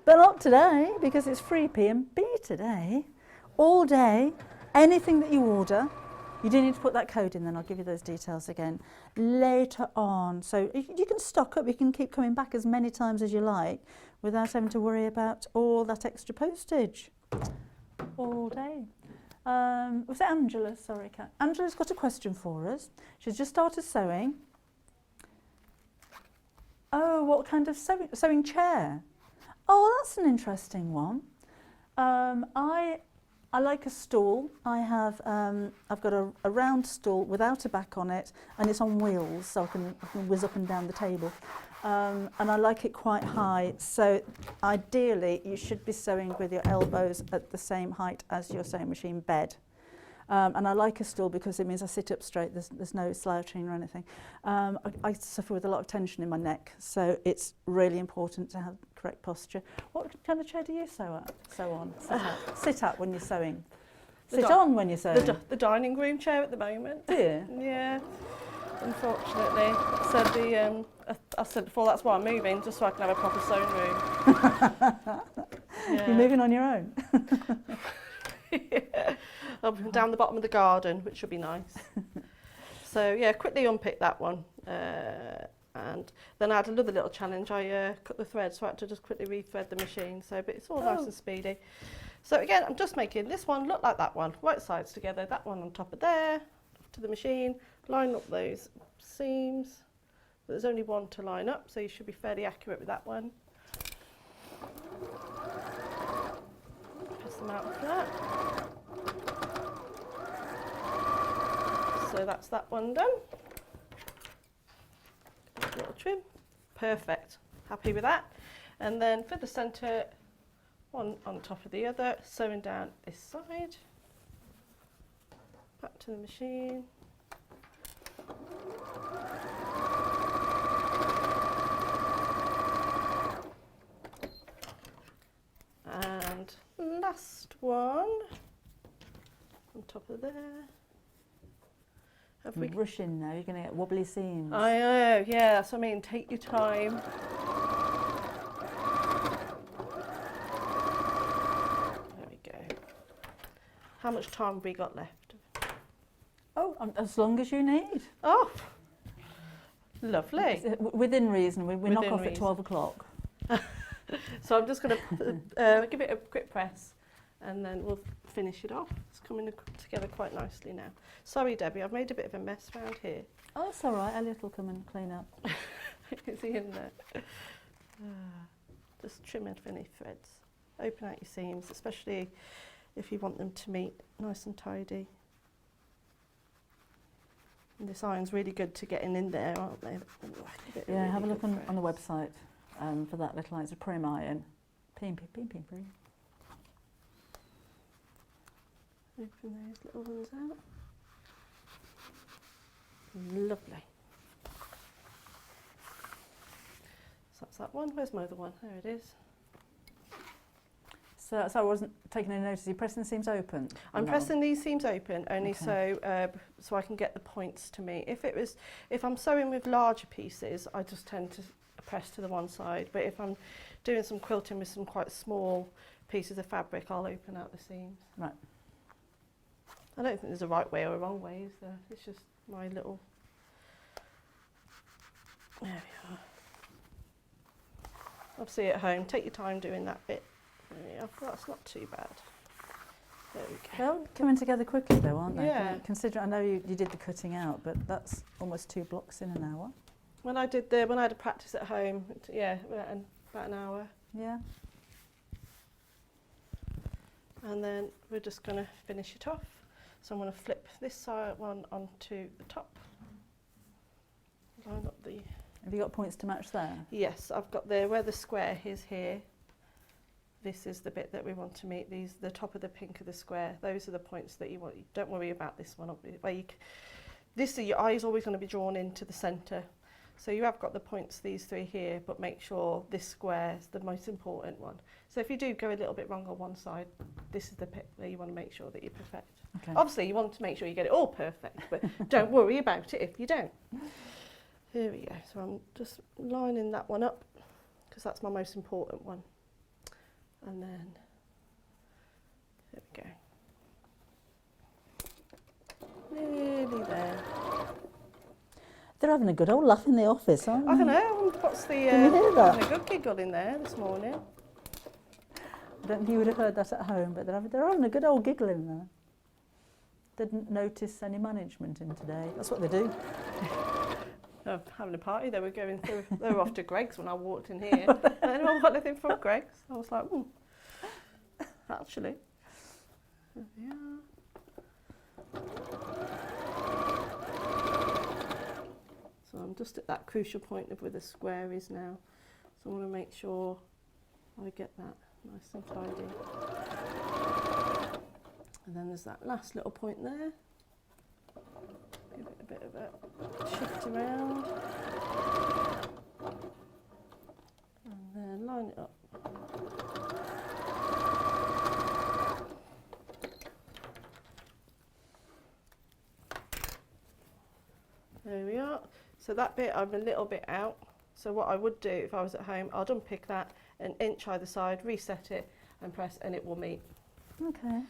But not today, because it's free P&B today, all day, anything that you order. You do need to put that code in, then I'll give you those details again later on. So you can stock up, you can keep coming back as many times as you like without having to worry about all that extra postage all day. Was it Angela? Sorry, Kat. Angela's got a question for us. She's just started sewing. Oh, what kind of sewing chair? Oh, that's an interesting one. I like a stool. I've got a round stool without a back on it, and it's on wheels, so I can whiz up and down the table. And I like it quite high. So ideally, you should be sewing with your elbows at the same height as your sewing machine bed. And I like a stool because it means I sit up straight. There's no slouching or anything. I suffer with a lot of tension in my neck, so it's really important to have correct posture. What kind of chair do you sew on? Sit at when you're sewing. Sit on when you're sewing. The dining room chair at the moment. Do you? Yeah. Unfortunately, I said before that's why I'm moving, just so I can have a proper sewing room. Yeah. You're moving on your own. Yeah. Up down the bottom of the garden, which would be nice. So yeah, quickly unpick that one. And then I had another little challenge. I cut the thread, so I had to just quickly re-thread the machine. So, but it's all nice and speedy. So again, I'm just making this one look like that one, right sides together. That one on top of there, to the machine. Line up those seams. But there's only one to line up, so you should be fairly accurate with that one. Piss them out flat. So So that's that one done. A little trim. Perfect. Happy with that. And then for the centre, one on top of the other, sewing down this side. Back to the machine. And last one on top of there. Have we rushing now, you're going to get wobbly seams. I know, yeah, that's what I mean, take your time. There we go. How much time have we got left? Oh, as long as you need. Oh, lovely. Within reason, we knock Within off at reason. 12 o'clock. So I'm just going to give it a quick press and then we'll finish it off. It's coming together quite nicely now. Sorry, Debbie, I've made a bit of a mess around here. Oh, it's all right. Elliot will come and clean up. Is he in there? Just trim and finish threads. Open out your seams, especially if you want them to meet nice and tidy. And this iron's really good to getting in there, aren't they? Yeah, have a look on the website for that little iron. It's a prim iron. Pim. Open those little ones out. Lovely. So that's that one. Where's my other one? There it is. So I wasn't taking any notice. You're pressing the seams open? I'm pressing these seams open only Okay. so I can get the points to meet. If I'm sewing with larger pieces, I just tend to press to the one side. But if I'm doing some quilting with some quite small pieces of fabric, I'll open out the seams. Right. I don't think there's a right way or a wrong way, is there? It's just my little... There we are. Obviously at home, take your time doing that bit. There we are. That's not too bad. There we go. They're all coming together quickly though, aren't they? Yeah. Considering, I know you did the cutting out, but that's almost 2 blocks in an hour. When I had a practice at home, yeah, about an hour. Yeah. And then we're just going to finish it off. So I'm going to flip this side one onto the top. Line up the... Have you got points to match there? Yes, I've got where the square is here. This is the bit that we want to meet. The top of the pink of the square. Those are the points that you want. Don't worry about this one. Your eye is always going to be drawn into the centre. So you have got the points, these 3 here, but make sure this square is the most important one. So if you do go a little bit wrong on one side, this is the bit where you want to make sure that you're perfect. Okay. Obviously, you want to make sure you get it all perfect, but don't worry about it if you don't. Here we go. So I'm just lining that one up because that's my most important one. And then, there we go. Nearly there. They're having a good old laugh in the office, aren't they? I don't know, what's the... Can you hear that? having a good giggle in there this morning. I don't think you would have heard that at home, but they're having a good old giggle in there. Didn't notice any management in today. That's what they do. Having a party, they were off to Greg's when I walked in here. Anyone want anything from Greg's? I was like, actually. There we are. So I'm just at that crucial point of where the square is now. So I want to make sure I get that nice and tidy. And then there's that last little point there. Give it a bit of a shift around. And then line it up. There we are. So that bit I'm a little bit out. So what I would do if I was at home, I'd unpick that, an inch either side, reset it and press and it will meet. Okay.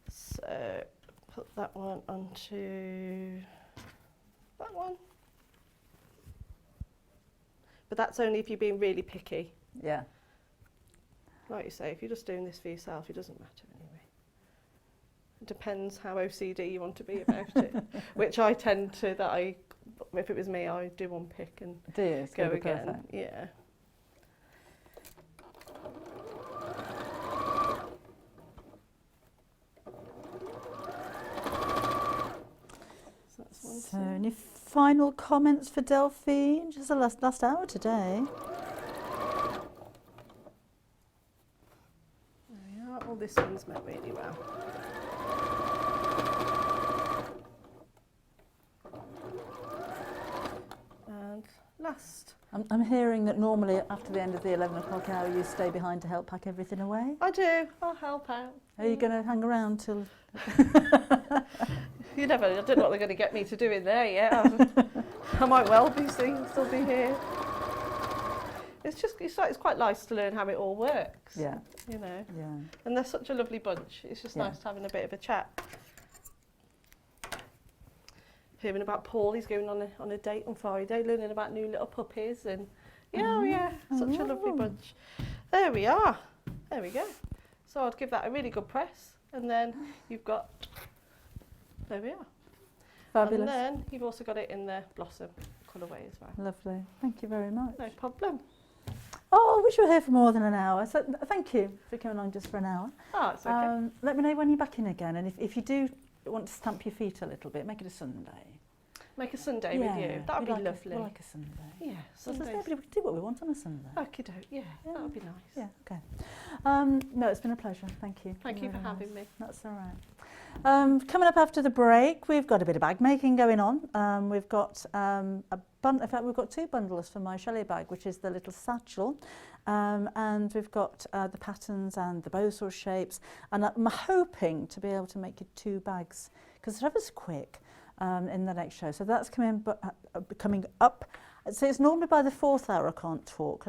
So put that one onto that one. But that's only if you're being really picky. Yeah. Like you say, if you're just doing this for yourself, it doesn't matter anyway. It depends how OCD you want to be about it, which I tend to, if it was me, I'd do one pick and Do you? It's go gonna be again. perfect. Yeah. So So any final comments for Delphine? Just the last hour today. There we are. All this one's met really well. And last. I'm hearing that normally after the end of the 11 o'clock hour you stay behind to help pack everything away. I do. I'll help out. Are you going to hang around till... You never, I don't know what they're going to get me to do in there yet. I might well be still be here. It's quite nice to learn how it all works. Yeah. You know. Yeah. And they're such a lovely bunch. It's just nice having a bit of a chat. Hearing about Paul, he's going on a date on Friday, learning about new little puppies, and such a lovely bunch. There we are. There we go. So I'd give that a really good press, and then you've got. There we are. Fabulous. And then you've also got it in the blossom colourway as well. Lovely. Thank you very much. No problem. Oh, I wish you were here for more than an hour. So thank you for coming along just for an hour. Oh, it's okay. Let me know when you're back in again, and if you do want to stamp your feet a little bit, make it a Sunday. Make a Sunday with you. That would be lovely. We like a Sunday. Yeah, Sunday. We can do what we want on a Sunday. Okie doke, yeah, that would be nice. Yeah, okay. No, it's been a pleasure. Thank you. Thank you for having me. That's all right. Coming up after the break, we've got a bit of bag making going on. We've got in fact, we've got 2 bundles for my Shelley bag, which is the little satchel. And we've got the patterns and the Bosal shapes. And I'm hoping to be able to make you 2 bags, because Trevor's quick in the next show. So that's coming up. So it's normally by the 4th hour I can't talk.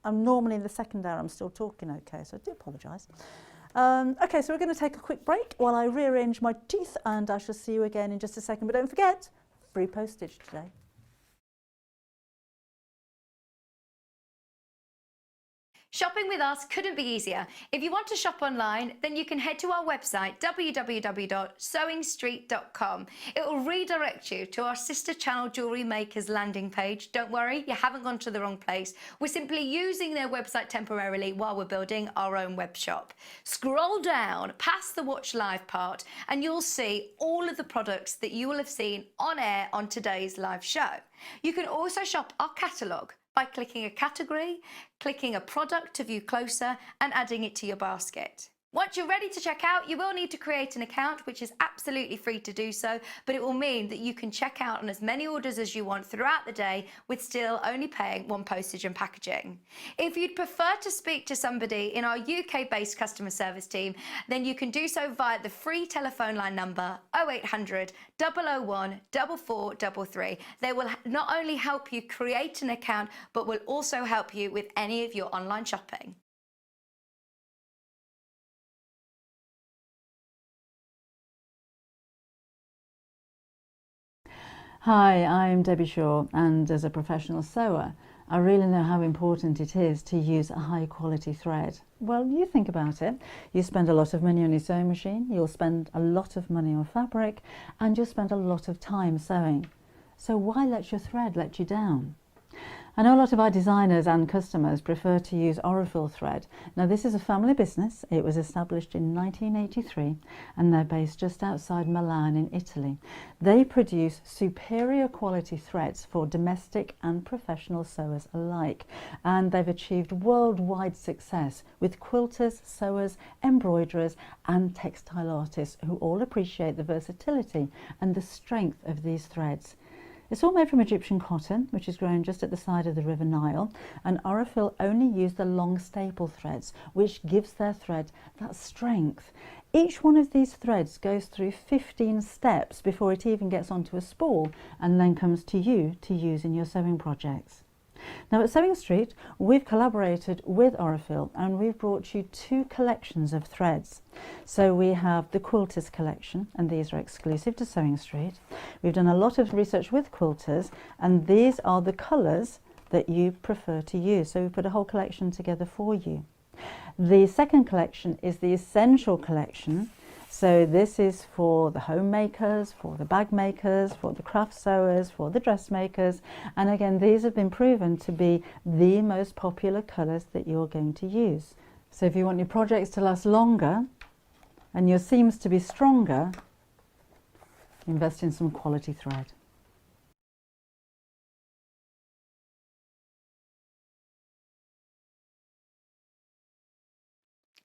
I'm normally in the 2nd hour I'm still talking okay, so I do apologise. Okay, so we're going to take a quick break while I rearrange my teeth, and I shall see you again in just a second. But don't forget, free postage today. Shopping with us couldn't be easier. If you want to shop online, then you can head to our website, www.sewingstreet.com. It will redirect you to our sister channel Jewellery Makers landing page. Don't worry, you haven't gone to the wrong place. We're simply using their website temporarily while we're building our own web shop. Scroll down past the Watch Live part and you'll see all of the products that you will have seen on air on today's live show. You can also shop our catalogue by clicking a category, clicking a product to view closer, and adding it to your basket. Once you're ready to check out, you will need to create an account, which is absolutely free to do so, but it will mean that you can check out on as many orders as you want throughout the day with still only paying 1 postage and packaging. If you'd prefer to speak to somebody in our UK-based customer service team, then you can do so via the free telephone line number 0800 001 4433. They will not only help you create an account, but will also help you with any of your online shopping. Hi, I'm Debbie Shaw, and as a professional sewer, I really know how important it is to use a high quality thread. Well, you think about it. You spend a lot of money on your sewing machine, you'll spend a lot of money on fabric, and you'll spend a lot of time sewing. So why let your thread let you down? I know a lot of our designers and customers prefer to use Aurifil thread. Now, this is a family business. It was established in 1983 and they're based just outside Milan in Italy. They produce superior quality threads for domestic and professional sewers alike, and they've achieved worldwide success with quilters, sewers, embroiderers and textile artists who all appreciate the versatility and the strength of these threads. It's all made from Egyptian cotton, which is grown just at the side of the River Nile, and Aurifil only use the long staple threads, which gives their thread that strength. Each one of these threads goes through 15 steps before it even gets onto a spool and then comes to you to use in your sewing projects. Now at Sewing Street, we've collaborated with Aurifil and we've brought you 2 collections of threads. So we have the Quilters collection, and these are exclusive to Sewing Street. We've done a lot of research with quilters, and these are the colours that you prefer to use. So we put a whole collection together for you. The second collection is the Essential collection. So this is for the homemakers, for the bag makers, for the craft sewers, for the dressmakers. And again, these have been proven to be the most popular colours that you're going to use. So if you want your projects to last longer and your seams to be stronger, invest in some quality thread.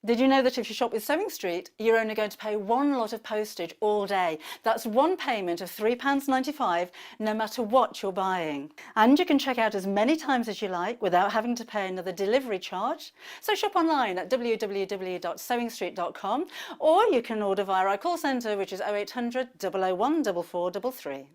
Did you know that if you shop with Sewing Street, you're only going to pay one lot of postage all day? That's one payment of £3.95, no matter what you're buying. And you can check out as many times as you like without having to pay another delivery charge. So shop online at www.sewingstreet.com, or you can order via our call centre, which is 0800 001 4433.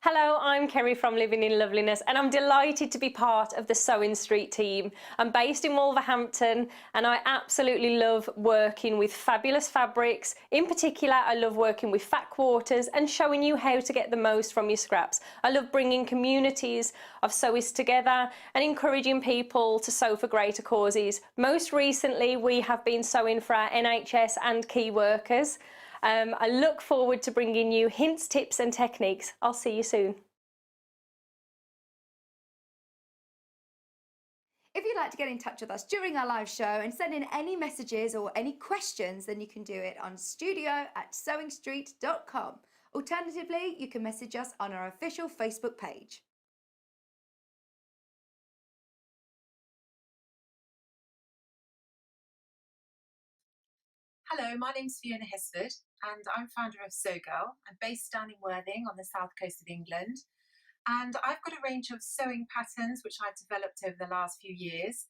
Hello, I'm Kerry from Living in Loveliness, and I'm delighted to be part of the Sewing Street team. I'm based in Wolverhampton, and I absolutely love working with fabulous fabrics. In particular, I love working with fat quarters and showing you how to get the most from your scraps. I love bringing communities of sewists together and encouraging people to sew for greater causes. Most recently, we have been sewing for our NHS and key workers. I look forward to bringing you hints, tips and techniques. I'll see you soon. If you'd like to get in touch with us during our live show and send in any messages or any questions, then you can do it on studio@sewingstreet.com. Alternatively, you can message us on our official Facebook page. Hello, my name's Fiona Hesford and I'm founder of Sew Girl. I'm based down in Worthing on the south coast of England, and I've got a range of sewing patterns which I've developed over the last few years,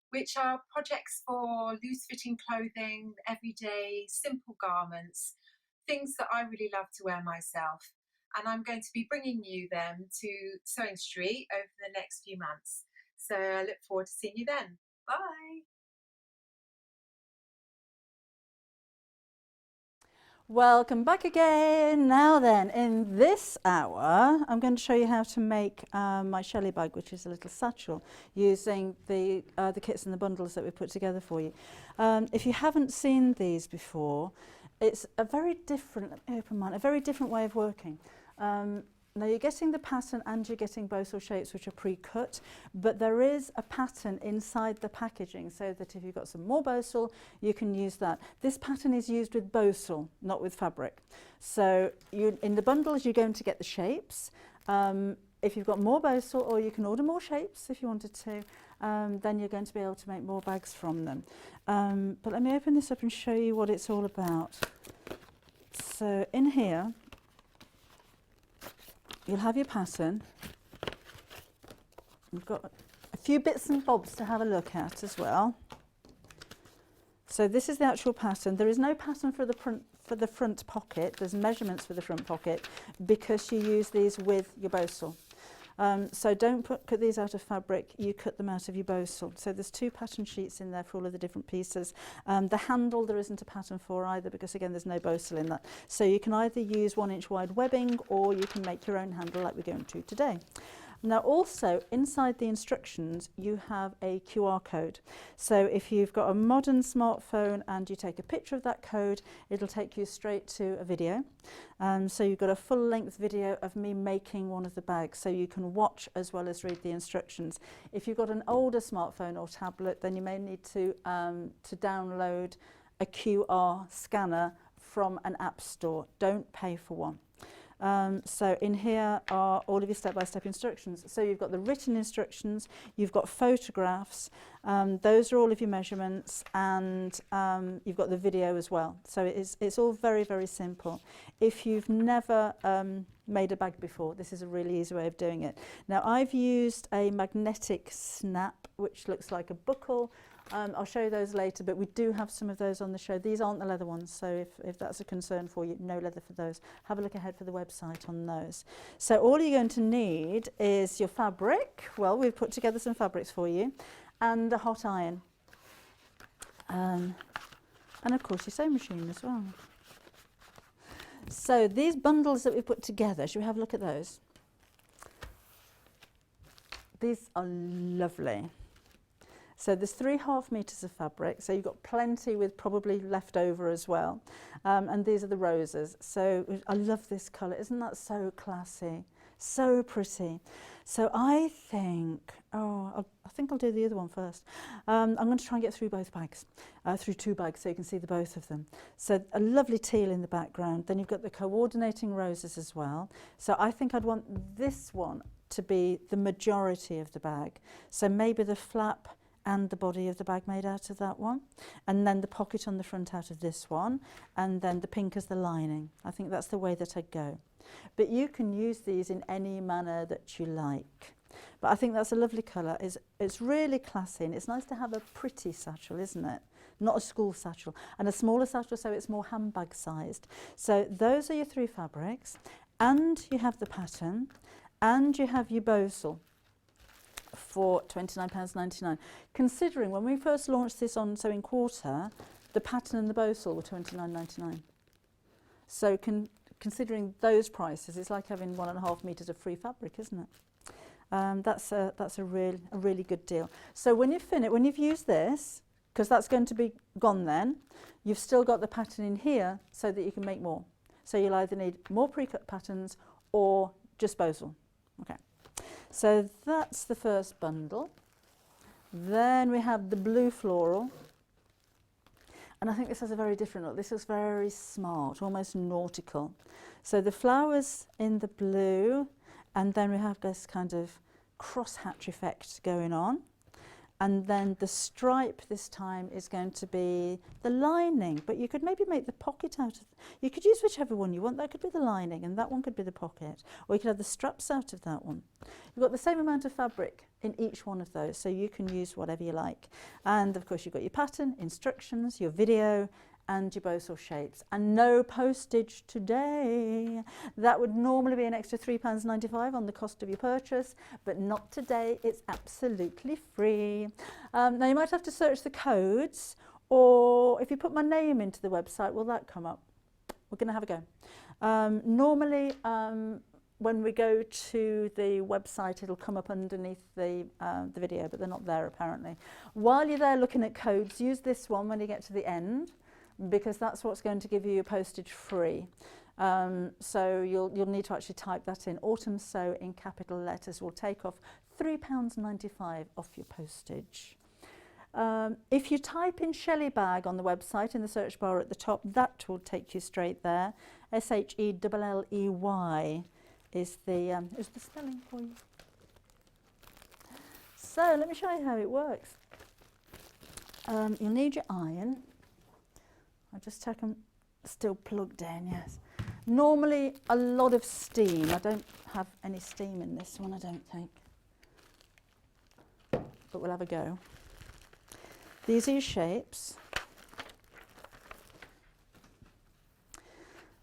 which are projects for loose fitting clothing, everyday simple garments, things that I really love to wear myself. And I'm going to be bringing you them to Sewing Street over the next few months. So I look forward to seeing you then. Bye. Welcome back again. Now then, in this hour, I'm going to show you how to make my Shelley bag, which is a little satchel, using the kits and the bundles that we put together for you. If you haven't seen these before, it's a very different, let me open mine, a very different way of working. Now you're getting the pattern and you're getting Bosal shapes which are pre-cut, but there is a pattern inside the packaging so that if you've got some more Bosal, you can use that. This pattern is used with Bosal, not with fabric. So in the bundles you're going to get the shapes. If you've got more Bosal, or you can order more shapes if you wanted to, then you're going to be able to make more bags from them. But let me open this up and show you what it's all about. So in here, you'll have your pattern. You've got a few bits and bobs to have a look at as well. So this is the actual pattern. There is no pattern for the front pocket. There's measurements for the front pocket because you use these with your Bosal. So don't cut these out of fabric, you cut them out of your Bosal. So there's two pattern sheets in there for all of the different pieces. The handle there isn't a pattern for either because again there's no Bosal in that. So you can either use 1-inch wide webbing or you can make your own handle like we're going to today. Now also inside the instructions you have a QR code. So if you've got a modern smartphone and you take a picture of that code, it'll take you straight to a video. So you've got a full length video of me making one of the bags so you can watch as well as read the instructions. If you've got an older smartphone or tablet, then you may need to download a QR scanner from an app store. Don't pay for one. So in here are all of your step-by-step instructions. So you've got the written instructions, you've got photographs, those are all of your measurements, and you've got the video as well. So it's all very, very simple. If you've never made a bag before, this is a really easy way of doing it. Now I've used a magnetic snap, which looks like a buckle. I'll show you those later, but we do have some of those on the show. These aren't the leather ones, so if that's a concern for you, no leather for those. Have a look ahead for the website on those. So all you're going to need is your fabric. Well, we've put together some fabrics for you, and a hot iron. And of course your sewing machine as well. So these bundles that we've put together, should we have a look at those? These are lovely. So there's 3.5 meters of fabric, so you've got plenty with probably left over as well. And these are the roses. So I love this colour, isn't that so classy? So pretty. So I think, I think I'll do the other one first. I'm going to try and get through both bags, through two bags so you can see the both of them. So a lovely teal in the background, then you've got the coordinating roses as well. So I think I'd want this one to be the majority of the bag. So maybe the flap and the body of the bag made out of that one, and then the pocket on the front out of this one, and then the pink as the lining. I think that's the way that I'd go. But you can use these in any manner that you like. But I think that's a lovely colour. It's really classy, and it's nice to have a pretty satchel, isn't it? Not a school satchel, and a smaller satchel so it's more handbag sized. So those are your 3 fabrics, and you have the pattern, and you have your Bosal for £29.99. Considering when we first launched this on Sewing Quarter, the pattern and the Bosal were £29.99. So considering those prices, it's like having 1.5 metres of free fabric, isn't it? That's a really good deal. So when you've used this, because that's going to be gone then, you've still got the pattern in here so that you can make more. So you'll either need more pre-cut patterns or just Bosal. Okay. So that's the first bundle. Then we have the blue floral. And I think this has a very different look. This is very smart, almost nautical. So the flowers in the blue, and then we have this kind of crosshatch effect going on. And then the stripe this time is going to be the lining, but you could maybe make the pocket out of, you could use whichever one you want. That could be the lining and that one could be the pocket, or you could have the straps out of that one. You've got the same amount of fabric in each one of those, so you can use whatever you like. And of course you've got your pattern, instructions, your video, and your Bosal shapes, and no postage today. That would normally be an extra £3.95 on the cost of your purchase, but not today. It's absolutely free. Now you might have to search the codes, or if you put my name into the website, will that come up? We're going to have a go. Normally when we go to the website, it'll come up underneath the video, but they're not there apparently. While you're there looking at codes, use this one when you get to the end, because that's what's going to give you your postage free. So you'll need to actually type that in. Autumn Sew in capital letters will take off £3.95 off your postage. If you type in Shelley Bag on the website in the search bar at the top, that will take you straight there. SHELLEY is the spelling for you. So let me show you how it works. You'll need your iron. I'll just check them still plugged in, yes. Normally a lot of steam. I don't have any steam in this one, I don't think. But we'll have a go. These are your shapes.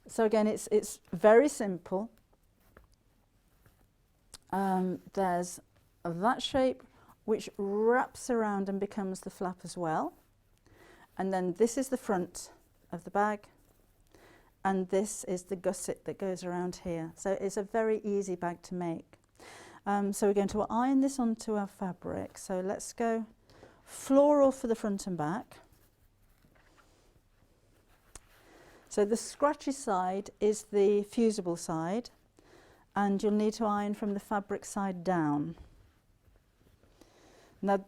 So again, it's very simple. There's that shape which wraps around and becomes the flap as well. And then this is the front of the bag, and this is the gusset that goes around here. So it's a very easy bag to make. So we're going to iron this onto our fabric. So let's go floral for the front and back. So the scratchy side is the fusible side, and you'll need to iron from the fabric side down. Now,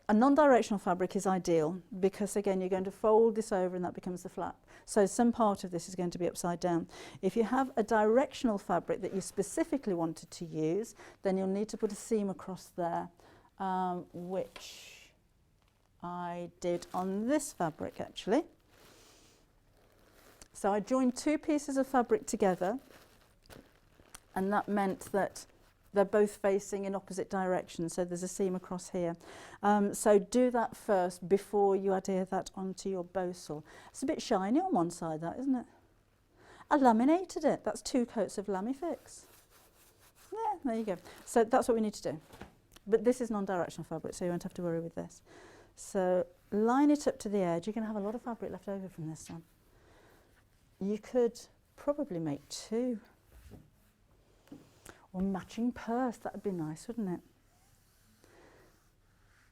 a non-directional fabric is ideal because, again, you're going to fold this over and that becomes the flap. So some part of this is going to be upside down. If you have a directional fabric that you specifically wanted to use, then you'll need to put a seam across there, which I did on this fabric, actually. So I joined 2 pieces of fabric together, and that meant that they're both facing in opposite directions, so there's a seam across here. So do that first before you adhere that onto your Bosal. It's a bit shiny on one side, that, isn't it? I laminated it. That's 2 coats of Lamifix. Yeah, there you go. So that's what we need to do. But this is non-directional fabric, so you won't have to worry with this. So line it up to the edge. You're going to have a lot of fabric left over from this one. You could probably make 2. Or matching purse, that would be nice, wouldn't it?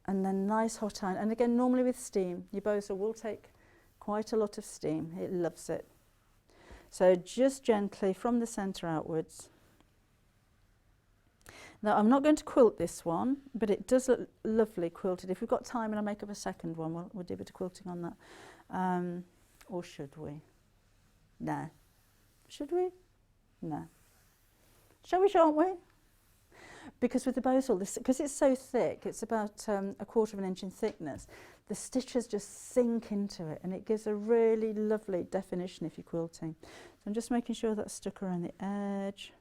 And then nice hot iron. And again, normally with steam, your Bosal will take quite a lot of steam. It loves it. So just gently from the centre outwards. Now, I'm not going to quilt this one, but it does look lovely quilted. If we've got time and I make up a second one, we'll do a bit of quilting on that. Or should we? No. Should we? No. Shall we, shan't we? because with the Bosal, because it's so thick, it's about 1/4 inch in thickness, the stitches just sink into it and it gives a really lovely definition if you're quilting. So I'm just making sure that's stuck around the edge.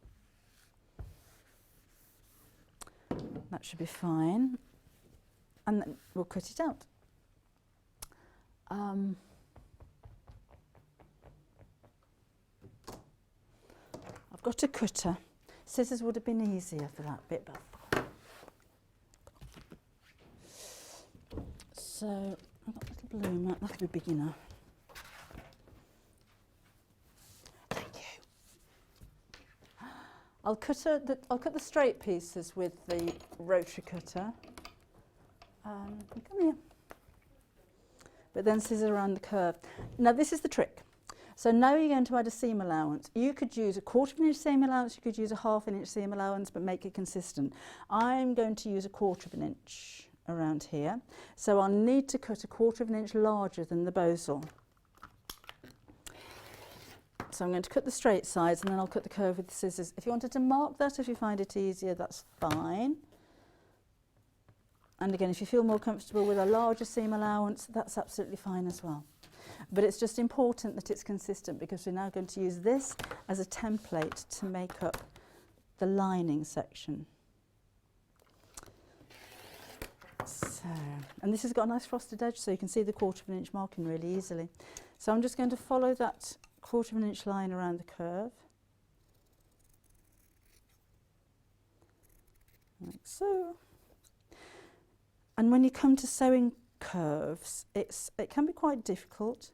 That should be fine. And then we'll cut it out. I've got a cutter. Scissors would have been easier for that bit, but so I've got a little balloon, that'll be big enough. Thank you. I'll cut the straight pieces with the rotary cutter. Come here. But then scissor around the curve. Now this is the trick. So now you're going to add a seam allowance. You could use a 1/4 inch seam allowance, you could use a 1/2 inch seam allowance, but make it consistent. I'm going to use a 1/4 inch around here. So I'll need to cut a 1/4 inch larger than the Bosal. So I'm going to cut the straight sides and then I'll cut the curve with the scissors. If you wanted to mark that, if you find it easier, that's fine. And again, if you feel more comfortable with a larger seam allowance, that's absolutely fine as well. But it's just important that it's consistent because we're now going to use this as a template to make up the lining section. So, and this has got a nice frosted edge so you can see the 1/4 inch marking really easily. So I'm just going to follow that 1/4 inch line around the curve. Like so. And when you come to sewing curves, it can be quite difficult.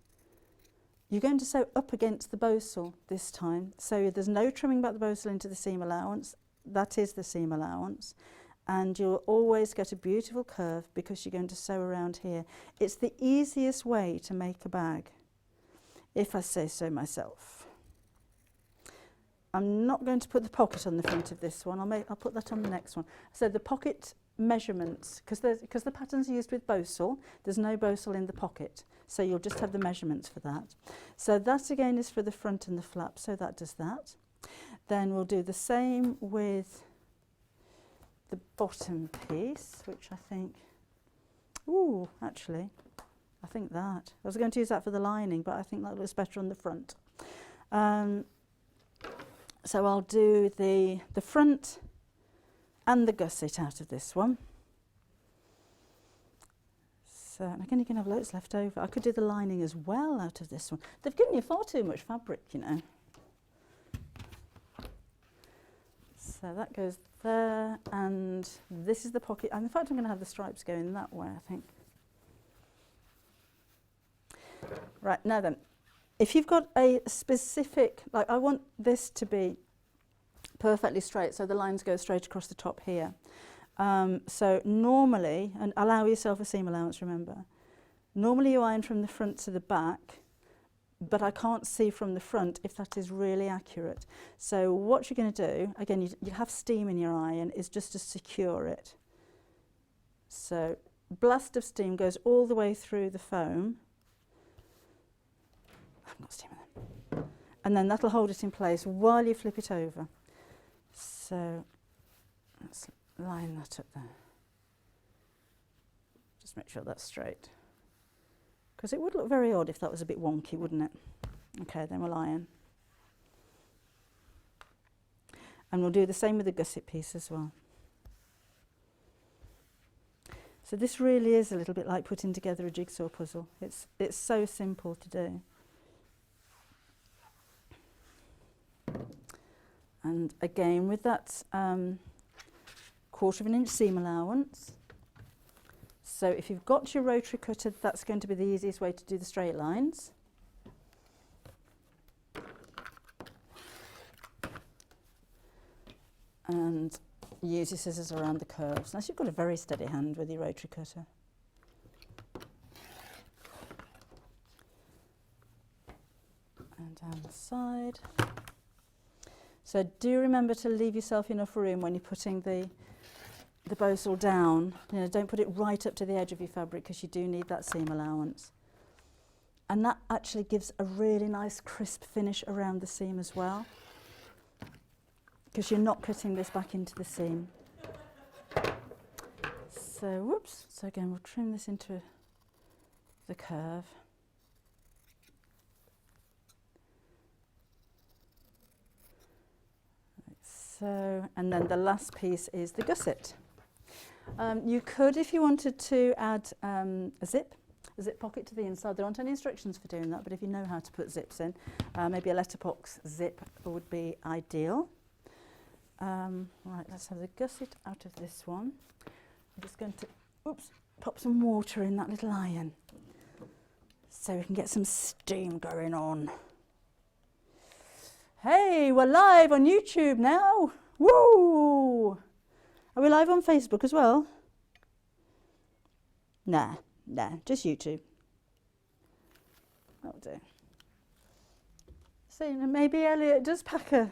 You're going to sew up against the Bosal this time, so there's no trimming back the Bosal into the seam allowance. That is the seam allowance, and you'll always get a beautiful curve because you're going to sew around here. It's the easiest way to make a bag, if I say so myself. I'm not going to put the pocket on the front of this one. I'll put that on the next one. So the pocket measurements, because the patterns are used with Bosal, there's no Bosal in the pocket, so you'll just have the measurements for that. So that again is for the front and the flap, so that does that. Then we'll do the same with the bottom piece, which I think, actually, I think that. I was going to use that for the lining, but I think that looks better on the front. So I'll do the front and the gusset out of this one. So again, you can have loads left over. I could do the lining as well out of this one. They've given you far too much fabric, you know. So that goes there, and this is the pocket. And in fact, I'm going to have the stripes going that way, I think. Right, now then, if you've got a specific, like I want this to be perfectly straight, so the lines go straight across the top here. So normally, and allow yourself a seam allowance, remember, normally you iron from the front to the back, but I can't see from the front if that is really accurate. So what you're going to do, again, you have steam in your iron, is just to secure it. So blast of steam goes all the way through the foam. I've got steam in there. And then that'll hold it in place while you flip it over. So let's line that up there. Just make sure that's straight. Because it would look very odd if that was a bit wonky, wouldn't it? Okay, then we'll iron. And we'll do the same with the gusset piece as well. So this really is a little bit like putting together a jigsaw puzzle. It's so simple to do. And again, with that 1/4 inch seam allowance. So if you've got your rotary cutter, that's going to be the easiest way to do the straight lines. And use your scissors around the curves, unless you've got a very steady hand with your rotary cutter. And down the side. So do remember to leave yourself enough room when you're putting the Bosal down. You know, don't put it right up to the edge of your fabric because you do need that seam allowance. And that actually gives a really nice crisp finish around the seam as well, because you're not cutting this back into the seam. So, whoops, so again we'll trim this into the curve. So, and then the last piece is the gusset. You could, if you wanted to, add a zip pocket to the inside. There aren't any instructions for doing that, but if you know how to put zips in, maybe a letterbox zip would be ideal. Right, let's have the gusset out of this one. I'm just going to, pop some water in that little iron so we can get some steam going on. Hey, we're live on YouTube now. Woo! Are we live on Facebook as well? Nah, just YouTube. That'll do. See, maybe Elliot does pack a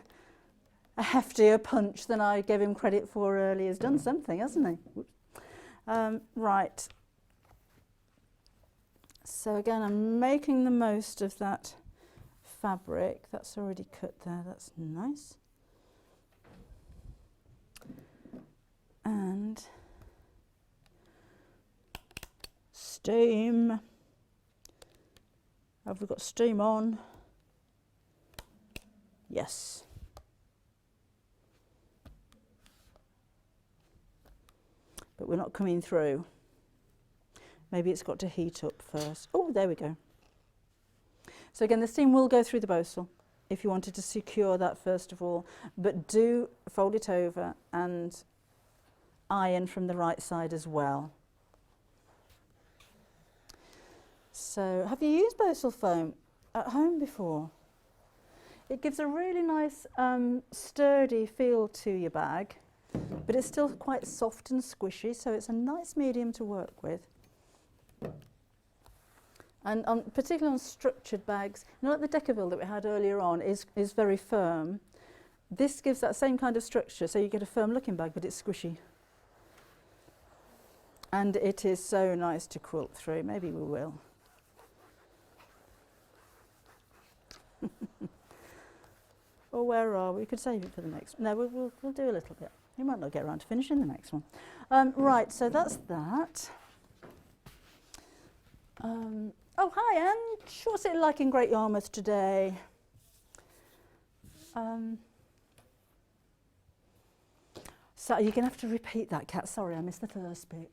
heftier punch than I gave him credit for earlier. He's done something, hasn't he? Right. So again, I'm making the most of that fabric. That's already cut there. That's nice. And steam. Have we got steam on? Yes. But we're not coming through. Maybe it's got to heat up first. Oh, there we go. So again, the steam will go through the Bosal if you wanted to secure that first of all, but do fold it over and iron from the right side as well. So have you used Bosal foam at home before? It gives a really nice sturdy feel to your bag, but it's still quite soft and squishy, so it's a nice medium to work with. And particularly on structured bags, you know, like the Decovil that we had earlier on is very firm. This gives that same kind of structure, so you get a firm looking bag, but it's squishy. And it is so nice to quilt through. Maybe we will. Or where are we? We could save it for the next one. No, we'll do a little bit. You might not get around to finishing the next one. Right, so that's that. Oh, hi, Anne. What's it like in Great Yarmouth today? So you're going to have to repeat that, Kat. Sorry, I missed the first bit.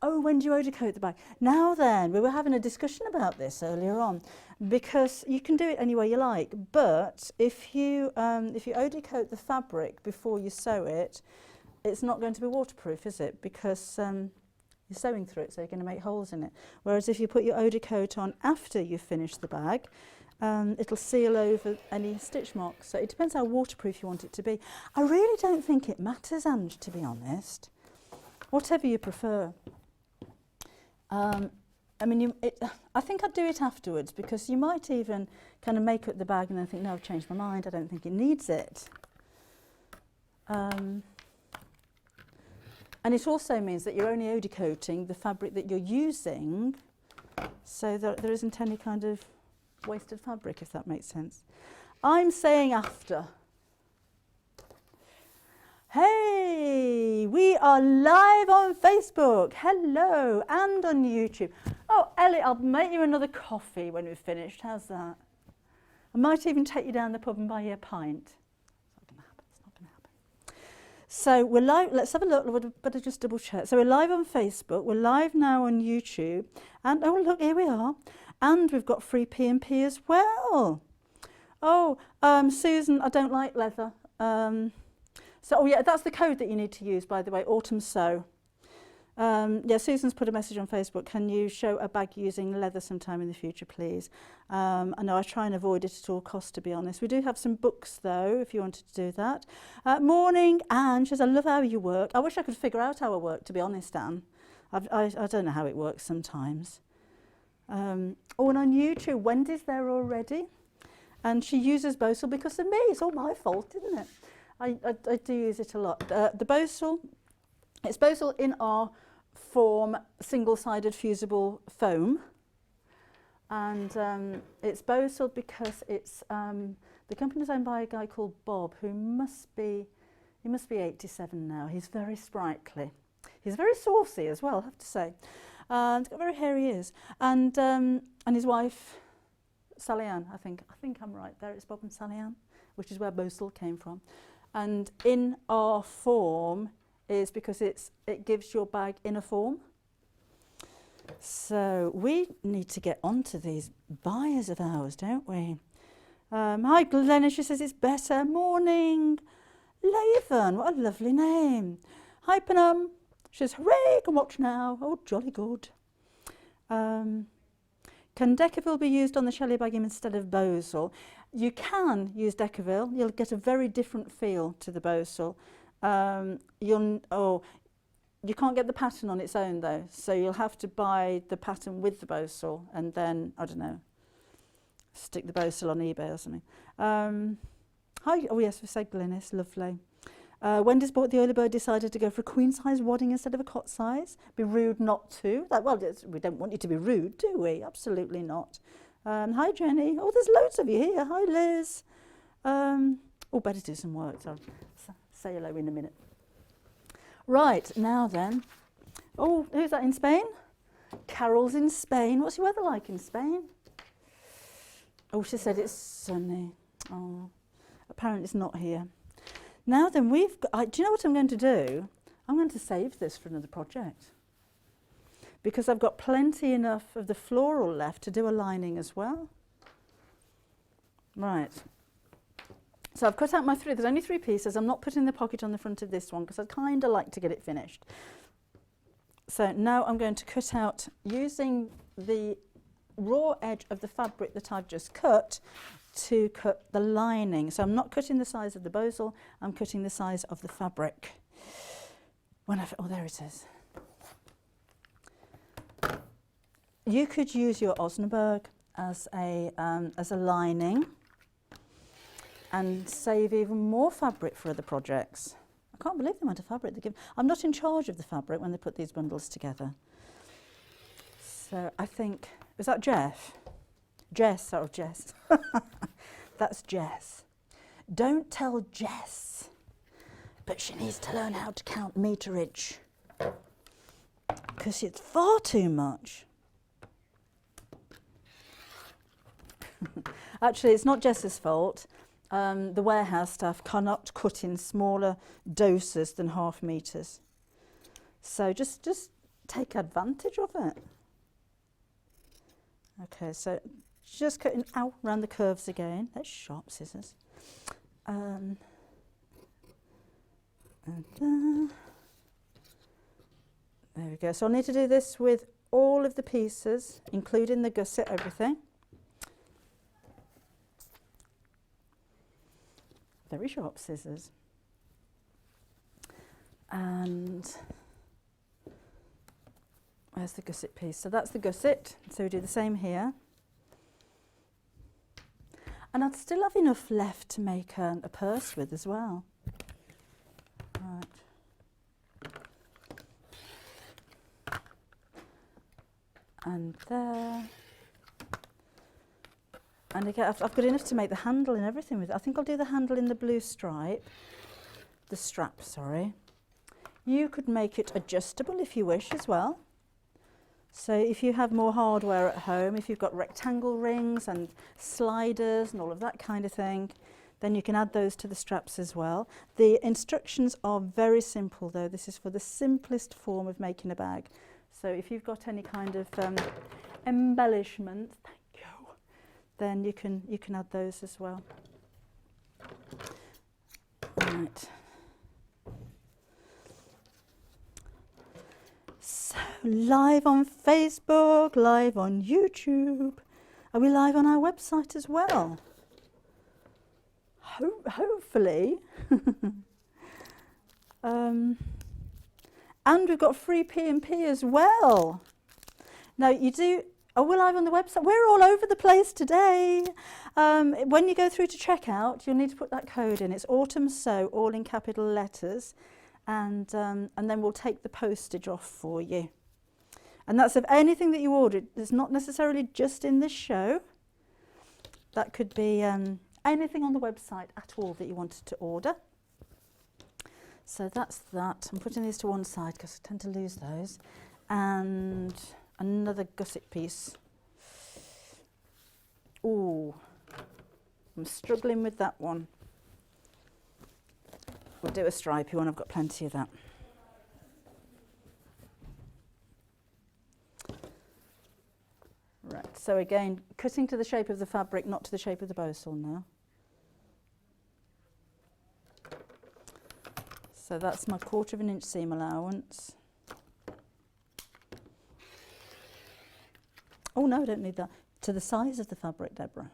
Oh, when do you Odorcoat the bag? Now then, we were having a discussion about this earlier on, because you can do it any way you like, but if you Odorcoat the fabric before you sew it, it's not going to be waterproof, is it? Because you're sewing through it, so you're going to make holes in it. Whereas if you put your Odorcoat on after you finish the bag, it'll seal over any stitch marks. So it depends how waterproof you want it to be. I really don't think it matters, Ange, to be honest. Whatever you prefer. I mean, I think I'd do it afterwards, because you might even kind of make up the bag and then think, no, I've changed my mind, I don't think it needs it. And it also means that you're only Odorcoating the fabric that you're using, so that there isn't any kind of wasted fabric, if that makes sense. I'm saying after. Hey, we are live on Facebook. Hello, and on YouTube. Oh, Elliot, I'll make you another coffee when we've finished. How's that? I might even take you down the pub and buy you a pint. It's not going to happen. It's not going to happen. So we're live. Let's have a look. We'd better just double check. So we're live on Facebook. We're live now on YouTube. And oh, look, here we are. And we've got free P&P as well. Oh, Susan, I don't like leather. So, oh yeah, that's the code that you need to use, by the way, Autumn Sew. Yeah, Susan's put a message on Facebook. Can you show a bag using leather sometime in the future, please? I know I try and avoid it at all costs, to be honest. We do have some books, though, if you wanted to do that. Morning, Anne says, I love how you work. I wish I could figure out how I work, to be honest, Anne. I don't know how it works sometimes. Oh, and on YouTube, Wendy's there already. And she uses Bosal because of me. It's all my fault, isn't it? I do use it a lot. The Bosal, it's Bosal in our form single-sided fusible foam, and it's Bosal because it's the company's owned by a guy called Bob, who must be 87 now. He's very sprightly. He's very saucy as well, I have to say. He's got very hairy ears. And his wife, Sally Ann, I think I'm right there, it's Bob and Sally Ann, which is where Bosal came from. And in our form is because it gives your bag in a form. So we need to get onto these buyers of ours, don't we? Hi Glenna, she says it's better. Morning. Laven, what a lovely name. Hi Penum, she says hooray, can watch now. Oh, jolly good. Can Decovil be used on the Shelley bag instead of Bosal? You can use Decovil. You'll get a very different feel to the Bosal. You can't get the pattern on its own though, so you'll have to buy the pattern with the Bosal and then, I don't know, stick the Bosal on eBay or something. Hi, oh yes, we said Glynis, lovely. Wendy's bought the early bird, decided to go for a queen size wadding instead of a cot size. Be rude not to. Like, well, we don't want you to be rude, do we? Absolutely not. Hi Jenny. Oh, there's loads of you here. Hi Liz. Oh, better do some work. So I'll say hello in a minute. Right, now then. Oh, who's that in Spain? Carol's in Spain. What's the weather like in Spain? Oh, she said it's sunny. Oh, apparently it's not here. Now then, we've got, do you know what I'm going to do? I'm going to save this for another project. Because I've got plenty enough of the floral left to do a lining as well. Right. So I've cut out my three, there's only 3 pieces. I'm not putting the pocket on the front of this one because I'd kind of like to get it finished. So now I'm going to cut out, using the raw edge of the fabric that I've just cut, to cut the lining. So I'm not cutting the size of the Bosal, I'm cutting the size of the fabric. Oh, there it is. You could use your Osnaburg as a lining and save even more fabric for other projects. I can't believe the amount of fabric they give. I'm not in charge of the fabric when they put these bundles together. So I think, was that Jeff? Jess, oh Jess. That's Jess. Don't tell Jess, but she needs to learn how to count meterage because it's far too much. Actually, it's not Jess's fault. The warehouse staff cannot cut in smaller doses than ½ meters. So just take advantage of it. Okay, so just cutting out around the curves again. That's sharp scissors. And there we go. So I'll need to do this with all of the pieces, including the gusset, everything. Very sharp scissors. And where's the gusset piece? So that's the gusset. So we do the same here. And I'd still have enough left to make a purse with as well. Right. And there. And again, I've got enough to make the handle and everything with it. I think I'll do the handle in the blue stripe. The strap, sorry. You could make it adjustable if you wish as well. So if you have more hardware at home, if you've got rectangle rings and sliders and all of that kind of thing, then you can add those to the straps as well. The instructions are very simple though. This is for the simplest form of making a bag. So if you've got any kind of embellishment, then you can add those as well. Right. So live on Facebook, live on YouTube. Are we live on our website as well? Hopefully. And we've got free P&P as well. Now you do. Oh, we're live on the website. We're all over the place today. When you go through to checkout, you'll need to put that code in. It's Autumn Sew, all in capital letters, and then we'll take the postage off for you. And that's of anything that you ordered. It's not necessarily just in this show. That could be anything on the website at all that you wanted to order. So that's that. I'm putting these to one side because I tend to lose those. And another gusset piece. Ooh, I'm struggling with that one. We'll do a stripy one, I've got plenty of that. Right, so again, cutting to the shape of the fabric, not to the shape of the Bosal now. So that's my 1/4 inch seam allowance. Oh no, I don't need that. To the size of the fabric, Deborah.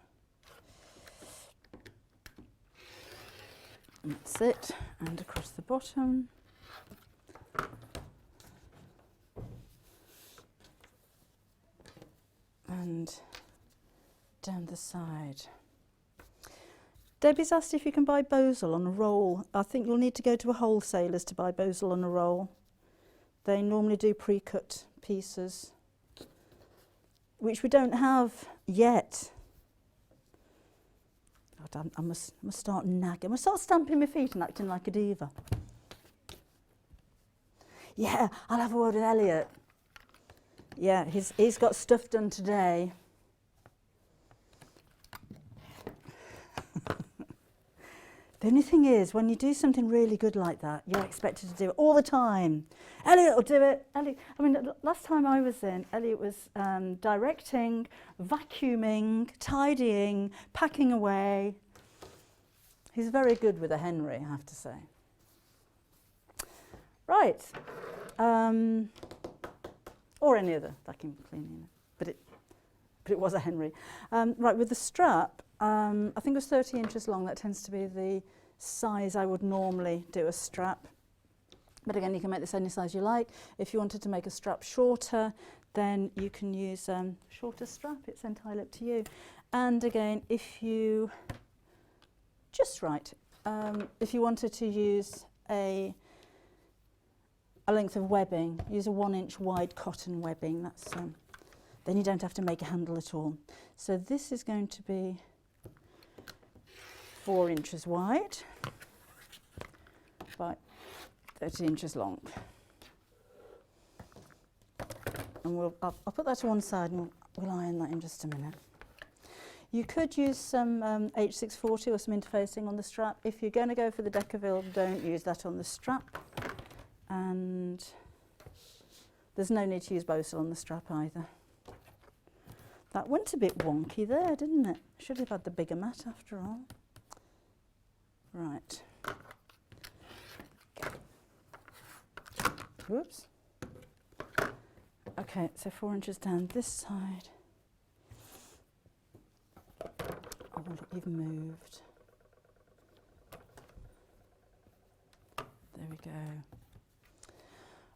And that's it, and across the bottom. And down the side. Debbie's asked if you can buy Bosal on a roll. I think you'll need to go to a wholesaler's to buy Bosal on a roll. They normally do pre-cut pieces, which we don't have yet. God, I must start nagging. I must start stamping my feet and acting like a diva. Yeah, I'll have a word with Elliot. Yeah, he's got stuff done today. The only thing is, when you do something really good like that, you're expected to do it all the time. Elliot will do it. Elliot, I mean, last time I was in, Elliot was directing, vacuuming, tidying, packing away. He's very good with a Henry, I have to say. Right. Or any other vacuum cleaning, but it was a Henry. Right, with the strap, I think it was 30 inches long. That tends to be the size I would normally do a strap. But again, you can make this any size you like. If you wanted to make a strap shorter, then you can use shorter strap. It's entirely up to you. And again, if you if you wanted to use a length of webbing, use a 1 inch wide cotton webbing. That's then you don't have to make a handle at all. So this is going to be 4 inches wide by 30 inches long. And I'll put that to one side and we'll iron that in just a minute. You could use some H640 or some interfacing on the strap. If you're going to go for the Decovil, don't use that on the strap. And there's no need to use Bosal on the strap either. That went a bit wonky there, didn't it? Should have had the bigger mat after all. Right. Whoops. Okay, so 4 inches down this side. Oh, look, you've moved. There we go.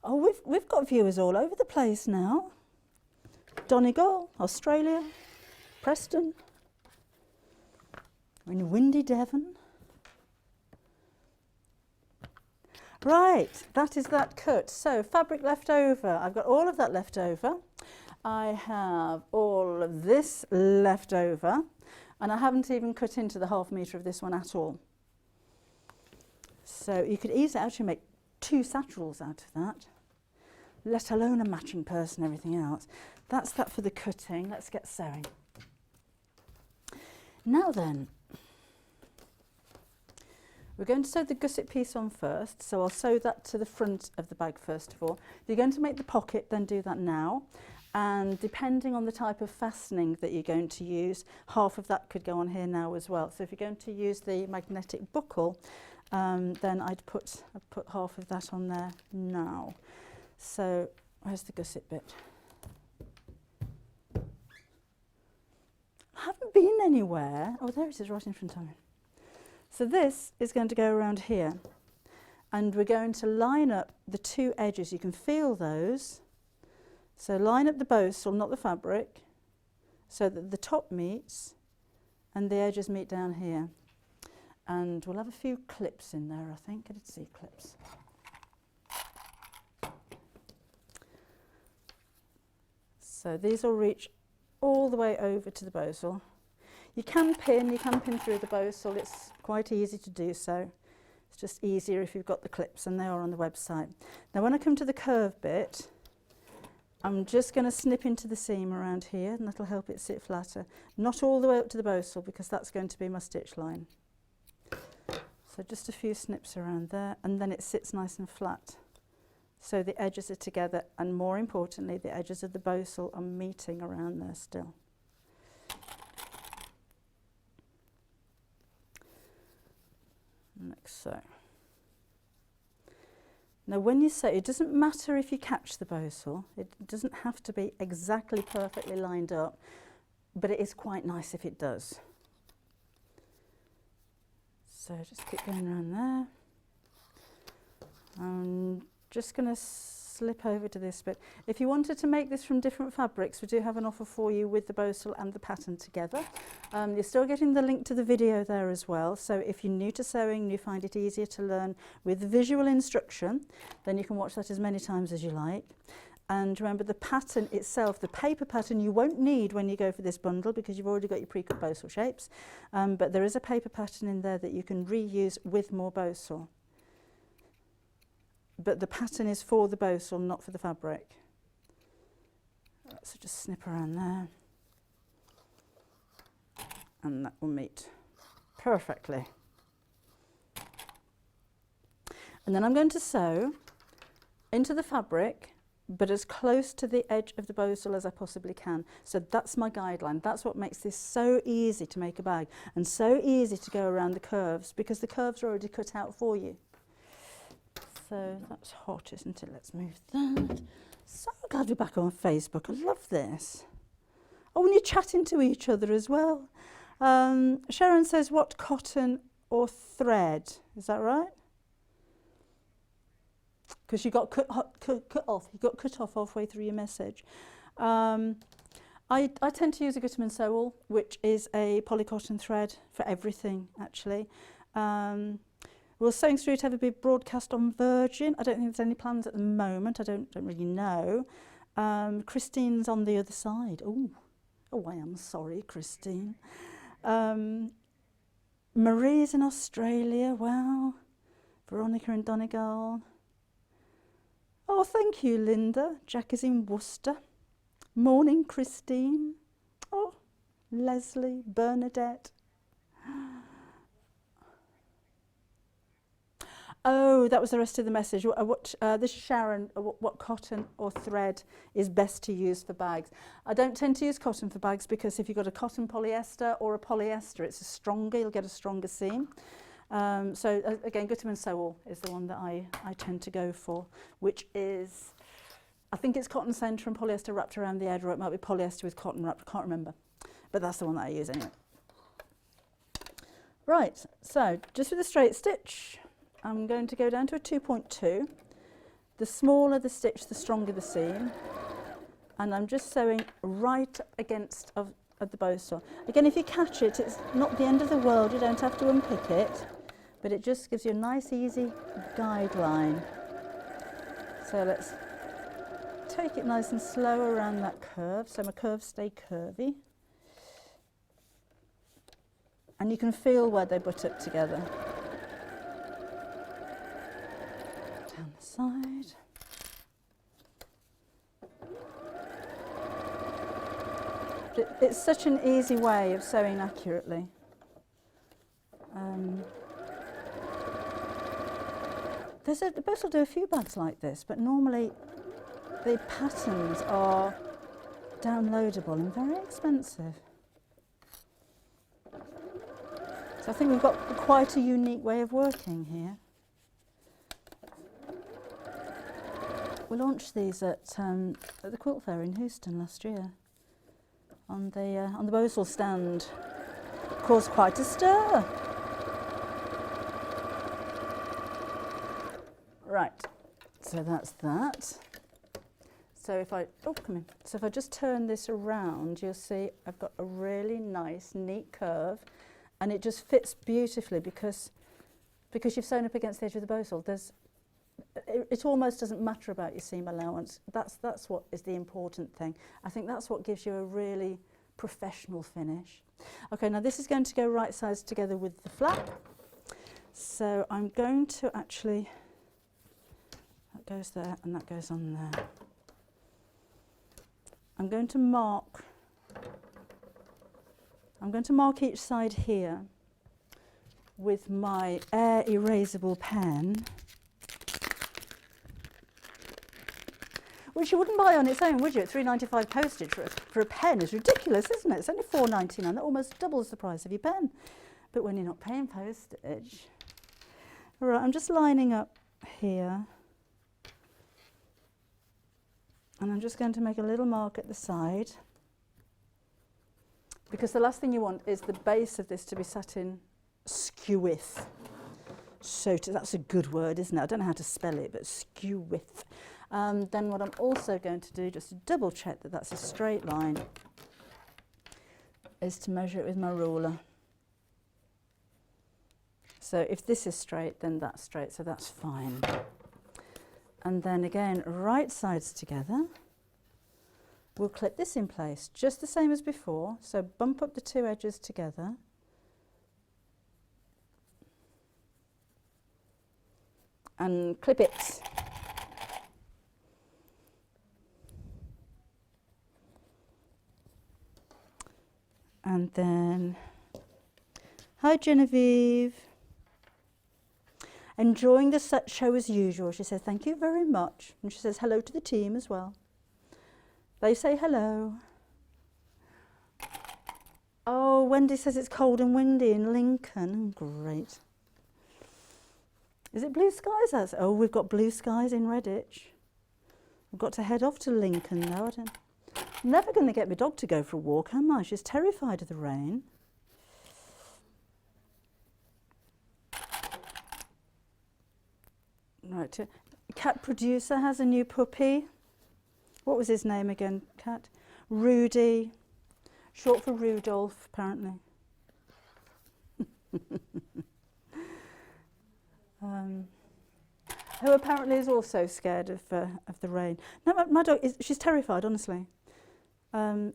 Oh, we've got viewers all over the place now. Donegal, Australia, Preston. We're in windy Devon. Right, that is that cut. So fabric left over. I've got all of that left over. I have all of this left over, and I haven't even cut into the 1/2 metre of this one at all. So you could easily actually make 2 satchels out of that, let alone a matching purse and everything else. That's that for the cutting. Let's get sewing. Now then, we're going to sew the gusset piece on first, so I'll sew that to the front of the bag first of all. If you're going to make the pocket, then do that now. And depending on the type of fastening that you're going to use, half of that could go on here now as well. So if you're going to use the magnetic buckle, then I'd put half of that on there now. So where's the gusset bit? I haven't been anywhere. Oh, there it is, right in front of me. So this is going to go around here, and we're going to line up the 2 edges. You can feel those. So line up the Bosal, not the fabric, so that the top meets and the edges meet down here. And we'll have a few clips in there, I think. I did see clips. So these will reach all the way over to the Bosal. You can pin through the Bosal. It's quite easy to do so. It's just easier if you've got the clips, and they are on the website. Now when I come to the curve bit, I'm just going to snip into the seam around here, and that'll help it sit flatter. Not all the way up to the Bosal, because that's going to be my stitch line. So just a few snips around there, and then it sits nice and flat. So the edges are together, and more importantly, the edges of the Bosal are meeting around there still. Like so. Now when you sew, it doesn't matter if you catch the Bosal, it doesn't have to be exactly perfectly lined up, but it is quite nice if it does. So just keep going around there. I'm just going to slip over to this bit. If you wanted to make this from different fabrics, we do have an offer for you with the Bosal and the pattern together. You're still getting the link to the video there as well, so if you're new to sewing and you find it easier to learn with visual instruction, then you can watch that as many times as you like. And remember, the pattern itself, the paper pattern, you won't need when you go for this bundle because you've already got your pre-cut Bosal shapes, but there is a paper pattern in there that you can reuse with more Bosal. But the pattern is for the Bosal, not for the fabric. So just snip around there. And that will meet perfectly. And then I'm going to sew into the fabric, but as close to the edge of the Bosal as I possibly can. So that's my guideline. That's what makes this so easy to make a bag and so easy to go around the curves, because the curves are already cut out for you. So that's hot, isn't it? Let's move that. So glad we're back on Facebook. I love this. Oh, and you're chatting to each other as well. Sharon says, what cotton or thread? Is that right? Because you got cut off. You got cut off halfway through your message. I tend to use a Gutermann Sewell, which is a polycotton thread for everything, actually. Will Sewing Street ever be broadcast on Virgin? I don't think there's any plans at the moment. I don't really know. Christine's on the other side. Oh, I am sorry, Christine. Marie's in Australia. Wow. Veronica in Donegal. Oh, thank you, Linda. Jack is in Worcester. Morning, Christine. Oh, Leslie, Bernadette. Oh, that was the rest of the message. This is Sharon. What cotton or thread is best to use for bags? I don't tend to use cotton for bags because if you've got a cotton polyester or a polyester, it's stronger. You'll get a stronger seam. So again, Gutermann Sewell is the one that I tend to go for, which is, I think it's cotton centre and polyester wrapped around the edge, or it might be polyester with cotton wrapped. I can't remember, but that's the one that I use anyway. Right. So just with a straight stitch, I'm going to go down to a 2.2. The smaller the stitch, the stronger the seam. And I'm just sewing right against of the Bosal. Again, if you catch it, it's not the end of the world. You don't have to unpick it, but it just gives you a nice, easy guideline. So let's take it nice and slow around that curve, so my curves stay curvy. And you can feel where they butt up together. Down the side. It's such an easy way of sewing accurately. The Bosal do a few bags like this, but normally the patterns are downloadable and very expensive. So I think we've got quite a unique way of working here. We launched these at the Quilt Fair in Houston last year. On the Bosal stand, caused quite a stir. Right, so that's that. So if I just turn this around, you'll see I've got a really nice, neat curve, and it just fits beautifully because you've sewn up against the edge of the Bosal. It almost doesn't matter about your seam allowance. That's what is the important thing. I think that's what gives you a really professional finish. Okay, now this is going to go right sides together with the flap. So I'm going to actually, that goes there and that goes on there. I'm going to mark each side here with my air erasable pen, which you wouldn't buy on its own, would you? At £3.95 postage for a pen is ridiculous, isn't it? It's only £4.99. That almost doubles the price of your pen. But when you're not paying postage. All right, I'm just lining up here. And I'm just going to make a little mark at the side, because the last thing you want is the base of this to be sat in skewith. So that's a good word, isn't it? I don't know how to spell it, but skewith. Then what I'm also going to do, just to double check that that's a straight line, is to measure it with my ruler. So if this is straight, then that's straight, so that's fine. And then again, right sides together. We'll clip this in place, just the same as before. So bump up the two edges together. And clip it. And then, hi Genevieve. Enjoying the set show as usual. She says, thank you very much. And she says hello to the team as well. They say hello. Oh, Wendy says it's cold and windy in Lincoln. Great. Is it blue skies? Oh, we've got blue skies in Redditch. I've got to head off to Lincoln now. I'm never going to get my dog to go for a walk, am I? She's terrified of the rain. Right, Cat Producer has a new puppy. What was his name again, Cat? Rudy, short for Rudolph, apparently. Who apparently is also scared of the rain. No, my dog she's terrified, honestly.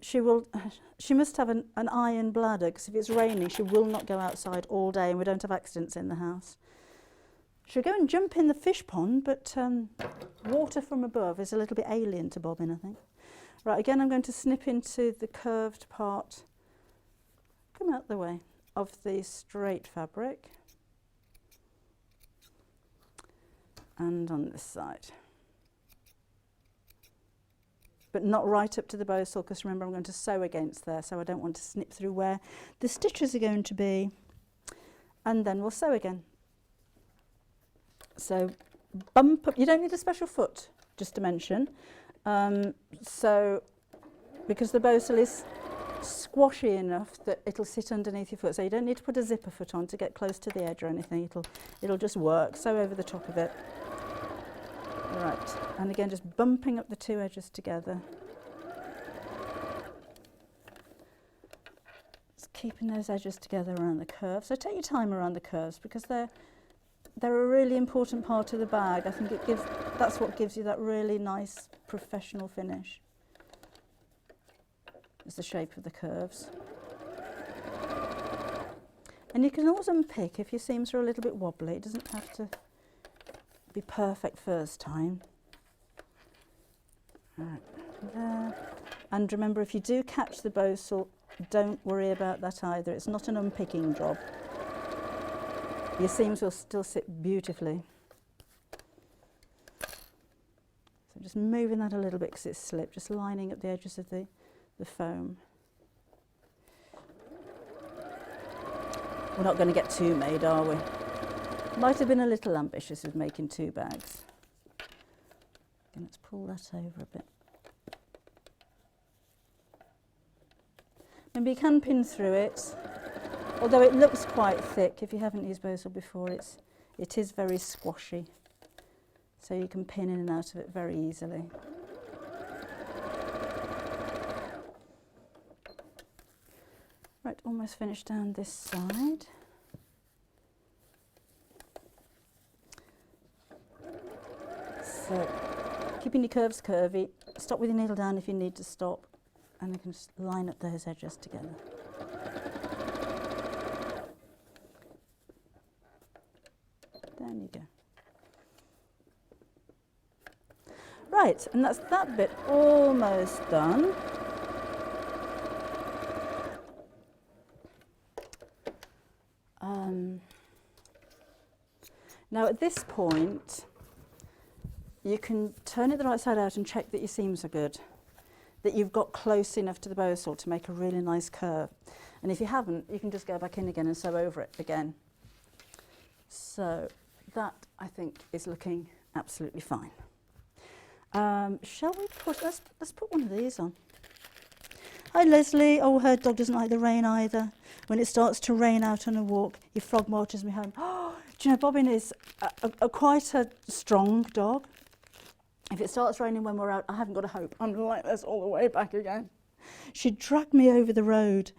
She must have an iron bladder, because if it's raining, she will not go outside all day, and we don't have accidents in the house. She'll go and jump in the fish pond, but water from above is a little bit alien to Bobbin, I think. Right, again, I'm going to snip into the curved part, come out the way, of the straight fabric. And on this side. But not right up to the Bosal, because remember I'm going to sew against there, so I don't want to snip through where the stitches are going to be. And then we'll sew again. So bump up, you don't need a special foot, just to mention. So because the Bosal is squashy enough that it'll sit underneath your foot, so you don't need to put a zipper foot on to get close to the edge or anything. It'll just work. Sew over the top of it. Right, and again just bumping up the two edges together. Just keeping those edges together around the curve. So take your time around the curves, because they're a really important part of the bag. I think that's what gives you that really nice professional finish. Is the shape of the curves. And you can always unpick if your seams are a little bit wobbly. It doesn't have to be perfect first time. Right, there. And remember, if you do catch the Bosal, don't worry about that either. It's not an unpicking job. Your seams will still sit beautifully. So just moving that a little bit because it's slipped, just lining up the edges of the foam. We're not going to get two made, are we? Might have been a little ambitious with making two bags. And let's pull that over a bit. Maybe you can pin through it, although it looks quite thick. If you haven't used Bosal before, it is very squashy, so you can pin in and out of it very easily. Right, almost finished down this side. So, keeping your curves curvy, stop with your needle down if you need to stop, and you can just line up those edges together. Down you go. Right, and that's that bit almost done. Now at this point, you can turn it the right side out and check that your seams are good, that you've got close enough to the Bosal to make a really nice curve. And if you haven't, you can just go back in again and sew over it again. So that, I think, is looking absolutely fine. Shall we put, let's put one of these on. Hi Leslie, oh her dog doesn't like the rain either. When it starts to rain out on a walk, your frog marches me home. Oh, do you know Bobbin is quite a strong dog. If it starts raining when we're out, I haven't got a hope. I'm like this all the way back again. She dragged me over the road.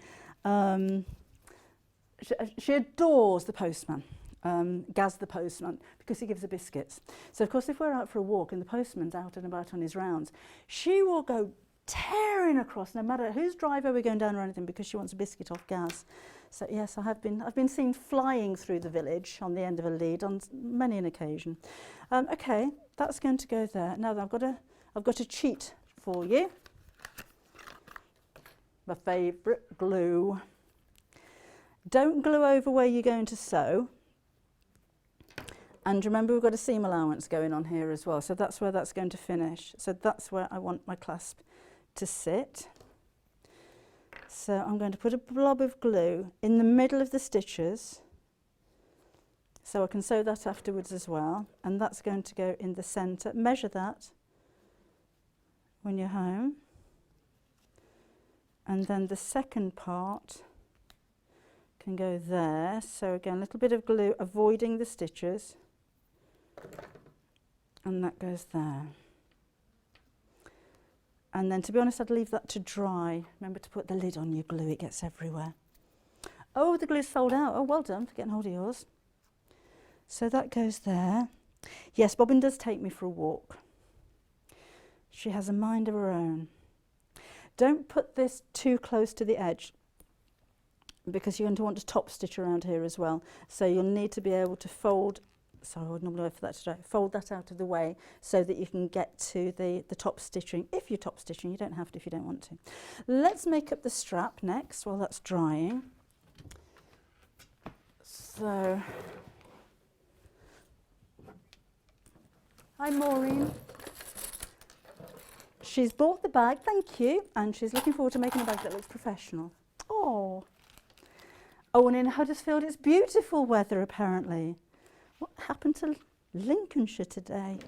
She adores the postman. Gaz the postman, because he gives her biscuits. So of course if we're out for a walk and the postman's out and about on his rounds, she will go tearing across no matter whose driveway we're going down or anything, because she wants a biscuit off Gaz. So yes, I've been seen flying through the village on the end of a lead on many an occasion. Okay, that's going to go there. Now I've got a cheat for you. My favourite glue. Don't glue over where you're going to sew. And remember, we've got a seam allowance going on here as well, so that's where that's going to finish. So that's where I want my clasp to sit. So I'm going to put a blob of glue in the middle of the stitches, so I can sew that afterwards as well, and that's going to go in the centre. Measure that when you're home. And then the second part can go there. So again, a little bit of glue, avoiding the stitches. And that goes there. And then, to be honest, I'd leave that to dry. Remember to put the lid on your glue, it gets everywhere. Oh, the glue's sold out. Oh, well done for getting hold of yours. So that goes there. Yes, Bobbin does take me for a walk. She has a mind of her own. Don't put this too close to the edge, because you're going to want to top stitch around here as well. So you'll need to be able to fold, sorry, I would normally wait for that to dry, fold that out of the way so that you can get to the top stitching. If you're top stitching, you don't have to if you don't want to. Let's make up the strap next while that's drying. So, hi Maureen. She's bought the bag, thank you, and she's looking forward to making a bag that looks professional. Oh, and in Huddersfield it's beautiful weather apparently. What happened to Lincolnshire today?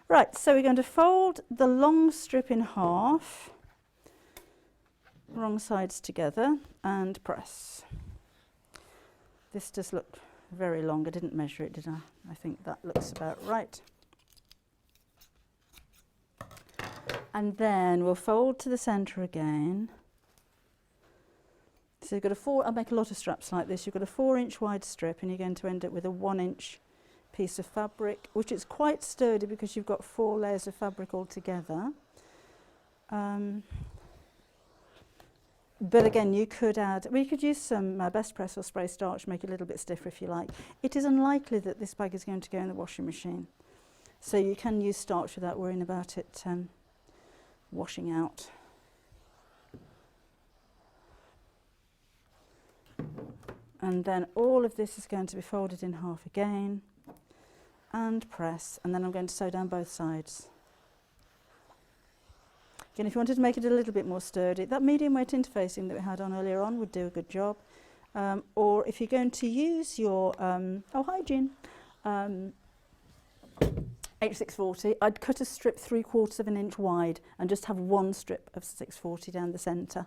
Right, so we're going to fold the long strip in half, wrong sides together, and press. This does look very long. I didn't measure it, did I? I think that looks about right. And then we'll fold to the centre again. So you've got I'll make a lot of straps like this. You've got a 4-inch wide strip and you're going to end up with a 1-inch piece of fabric, which is quite sturdy because you've got 4 layers of fabric all together. But again, you could use some best press or spray starch, make it a little bit stiffer if you like. It is unlikely that this bag is going to go in the washing machine. So you can use starch without worrying about it washing out. And then all of this is going to be folded in half again and press, and then I'm going to sew down both sides. Again, if you wanted to make it a little bit more sturdy, that medium weight interfacing that we had on earlier on would do a good job. Or if you're going to use your, hi Jean, H640, I'd cut a strip 3/4 of an inch wide and just have one strip of 640 down the centre.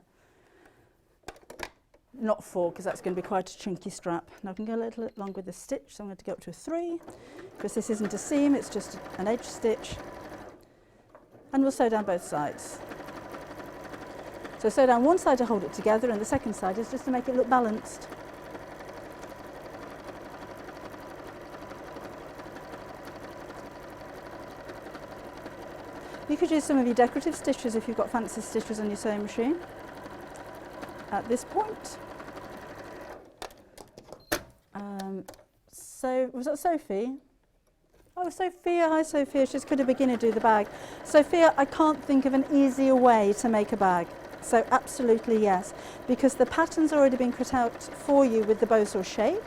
Not 4, because that's going to be quite a chunky strap. Now I can go a little bit long with the stitch, so I'm going to go up to a 3, because this isn't a seam, it's just an edge stitch. And we'll sew down both sides. So sew down one side to hold it together, and the second side is just to make it look balanced. You could use some of your decorative stitches if you've got fancy stitches on your sewing machine at this point. So, was that Sophie? Oh, Sophia, hi Sophia, she's could a beginner do the bag. Sophia, I can't think of an easier way to make a bag. So absolutely yes, because the pattern's already been cut out for you with the Bosal shape.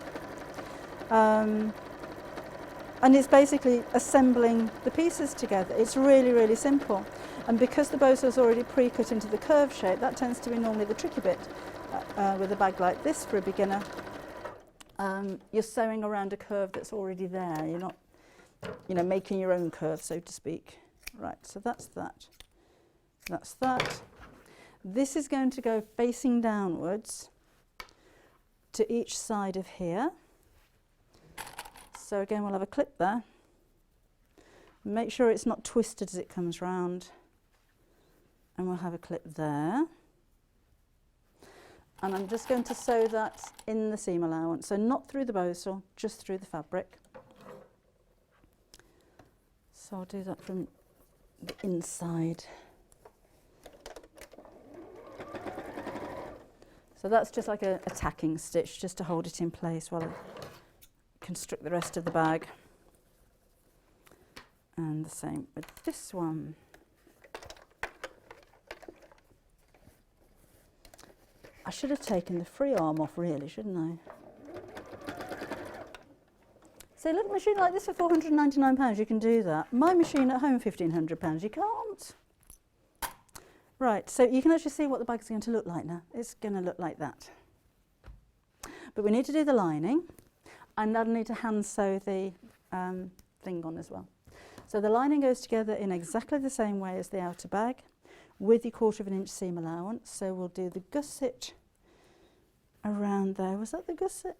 And it's basically assembling the pieces together. It's really, really simple. And because the Bosal's already pre-cut into the curve shape, that tends to be normally the tricky bit with a bag like this for a beginner. You're sewing around a curve that's already there. You're not, you know, making your own curve, so to speak. Right, so that's that. That's that. This is going to go facing downwards to each side of here. So again, we'll have a clip there. Make sure it's not twisted as it comes round. And we'll have a clip there. And I'm just going to sew that in the seam allowance. So not through the Bosal, just through the fabric. So I'll do that from the inside. So that's just like a tacking stitch, just to hold it in place while I construct the rest of the bag. And the same with this one. I should have taken the free arm off really, shouldn't I? So a little machine like this for £499, you can do that. My machine at home, £1,500, you can't. Right, so you can actually see what the bag's going to look like now. It's going to look like that. But we need to do the lining, and I'll need to hand sew the thing on as well. So the lining goes together in exactly the same way as the outer bag, with your 1/4 inch seam allowance. So we'll do the gusset around there. Was that the gusset?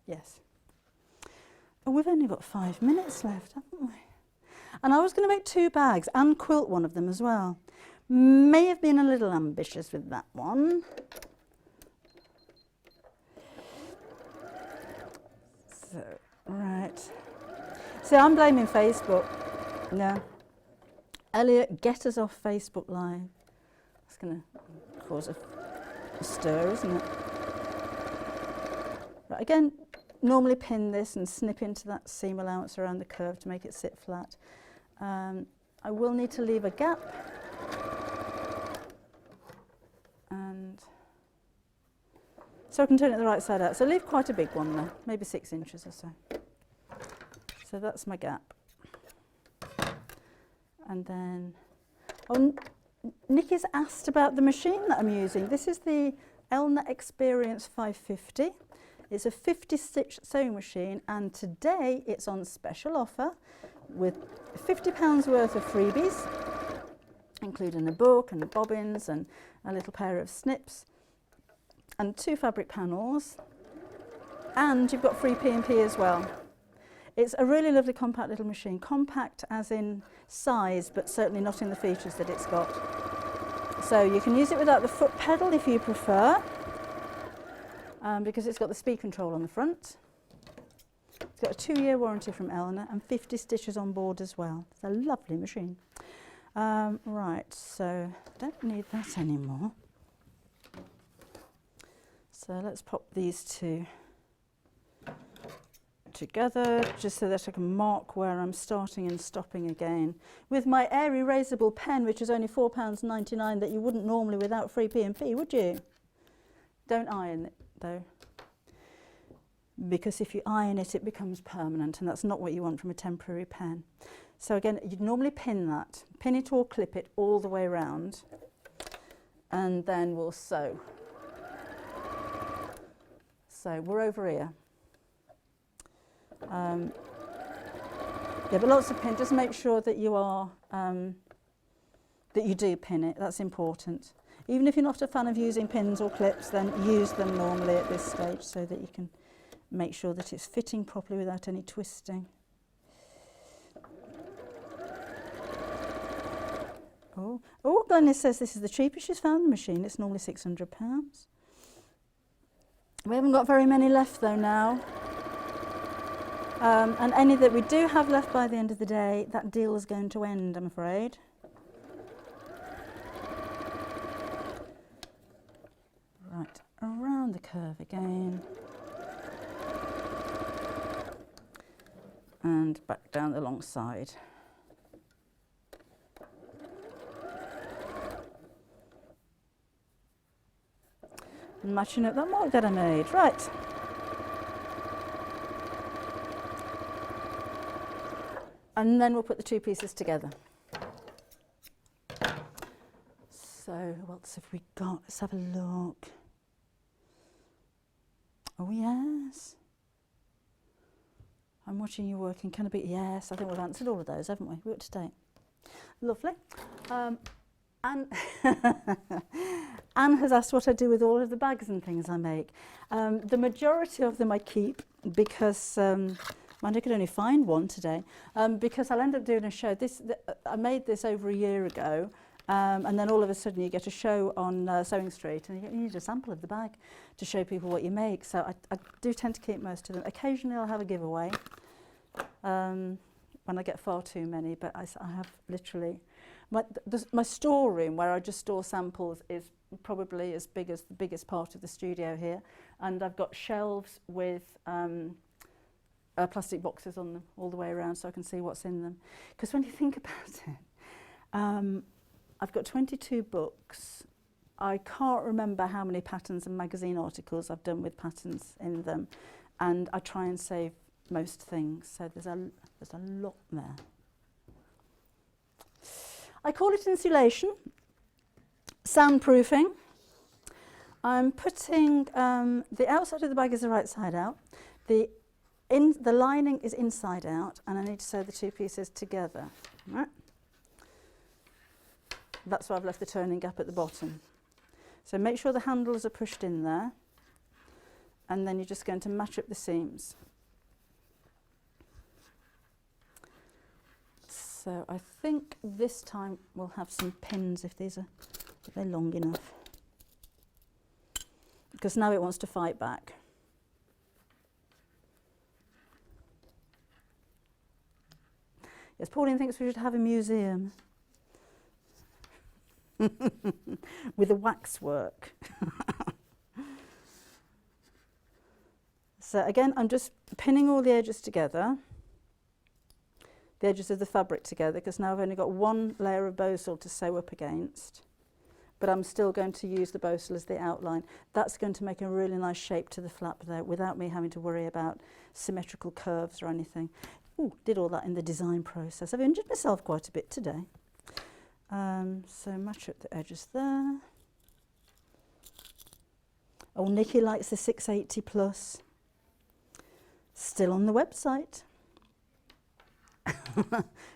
Yes. Oh, we've only got 5 minutes left, haven't we? And I was going to make 2 bags and quilt one of them as well. May have been a little ambitious with that one. So, right. See, I'm blaming Facebook. No. Elliot, get us off Facebook Live. That's going to cause a stir, isn't it? Right, again, normally pin this and snip into that seam allowance around the curve to make it sit flat. I will need to leave a gap. And so I can turn it the right side out. So leave quite a big one there, maybe 6 inches or so. So that's my gap. And then, oh, Nikki's asked about the machine that I'm using. This is the Elna Experience 550. It's a 50-stitch sewing machine, and today it's on special offer with £50 worth of freebies, including a book and bobbins and a little pair of snips and 2 fabric panels, and you've got free P&P as well. It's a really lovely compact little machine, compact as in size, but certainly not in the features that it's got. So you can use it without the foot pedal if you prefer, because it's got the speed control on the front. It's got a 2-year warranty from Elna and 50 stitches on board as well. It's a lovely machine. Right, so don't need that anymore. So let's pop these 2 together just so that I can mark where I'm starting and stopping again. With my air erasable pen, which is only £4.99, that you wouldn't normally without free P&P, would you? Don't iron it though, because if you iron it, it becomes permanent, and that's not what you want from a temporary pen. So again, you'd normally pin that, pin it or clip it all the way around, and then we'll sew. So we're over here. Yeah, but lots of pin. Just make sure that you are that you do pin it. That's important. Even if you're not a fan of using pins or clips, then use them normally at this stage so that you can make sure that it's fitting properly without any twisting. Oh, Glenys says this is the cheapest she's found the machine. It's normally £600. We haven't got very many left though now. And any that we do have left by the end of the day, that deal is going to end, I'm afraid. Right, around the curve again. and back down the long side. Matching up that mark that I made. Right. And then we'll put the two pieces together. So what else have we got? Let's have a look. Oh yes. I'm watching you working. Can I be? Yes, I think we've answered all of those, haven't we? We're up to date. Lovely. Anne has asked what I do with all of the bags and things I make. The majority of them I keep because I could only find one today, because I'll end up doing a show. I made this over a year ago, and then all of a sudden you get a show on Sewing Street and you need a sample of the bag to show people what you make. So I do tend to keep most of them. Occasionally I'll have a giveaway when I get far too many, but I have literally... My storeroom, where I just store samples, is probably as big as the biggest part of the studio here, and I've got shelves with plastic boxes on them all the way around so I can see what's in them. Because when you think about it, I've got 22 books. I can't remember how many patterns and magazine articles I've done with patterns in them, and I try and save most things, so there's a lot there. I call it insulation, soundproofing. I'm putting the outside of the bag is the right side out. The lining is inside out, and I need to sew the two pieces together. Right. That's why I've left the turning gap at the bottom. So make sure the handles are pushed in there, and then you're just going to match up the seams. So I think this time we'll have some pins if they're long enough. Because now it wants to fight back. Yes, Pauline thinks we should have a museum with the waxwork. So again, I'm just pinning all the edges together. The edges of the fabric together, because now I've only got one layer of Bosal to sew up against, but I'm still going to use the Bosal as the outline. That's going to make a really nice shape to the flap there without me having to worry about symmetrical curves or anything. Ooh, did all that in the design process. I've injured myself quite a bit today. So match up the edges there. Oh, Nikki likes the 680 plus. Still on the website.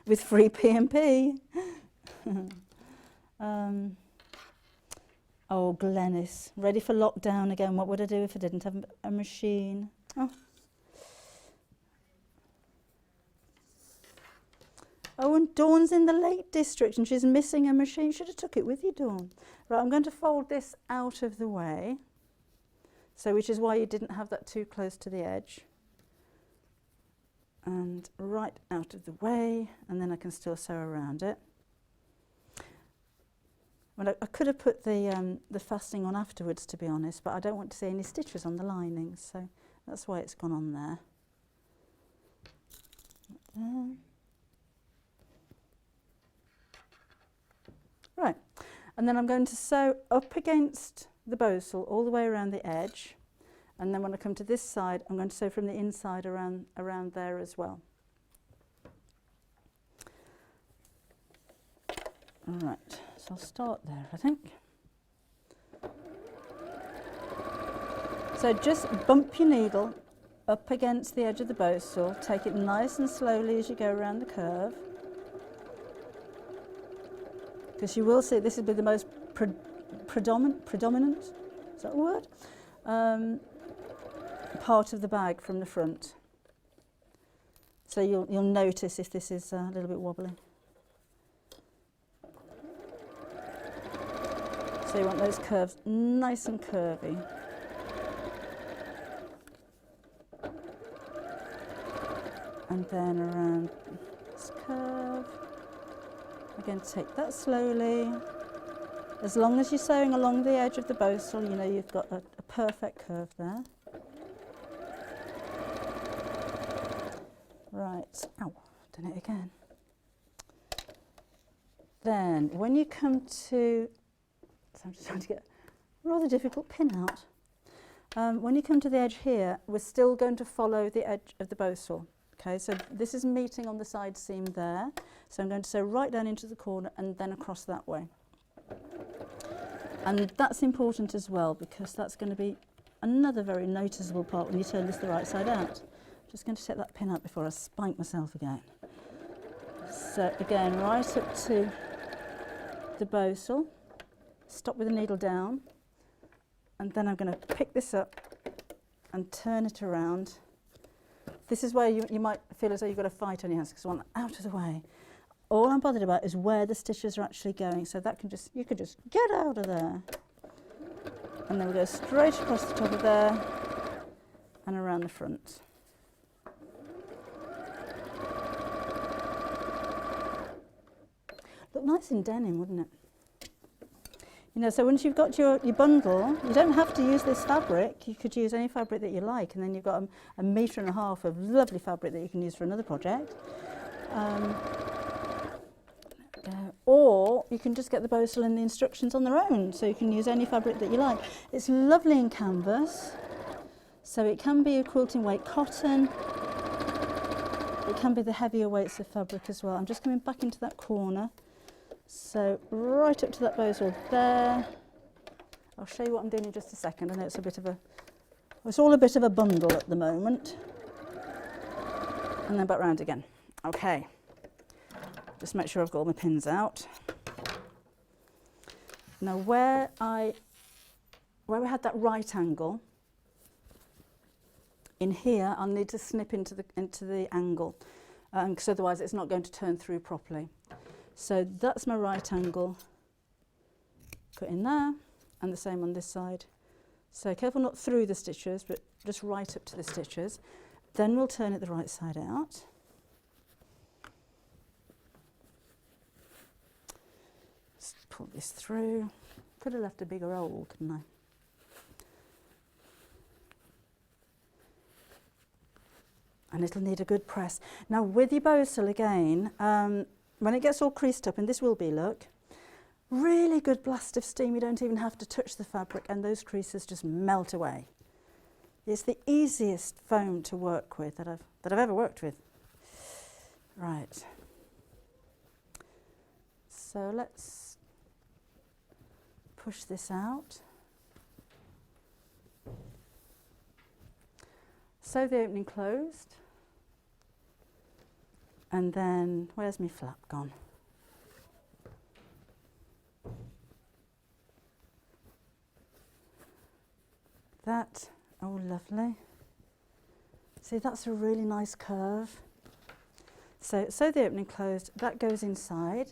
With free P&P. Oh, Glenys, ready for lockdown again. What would I do if I didn't have a machine? Oh, and Dawn's in the Lake District and she's missing a machine. Should have took it with you, Dawn. Right, I'm going to fold this out of the way. So, which is why you didn't have that too close to the edge. And right out of the way, and then I can still sew around it. Well, I could have put the fastening on afterwards, to be honest, but I don't want to see any stitches on the lining, so that's why it's gone on there. Right, and then I'm going to sew up against the Bosal all the way around the edge. And then when I come to this side, I'm going to sew from the inside around there as well. All right, so I'll start there, I think. So just bump your needle up against the edge of the Bosal. Take it nice and slowly as you go around the curve. Because you will see this will be the most predominant, is that a word? Part of the bag from the front. So you'll notice if this is a little bit wobbly. So you want those curves nice and curvy. And then around this curve. Again, take that slowly. As long as you're sewing along the edge of the Bosal, you know you've got a perfect curve there. Right, ow, done it again. Then when you come to, so I'm just trying to get a rather difficult pin out. When you come to the edge here, we're still going to follow the edge of the Bosal. Okay, so this is meeting on the side seam there. So I'm going to sew right down into the corner and then across that way. And that's important as well, because that's going to be another very noticeable part when you turn this the right side out. I'm just going to set that pin up before I spike myself again. So again, right up to the Bosal, stop with the needle down, and then I'm going to pick this up and turn it around. This is where you might feel as though you've got a fight on your hands because I want that out of the way. All I'm bothered about is where the stitches are actually going, so that can just, you could just get out of there. And then we'll go straight across the top of there and around the front. Look nice in denim, wouldn't it? You know, so once you've got your bundle, you don't have to use this fabric. You could use any fabric that you like, and then you've got a metre and a half of lovely fabric that you can use for another project. Or you can just get the Bosal and the instructions on their own, so you can use any fabric that you like. It's lovely in canvas, so it can be a quilting weight cotton. It can be the heavier weights of fabric as well. I'm just coming back into that corner. So right up to that Bosal there. I'll show you what I'm doing in just a second. I know it's a bit of a, it's all a bit of a bundle at the moment. And then back round again. Okay. Just make sure I've got all my pins out. Now where we had that right angle, in here I'll need to snip into the angle, because otherwise it's not going to turn through properly. So that's my right angle, cut in there, and the same on this side. So careful not through the stitches, but just right up to the stitches. Then we'll turn it the right side out. Just pull this through. Could have left a bigger hole, couldn't I? And it'll need a good press. Now with your Bosal again, when it gets all creased up, and this will be, look, really good blast of steam. You don't even have to touch the fabric and those creases just melt away. It's the easiest foam to work with that I've ever worked with. Right. So let's push this out. Sew the opening closed. And then, where's my flap gone? That, oh lovely. See, that's a really nice curve. So sew the opening closed, that goes inside.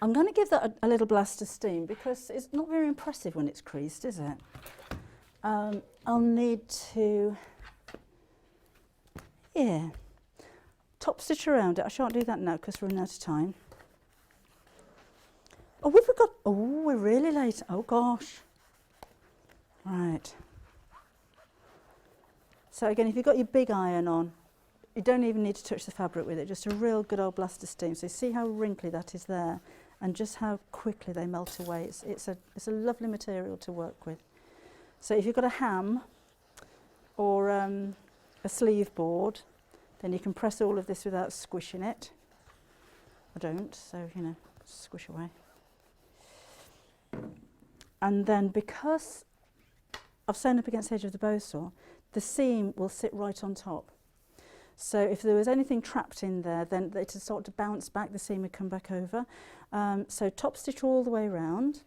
I'm going to give that a little blast of steam because it's not very impressive when it's creased, is it? I'll need to, yeah, top stitch around it. I shan't do that now because we're running out of time. Oh, we've got, oh, we're really late. Oh gosh. Right. So again, if you've got your big iron on, you don't even need to touch the fabric with it, just a real good old blast of steam. So see how wrinkly that is there and just how quickly they melt away. It's a lovely material to work with. So if you've got a ham or a sleeve board, then you can press all of this without squishing it. I don't, so you know, squish away. And then because I've sewn up against the edge of the Bosal, the seam will sit right on top. So if there was anything trapped in there, then it would start to bounce back, the seam would come back over. So top stitch all the way around.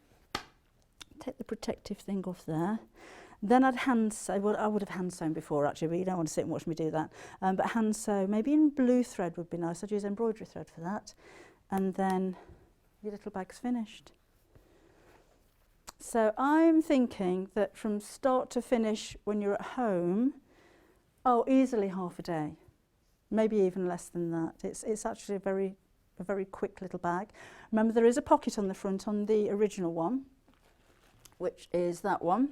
Take the protective thing off there. Then I'd hand sew, well I would have hand sewn before actually, but you don't want to sit and watch me do that. But hand sew, maybe in blue thread would be nice. I'd use embroidery thread for that. And then your little bag's finished. So I'm thinking that from start to finish when you're at home, oh, easily half a day, maybe even less than that. It's actually a very quick little bag. Remember, there is a pocket on the front on the original one, which is that one.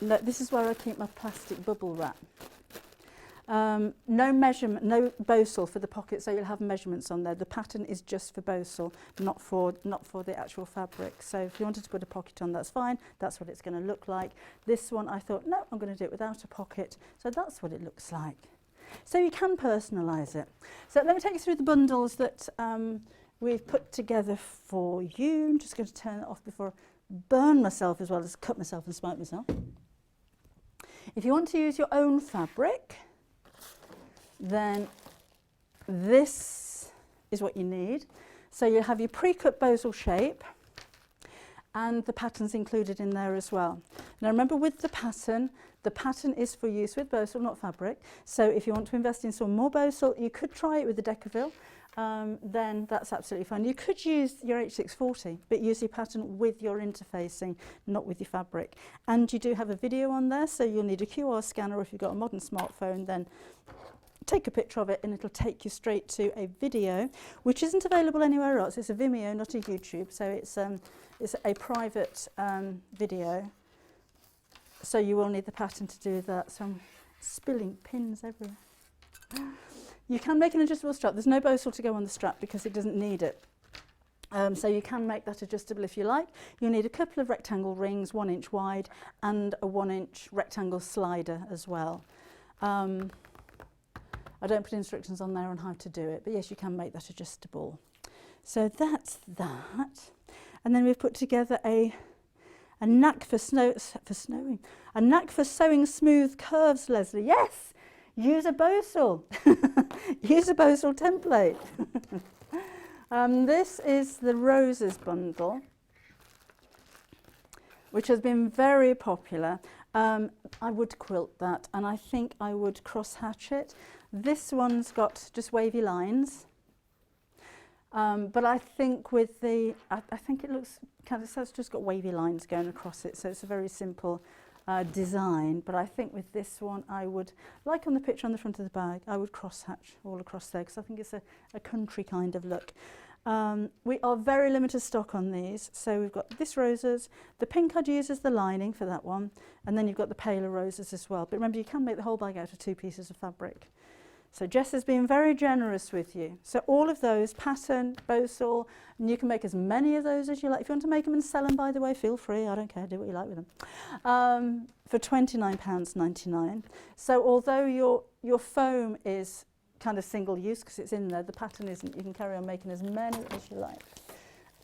Now, this is where I keep my plastic bubble wrap. No measurement, no Bosal for the pocket, so you'll have measurements on there. The pattern is just for Bosal, not for the actual fabric. So if you wanted to put a pocket on, that's fine. That's what it's going to look like. This one, I thought, no, I'm going to do it without a pocket. So that's what it looks like. So you can personalise it. So let me take you through the bundles that we've put together for you. I'm just going to turn it off before I burn myself as well as cut myself and spite myself. If you want to use your own fabric, then this is what you need. So you have your pre-cut Bosal shape and the pattern's included in there as well. Now remember, with the pattern is for use with Bosal, not fabric. So if you want to invest in some more Bosal, you could try it with the Decovil. Then that's absolutely fine. You could use your H640, but use your pattern with your interfacing, not with your fabric. And you do have a video on there, so you'll need a QR scanner. If you've got a modern smartphone, then take a picture of it and it'll take you straight to a video, which isn't available anywhere else. It's a Vimeo, not a YouTube, so it's a private video. So you will need the pattern to do that. So I'm spilling pins everywhere. You can make an adjustable strap. There's no Bosal to go on the strap because it doesn't need it. So you can make that adjustable if you like. You'll need a couple of rectangle rings, 1 inch wide, and a 1 inch rectangle slider as well. I don't put instructions on there on how to do it, but yes, you can make that adjustable. So that's that. And then we've put together a knack for snowing. A knack for sewing smooth curves, Leslie. Yes! Use a Bosal. Use a Bosal template. This is the Roses bundle, which has been very popular. I would quilt that, and I think I would cross hatch it. This one's got just wavy lines, but I think with the, I think it looks kind of, so it's just got wavy lines going across it, so it's a very simple design. But I think with this one, I would, like on the picture on the front of the bag, I would cross hatch all across there because I think it's a country kind of look. We are very limited stock on these, so we've got this roses, the pink I'd use as the lining for that one, and then you've got the paler roses as well. But remember, you can make the whole bag out of 2 pieces of fabric. So Jess has been very generous with you. So all of those, pattern, Bosal, and you can make as many of those as you like. If you want to make them and sell them, by the way, feel free. I don't care, do what you like with them. For £29.99. So although your foam is kind of single use because it's in there, the pattern isn't. You can carry on making as many as you like.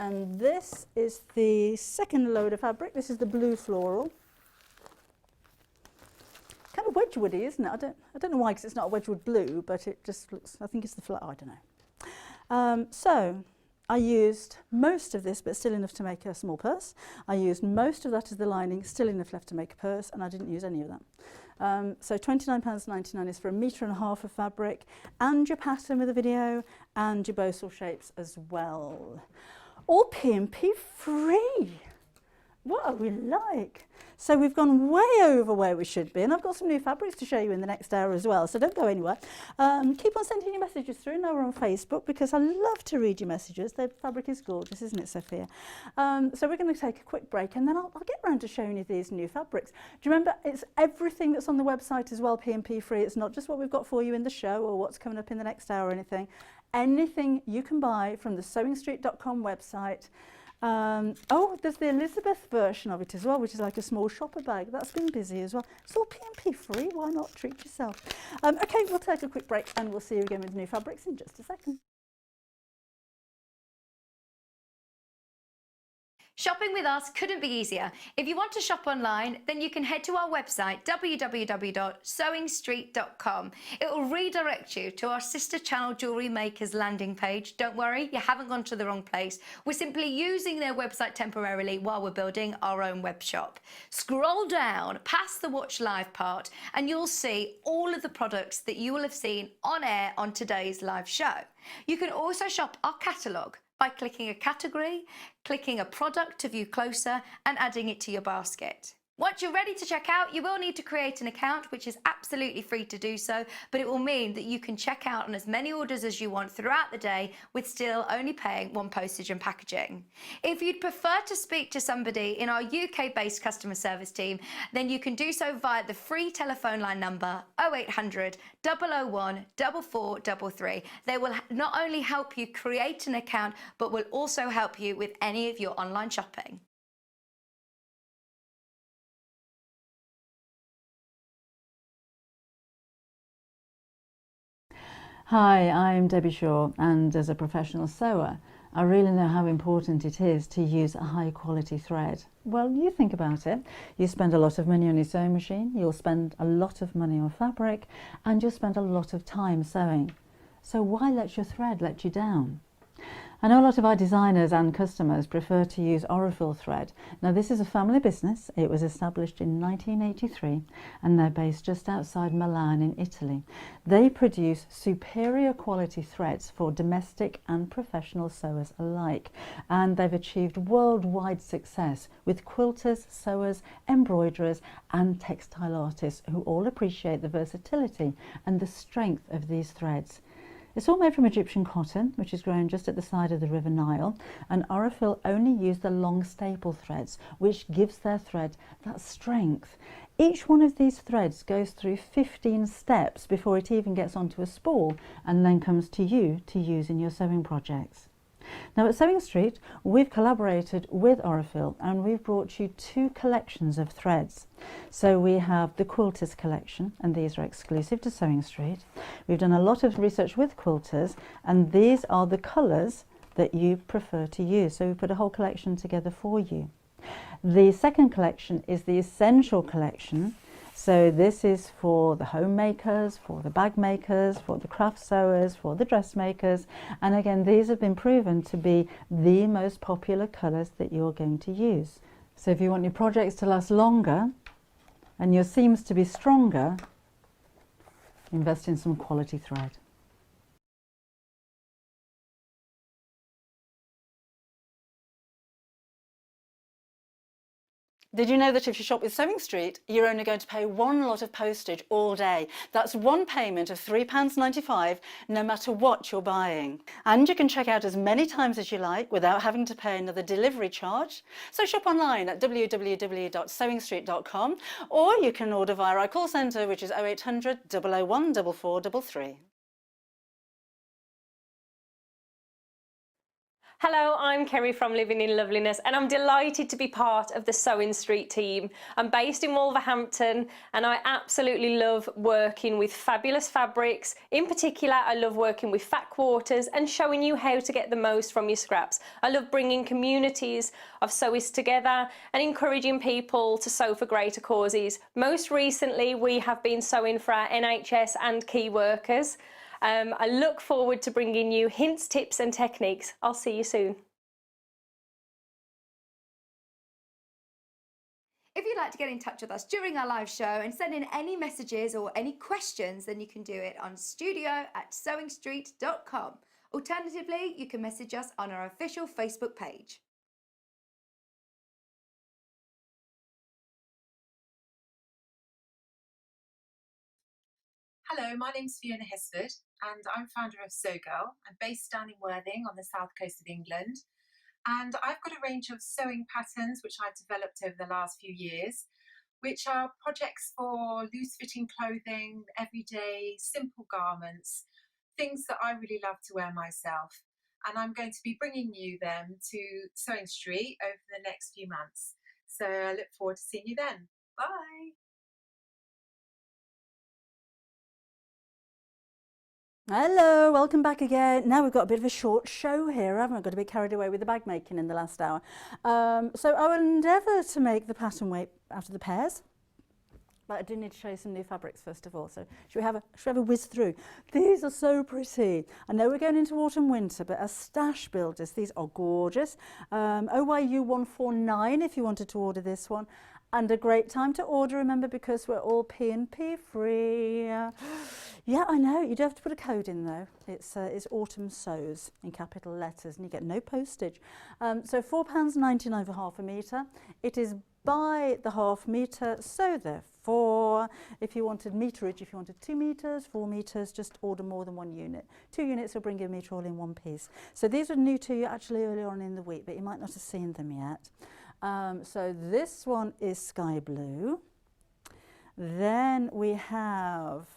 And this is the second load of fabric. This is the blue floral. Kind of Wedgwoody, isn't it? I don't know why, because it's not a Wedgwood blue, but it just looks, I think it's the I don't know. So I used most of this, but still enough to make a small purse. I used most of that as the lining, still enough left to make a purse, and I didn't use any of that. So £29.99 is for 1.5 metres of fabric, and your pattern with a video, and your Bosal shapes as well. All P&P free. What are we like? So we've gone way over where we should be, and I've got some new fabrics to show you in the next hour as well, so don't go anywhere. Keep on sending your messages through. Now we're on Facebook because I love to read your messages. The fabric is gorgeous, isn't it, Sophia? So we're going to take a quick break, and then I'll get around to showing you these new fabrics. Do you remember, it's everything that's on the website as well, P&P free. It's not just what we've got for you in the show or what's coming up in the next hour or anything. Anything you can buy from the sewingstreet.com website. Oh, there's the Elizabeth version of it as well, which is like a small shopper bag. That's been busy as well. It's all P&P free. Why not treat yourself? Okay, we'll take a quick break and we'll see you again with new fabrics in just a second. Shopping with us couldn't be easier. If you want to shop online, then you can head to our website, www.sewingstreet.com. It will redirect you to our sister channel Jewellery Makers landing page. Don't worry, you haven't gone to the wrong place. We're simply using their website temporarily while we're building our own web shop. Scroll down past the Watch Live part and you'll see all of the products that you will have seen on air on today's live show. You can also shop our catalogue by clicking a category, clicking a product to view closer and adding it to your basket. Once you're ready to check out, you will need to create an account, which is absolutely free to do so, but it will mean that you can check out on as many orders as you want throughout the day with still only paying one postage and packaging. If you'd prefer to speak to somebody in our UK-based customer service team, then you can do so via the free telephone line number 0800 001 4433. They will not only help you create an account, but will also help you with any of your online shopping. Hi, I'm Debbie Shaw, and as a professional sewer, I really know how important it is to use a high quality thread. Well, you think about it. You spend a lot of money on your sewing machine, you'll spend a lot of money on fabric, and you'll spend a lot of time sewing. So why let your thread let you down? I know a lot of our designers and customers prefer to use Aurifil thread. Now, this is a family business. It was established in 1983 and they're based just outside Milan in Italy. They produce superior quality threads for domestic and professional sewers alike, and they've achieved worldwide success with quilters, sewers, embroiderers and textile artists who all appreciate the versatility and the strength of these threads. It's all made from Egyptian cotton, which is grown just at the side of the River Nile, and Aurifil only use the long staple threads, which gives their thread that strength. Each one of these threads goes through 15 steps before it even gets onto a spool and then comes to you to use in your sewing projects. Now at Sewing Street, we've collaborated with Aurifil and we've brought you two collections of threads. So we have the Quilters collection, and these are exclusive to Sewing Street. We've done a lot of research with quilters, and these are the colours that you prefer to use. So we put a whole collection together for you. The second collection is the Essential collection. So this is for the homemakers, for the bag makers, for the craft sewers, for the dressmakers. And again, these have been proven to be the most popular colours that you're going to use. So if you want your projects to last longer and your seams to be stronger, invest in some quality thread. Did you know that if you shop with Sewing Street, you're only going to pay one lot of postage all day? That's one payment of £3.95, no matter what you're buying. And you can check out as many times as you like without having to pay another delivery charge. So shop online at www.sewingstreet.com, or you can order via our call centre, which is 0800 001 4433. Hello, I'm Kerry from Living in Loveliness, and I'm delighted to be part of the Sewing Street team. I'm based in Wolverhampton and I absolutely love working with fabulous fabrics. In particular, I love working with fat quarters and showing you how to get the most from your scraps. I love bringing communities of sewists together and encouraging people to sew for greater causes. Most recently, we have been sewing for our NHS and key workers. I look forward to bringing you hints, tips and techniques. I'll see you soon. If you'd like to get in touch with us during our live show and send in any messages or any questions, then you can do it on studio@sewingstreet.com. Alternatively, you can message us on our official Facebook page. Hello, my name's Fiona Hisford and I'm founder of Sew Girl. I'm based down in Wadding on the south coast of England, and I've got a range of sewing patterns which I've developed over the last few years, which are projects for loose fitting clothing, everyday simple garments, things that I really love to wear myself. And I'm going to be bringing you them to Sewing Street over the next few months. So I look forward to seeing you then. Bye. Hello, welcome back again. Now we've got a bit of a short show here, haven't we? Got a bit carried away with the bag making in the last hour. So I will endeavour to make the pattern weight out of the pairs, but I do need to show you some new fabrics first of all. So should we have a whiz through? These are so pretty. I know we're going into autumn winter, but as stash builders, these are gorgeous. OYU 149 if you wanted to order this one. And a great time to order, remember, because we're all P&P free. Yeah, I know, you do have to put a code in though. It's Autumn Sews in capital letters and you get no postage. So £4.99 for half a metre. It is by the ½ metre, so therefore if you wanted meterage, if you wanted 2 metres, 4 metres, just order more than 1 unit. 2 units will bring you a metre all in one piece. So these are new to you actually earlier on in the week, but you might not have seen them yet. So this one is sky blue. Then we have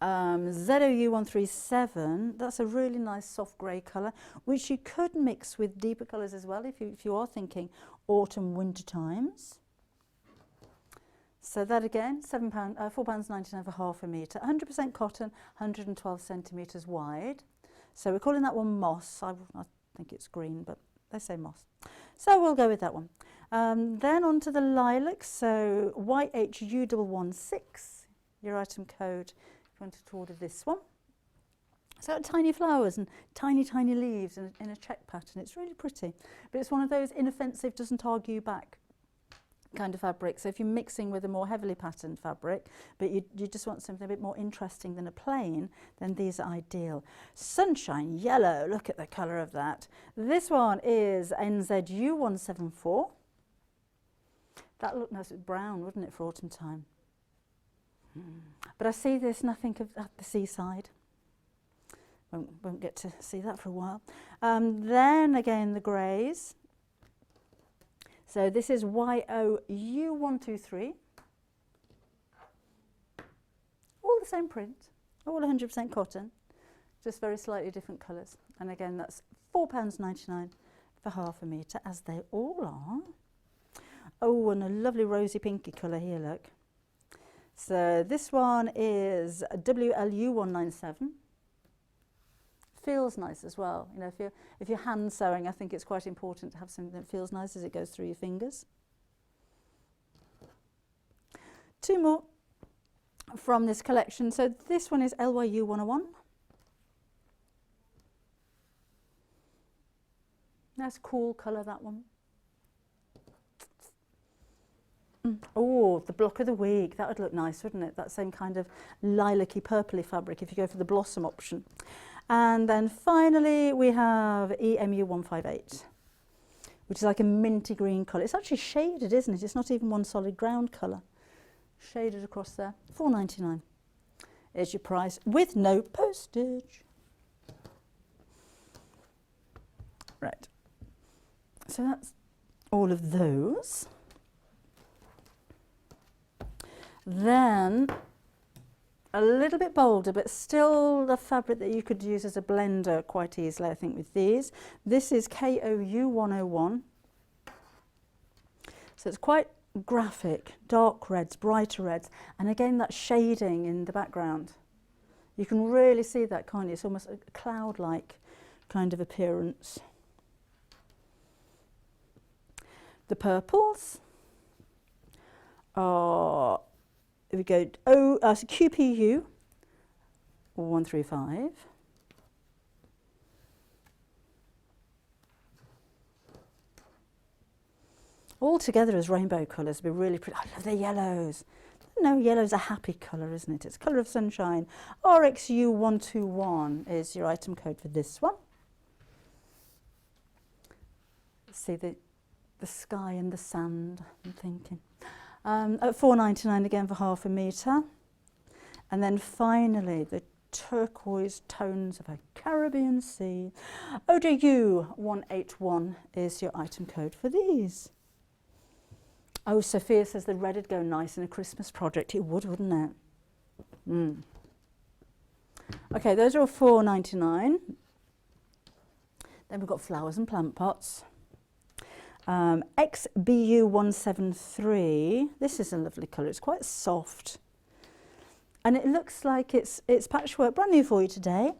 ZOU137, that's a really nice soft grey colour, which you could mix with deeper colours as well if you are thinking autumn, winter times. So that again, £4.99 for ½ metre, 100% cotton, 112 centimetres wide. So we're calling that one moss. I think it's green, but they say moss. So we'll go with that one. Then on to the lilac, so YHU116, your item code. Wanted to order this one. It's got tiny flowers and tiny leaves in a check pattern. It's really pretty, but it's one of those inoffensive, doesn't argue back kind of fabric. So if you're mixing with a more heavily patterned fabric, but you just want something a bit more interesting than a plain, then these are ideal. Sunshine yellow, look at the colour of that. This one is NZU174. That looked nice with brown, wouldn't it, for autumn time? But I see there's nothing of at the seaside. Won't get to see that for a while. Then again the greys. So this is YOU123. All the same print, all 100% cotton, just very slightly different colours. And again that's £4.99 for ½ metre, as they all are. Oh, and a lovely rosy pinky colour here, look. So this one is WLU197. Feels nice as well. You know, if you're hand sewing, I think it's quite important to have something that feels nice as it goes through your fingers. 2 more from this collection. So this one is LYU101. Nice cool colour, that one. Oh, the block of the week, that would look nice, wouldn't it? That same kind of lilac-y, purpley fabric if you go for the blossom option. And then finally we have EMU158, which is like a minty green colour. It's actually shaded, isn't it? It's not even one solid ground colour. Shaded across there. £4.99 is your price with no postage. Right. So that's all of those. Then a little bit bolder, but still the fabric that you could use as a blender quite easily, I think, with these. This is KOU101. So it's quite graphic, dark reds, brighter reds, and again that shading in the background. You can really see that, can't you? It's almost a cloud-like kind of appearance. The purples are, here we go, so QPU 135. All together as rainbow colours, would be really pretty. I love the yellows. No, yellow's a happy colour, isn't it? It's colour of sunshine. RXU121 is your item code for this one. See the sky and the sand, I'm thinking. At £4.99 again for ½ metre. And then finally the turquoise tones of a Caribbean sea. ODU181 is your item code for these. Oh, Sophia says the red would go nice in a Christmas project. It would, wouldn't it? Okay, those are all £4.99. Then we've got flowers and plant pots. XBU173. This is a lovely colour. It's quite soft. And it looks like it's patchwork, brand new for you today.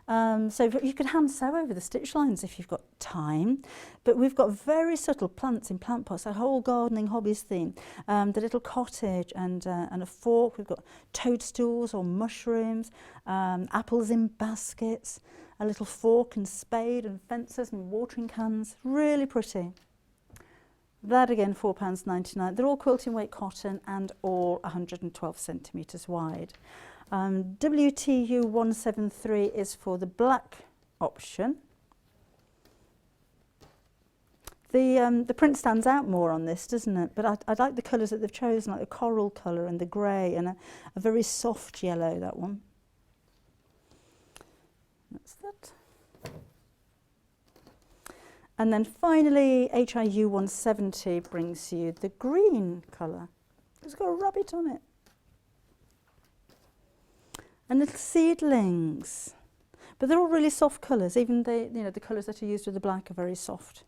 So you could hand sew over the stitch lines if you've got time. But we've got very subtle plants in plant pots, a whole gardening hobbies theme. The little cottage and a fork. We've got toadstools or mushrooms, apples in baskets, a little fork and spade and fences and watering cans. Really pretty. That again, £4.99. They're all quilting weight cotton and all 112 centimetres wide. WTU173 is for the black option. The print stands out more on this, doesn't it? But I like the colours that they've chosen, like the coral colour and the grey and a very soft yellow, that one. That's that. And then finally, HIU 170 brings you the green colour. It's got a rabbit on it. And little seedlings. But they're all really soft colours. Even the colours that are used with the black are very soft.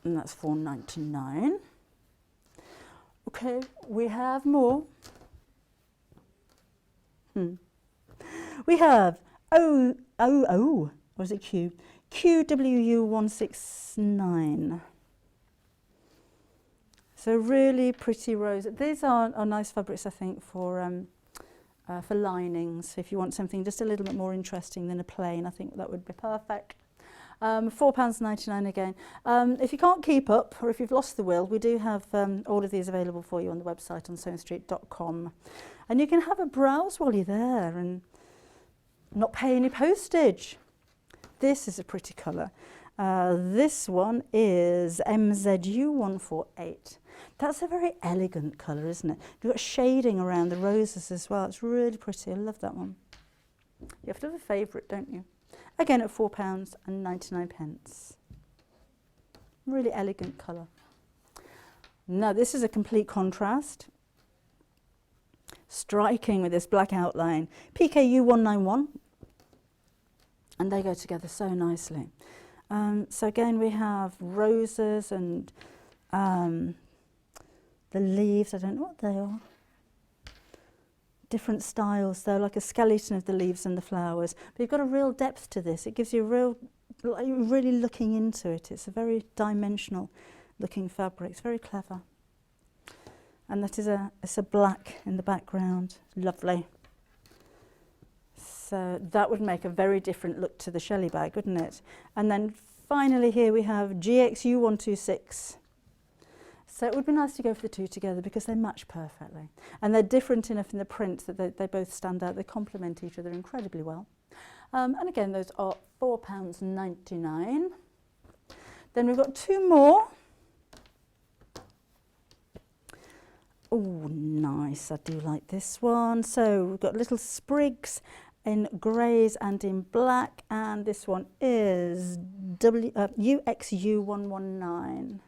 And that's $4.99. Okay, we have more. We have was it Q? QWU 169. So really pretty rose. These are nice fabrics, I think, for linings. If you want something just a little bit more interesting than a plain, I think that would be perfect. £4.99 again. If you can't keep up, or if you've lost the will, we do have all of these available for you on the website on sewingstreet.com. And you can have a browse while you're there and not pay any postage. This is a pretty colour. This one is MZU 148. That's a very elegant colour, isn't it? You've got shading around the roses as well. It's really pretty. I love that one. You have to have a favourite, don't you? Again at £4.99. Really elegant colour. Now this is a complete contrast. Striking with this black outline. PKU 191. And they go together so nicely. So again we have roses and the leaves, I don't know what they are. Different styles, though, like a skeleton of the leaves and the flowers. But you've got a real depth to this. It gives you a real, like, you're really looking into it. It's a very dimensional looking fabric. It's very clever. And that is it's a black in the background. Lovely. So that would make a very different look to the Shelley bag, wouldn't it? And then finally here we have GXU 126. So it would be nice to go for the two together because they match perfectly. And they're different enough in the print that they both stand out. They complement each other incredibly well. And again, those are £4.99. Then we've got two more. Oh, nice. I do like this one. So we've got little sprigs in greys and in black. And this one is UXU 119.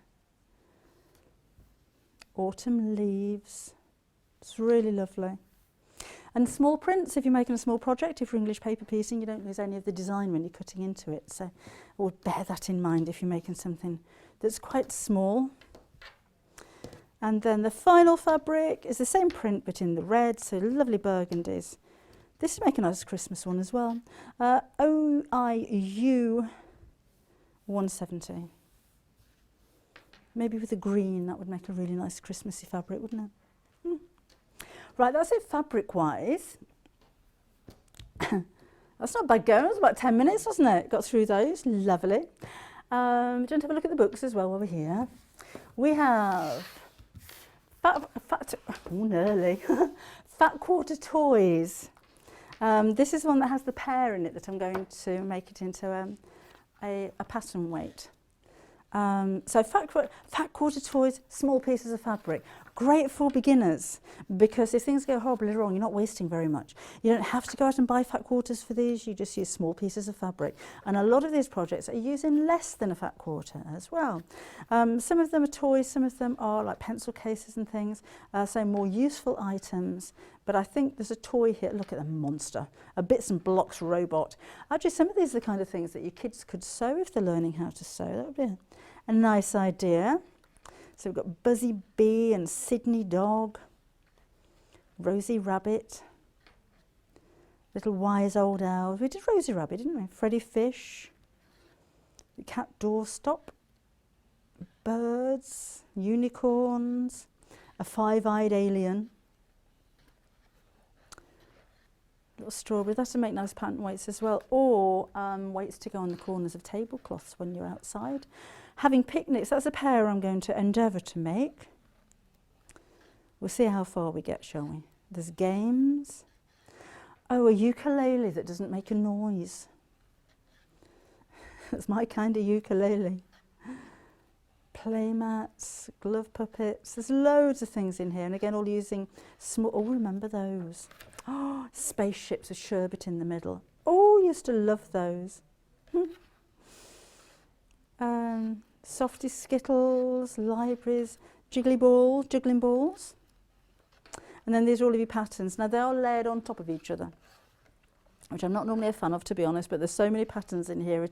Autumn leaves. It's really lovely. And small prints, if you're making a small project, if you're English paper piecing, you don't lose any of the design when you're cutting into it. So I would bear that in mind if you're making something that's quite small. And then the final fabric is the same print but in the red, so lovely burgundies. This would make a nice Christmas one as well. OIU 170. Maybe with the green, that would make a really nice Christmassy fabric, wouldn't it? Right, that's it fabric-wise. That's not bad going. It was about 10 minutes, wasn't it? Got through those. Lovely. Do you want to have a look at the books as well while we're here? We have Fat Quarter Toys. This is one that has the pear in it that I'm going to make it into a pattern weight. So fat quarter toys, small pieces of fabric. Great for beginners because if things go horribly wrong, you're not wasting very much. You don't have to go out and buy fat quarters for these, you just use small pieces of fabric. And a lot of these projects are using less than a fat quarter as well. Some of them are toys, some of them are like pencil cases and things, so more useful items. But I think there's a toy here, look at the monster, a bits and blocks robot. Actually, some of these are the kind of things that your kids could sew if they're learning how to sew. That would be a nice idea. So we've got Buzzy Bee and Sydney Dog, Rosie Rabbit, Little Wise Old Owl. We did Rosie Rabbit, didn't we? Freddy Fish, the Cat Doorstop, Birds, Unicorns, a Five-Eyed Alien, little strawberry. That would make nice pattern weights as well, or weights to go on the corners of tablecloths when you're outside. Having picnics, that's a pair I'm going to endeavour to make. We'll see how far we get, shall we? There's games. Oh, a ukulele that doesn't make a noise. It's my kind of ukulele. Playmats, glove puppets. There's loads of things in here, and again, all using small. Oh, remember those? Oh, spaceships with sherbet in the middle. Oh, used to love those. Softy Skittles, libraries, jiggling balls. And then these are all of your patterns. Now, they are layered on top of each other, which I'm not normally a fan of, to be honest, but there's so many patterns in here,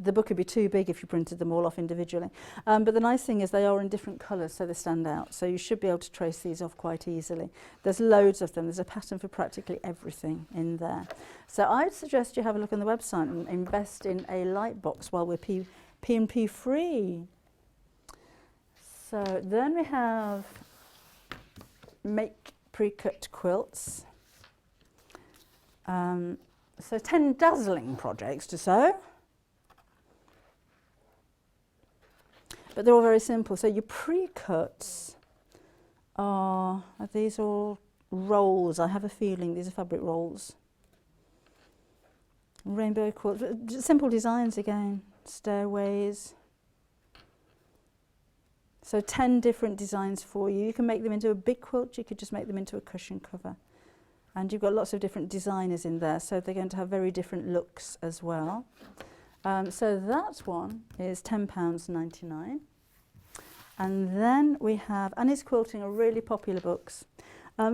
the book would be too big if you printed them all off individually. But the nice thing is they are in different colours, so they stand out. So you should be able to trace these off quite easily. There's loads of them. There's a pattern for practically everything in there. So I'd suggest you have a look on the website and invest in a light box while we're P&P free. So then we have make pre-cut quilts. So 10 dazzling projects to sew. But they're all very simple. So your pre-cuts are these all rolls? I have a feeling these are fabric rolls. Rainbow quilts, simple designs again, stairways. So 10 different designs for you. You can make them into a big quilt, you could just make them into a cushion cover. And you've got lots of different designers in there, so they're going to have very different looks as well. So that one is £10.99. And then we have Annie's Quilting, are really popular books.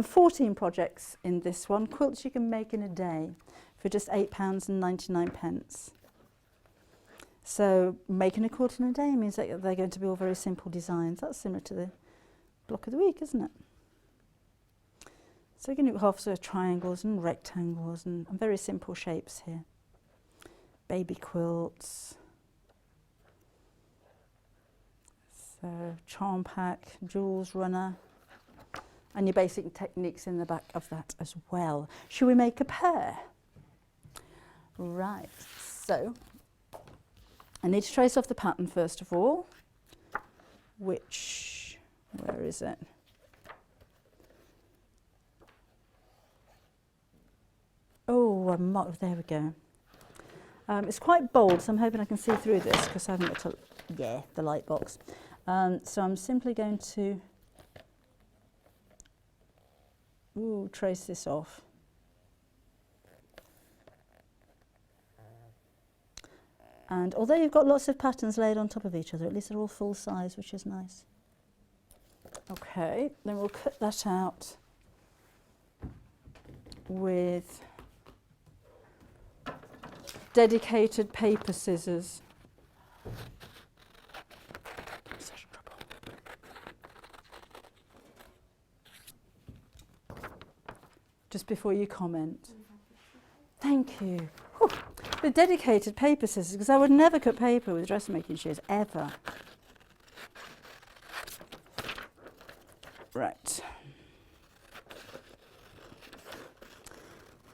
14 projects in this one. Quilts you can make in a day for just £8.99. So making a quilt in a day means that they're going to be all very simple designs. That's similar to the block of the week, isn't it? So you can do half sort of triangles and rectangles and very simple shapes here. Baby quilts. So charm pack, jewels runner, and your basic techniques in the back of that as well. Should we make a pair? Right, so I need to trace off the pattern first of all, where is it? Oh, there we go. It's quite bold, so I'm hoping I can see through this because I haven't got the light box. So I'm simply going to trace this off. And although you've got lots of patterns laid on top of each other, at least they're all full size, which is nice. Okay, then we'll cut that out with dedicated paper scissors. Such trouble. Just before you comment. Thank you. Whew. The dedicated paper scissors, because I would never cut paper with dressmaking shears, ever. Right.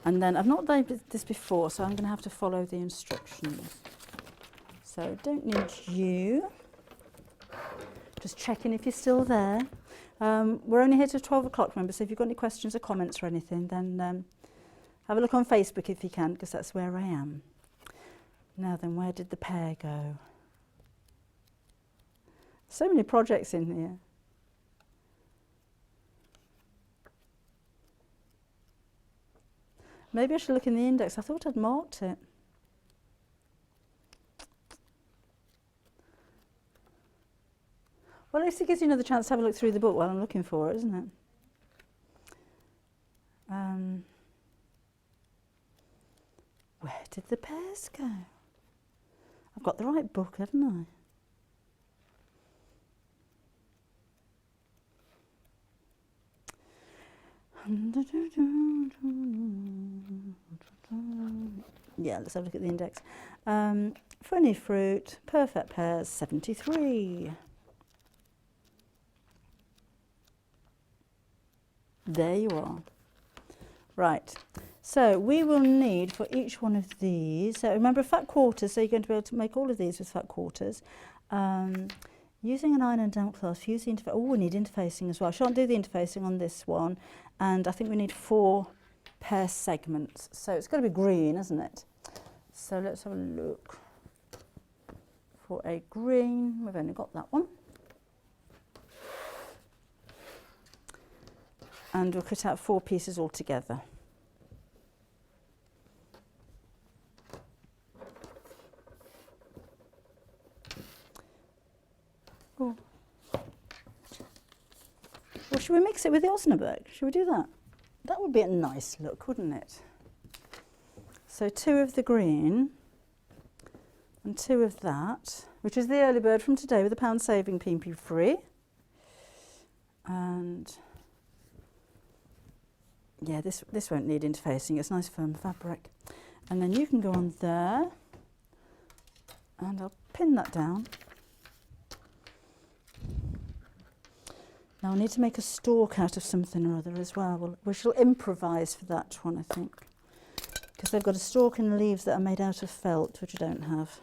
And then I've not done this before, so I'm going to have to follow the instructions. So I don't need you. Just checking if you're still there. We're only here till 12 o'clock, remember, so if you've got any questions or comments or anything, then have a look on Facebook if you can, because that's where I am. Now then, where did the pear go? So many projects in here. Maybe I should look in the index. I thought I'd marked it. Well, at least it gives you another chance to have a look through the book while I'm looking for it, isn't it? Where did the pears go? I've got the right book, haven't I? Yeah, let's have a look at the index. Funny fruit, perfect pears, 73. There you are. Right, so we will need for each one of these, so remember fat quarters, so you're going to be able to make all of these with fat quarters. Using an iron and damp cloth, fuse the interface. Oh, we need interfacing as well. I shan't do the interfacing on this one. And I think we need 4 pair segments. So it's got to be green, isn't it? So let's have a look. for a green. We've only got that one. And we'll cut out 4 pieces altogether. Oh. Well, should we mix it with the Osnaburg? Should we do that? That would be a nice look, wouldn't it? So 2 of the green and 2 of that, which is the early bird from today with the pound saving PP free. And yeah, this won't need interfacing, it's nice firm fabric. And then you can go on there, and I'll pin that down. Now I need to make a stalk out of something or other as well. We shall improvise for that one, I think, because they've got a stalk and leaves that are made out of felt, which I don't have.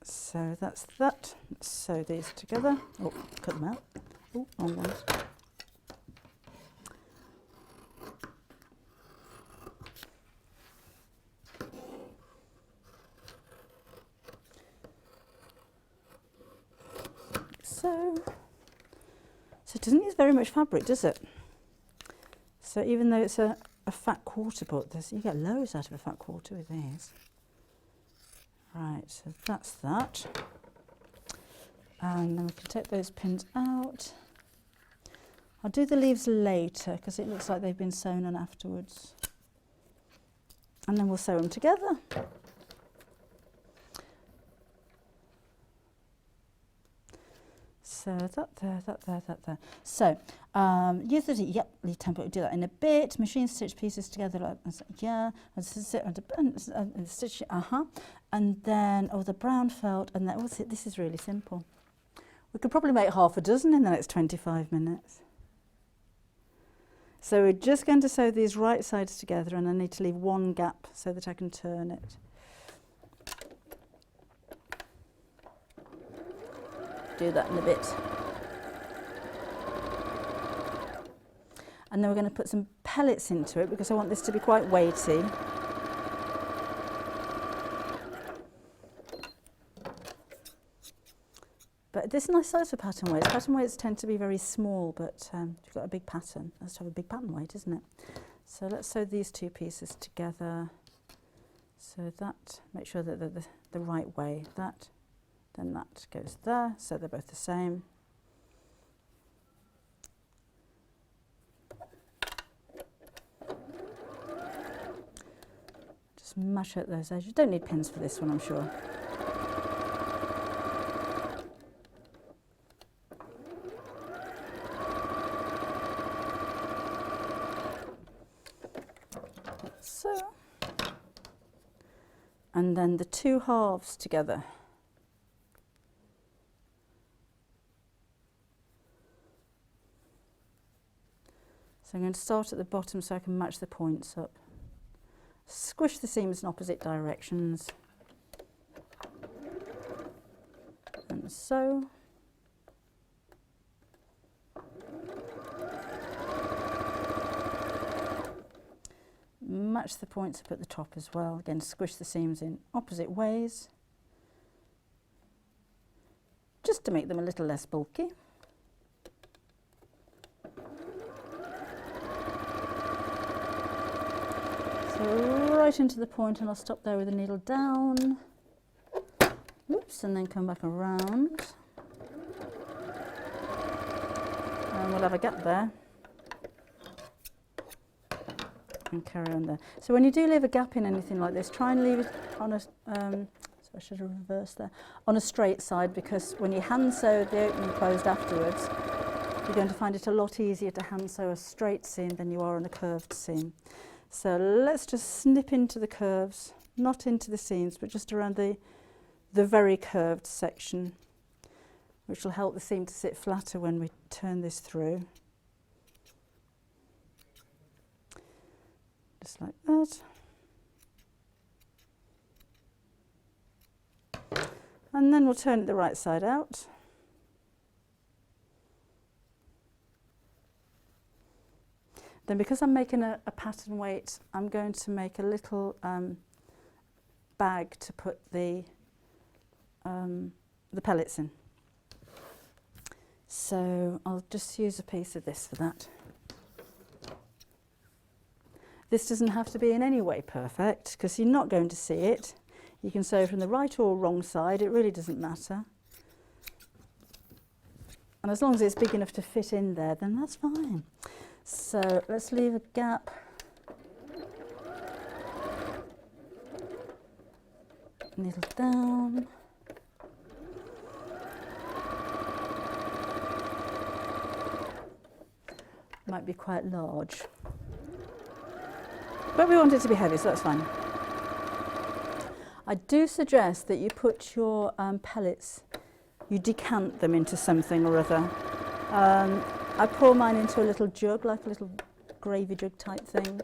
So that's that. Let's sew these together. Oh, cut them out. Oh, wrong ones. So it doesn't use very much fabric, does it? So even though it's a fat quarter, but you get loads out of a fat quarter with these. Right, so that's that. And then we can take those pins out. I'll do the leaves later because it looks like they've been sewn on afterwards. And then we'll sew them together. So that there. So use the lead template. We'll do that in a bit. Machine stitch pieces together like yeah, and stitch and then the brown felt, and that was it. This is really simple. We could probably make half a dozen in the next 25 minutes. So we're just going to sew these right sides together, and I need to leave 1 gap so that I can turn it. Do that in a bit. And then we're going to put some pellets into it because I want this to be quite weighty. But this is a nice size for pattern weights. Pattern weights tend to be very small, but if you've got a big pattern, it has to have a big pattern weight, isn't it? So let's sew these 2 pieces together. So that, make sure that they're the right way. That. Then that goes there, so they're both the same. Just mash out those edges. You don't need pins for this one, I'm sure. So, and then the 2 halves together. So I'm going to start at the bottom so I can match the points up. Squish the seams in opposite directions. And sew. Match the points up at the top as well. Again, squish the seams in opposite ways. Just to make them a little less bulky. Right into the point, and I'll stop there with the needle down. Oops, and then come back around. And we'll have a gap there. And carry on there. So when you do leave a gap in anything like this, try and leave it on a, so I should have reversed there, on a straight side, because when you hand sew the opening closed afterwards, you're going to find it a lot easier to hand sew a straight seam than you are on a curved seam. So let's just snip into the curves, not into the seams, but just around the very curved section, which will help the seam to sit flatter when we turn this through. Just like that. And then we'll turn it the right side out. Then because I'm making a pattern weight, I'm going to make a little bag to put the pellets in. So I'll just use a piece of this for that. This doesn't have to be in any way perfect because you're not going to see it. You can sew from the right or wrong side, it really doesn't matter. And as long as it's big enough to fit in there, then that's fine. So let's leave a gap. Needle down. Might be quite large. But we want it to be heavy, so that's fine. I do suggest that you put your pellets, you decant them into something or other. I pour mine into a little jug, like a little gravy jug type thing,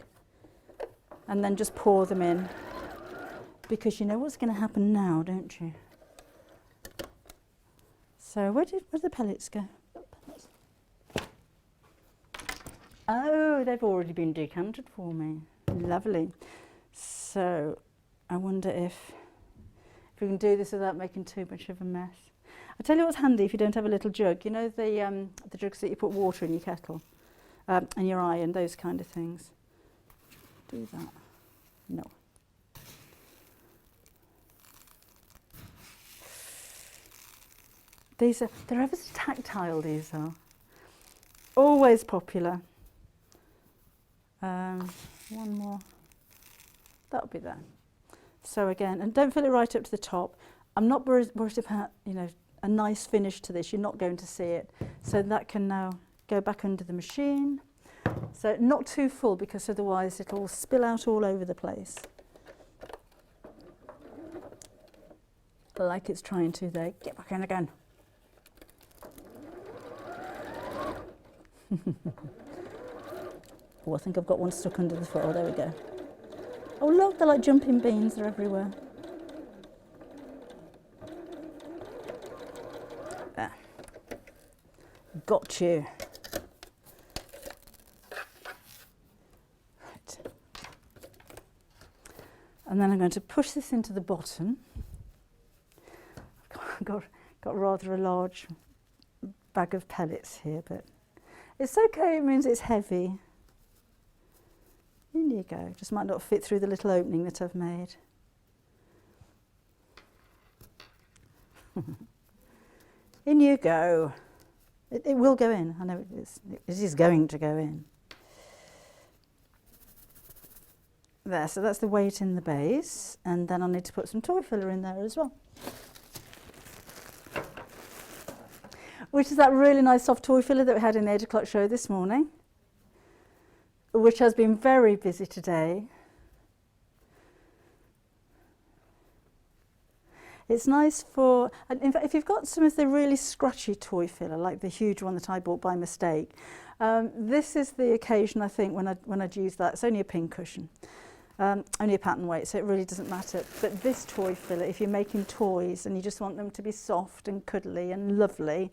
and then just pour them in, because you know what's going to happen now, don't you? So where did the pellets go? Oh, they've already been decanted for me. Lovely. So I wonder if we can do this without making too much of a mess. I'll tell you what's handy if you don't have a little jug. You know the jugs that you put water in your kettle and your iron, those kind of things. Do that. No. They're ever so tactile, these are. Always popular. One more. That'll be there. So again, and don't fill it right up to the top. I'm not worried about, you know, a nice finish to this. You're not going to see it. So that can now go back under the machine. So not too full, because otherwise it'll spill out all over the place. Like it's trying to there. Get back in again. Oh, I think I've got one stuck under the foot. Oh, there we go. Oh, look, they're like jumping beans. They're everywhere. There. Got you. Right. And then I'm going to push this into the bottom. I've got rather a large bag of pellets here, but it's okay. It means it's heavy. In you go. Just might not fit through the little opening that I've made. In you go. It will go in. I know it is. It is going to go in. There, so that's the weight in the base, and then I need to put some toy filler in there as well. Which is that really nice soft toy filler that we had in the 8 o'clock show this morning, which has been very busy today. It's nice for, in fact, if you've got some of the really scratchy toy filler, like the huge one that I bought by mistake, this is the occasion, I think, when I'd use that. It's only a pin cushion, only a pattern weight, so it really doesn't matter. But this toy filler, if you're making toys and you just want them to be soft and cuddly and lovely,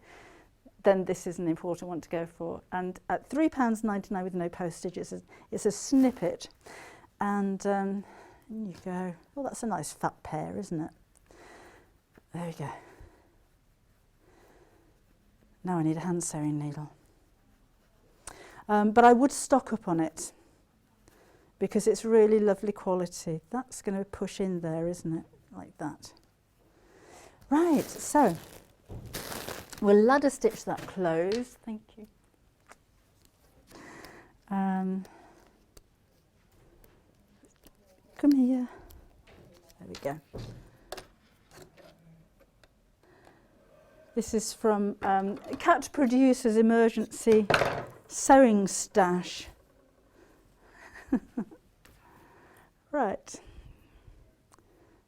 then this is an important one to go for. And at £3.99 with no postage, it's a snippet. And in you go. Well, that's a nice fat pair, isn't it? There we go. Now I need a hand sewing needle. But I would stock up on it because it's really lovely quality. That's going to push in there, isn't it? Like that. Right, so we'll ladder stitch that closed. Thank you. Come here. There we go. This is from Cat Producer's Emergency Sewing Stash. Right.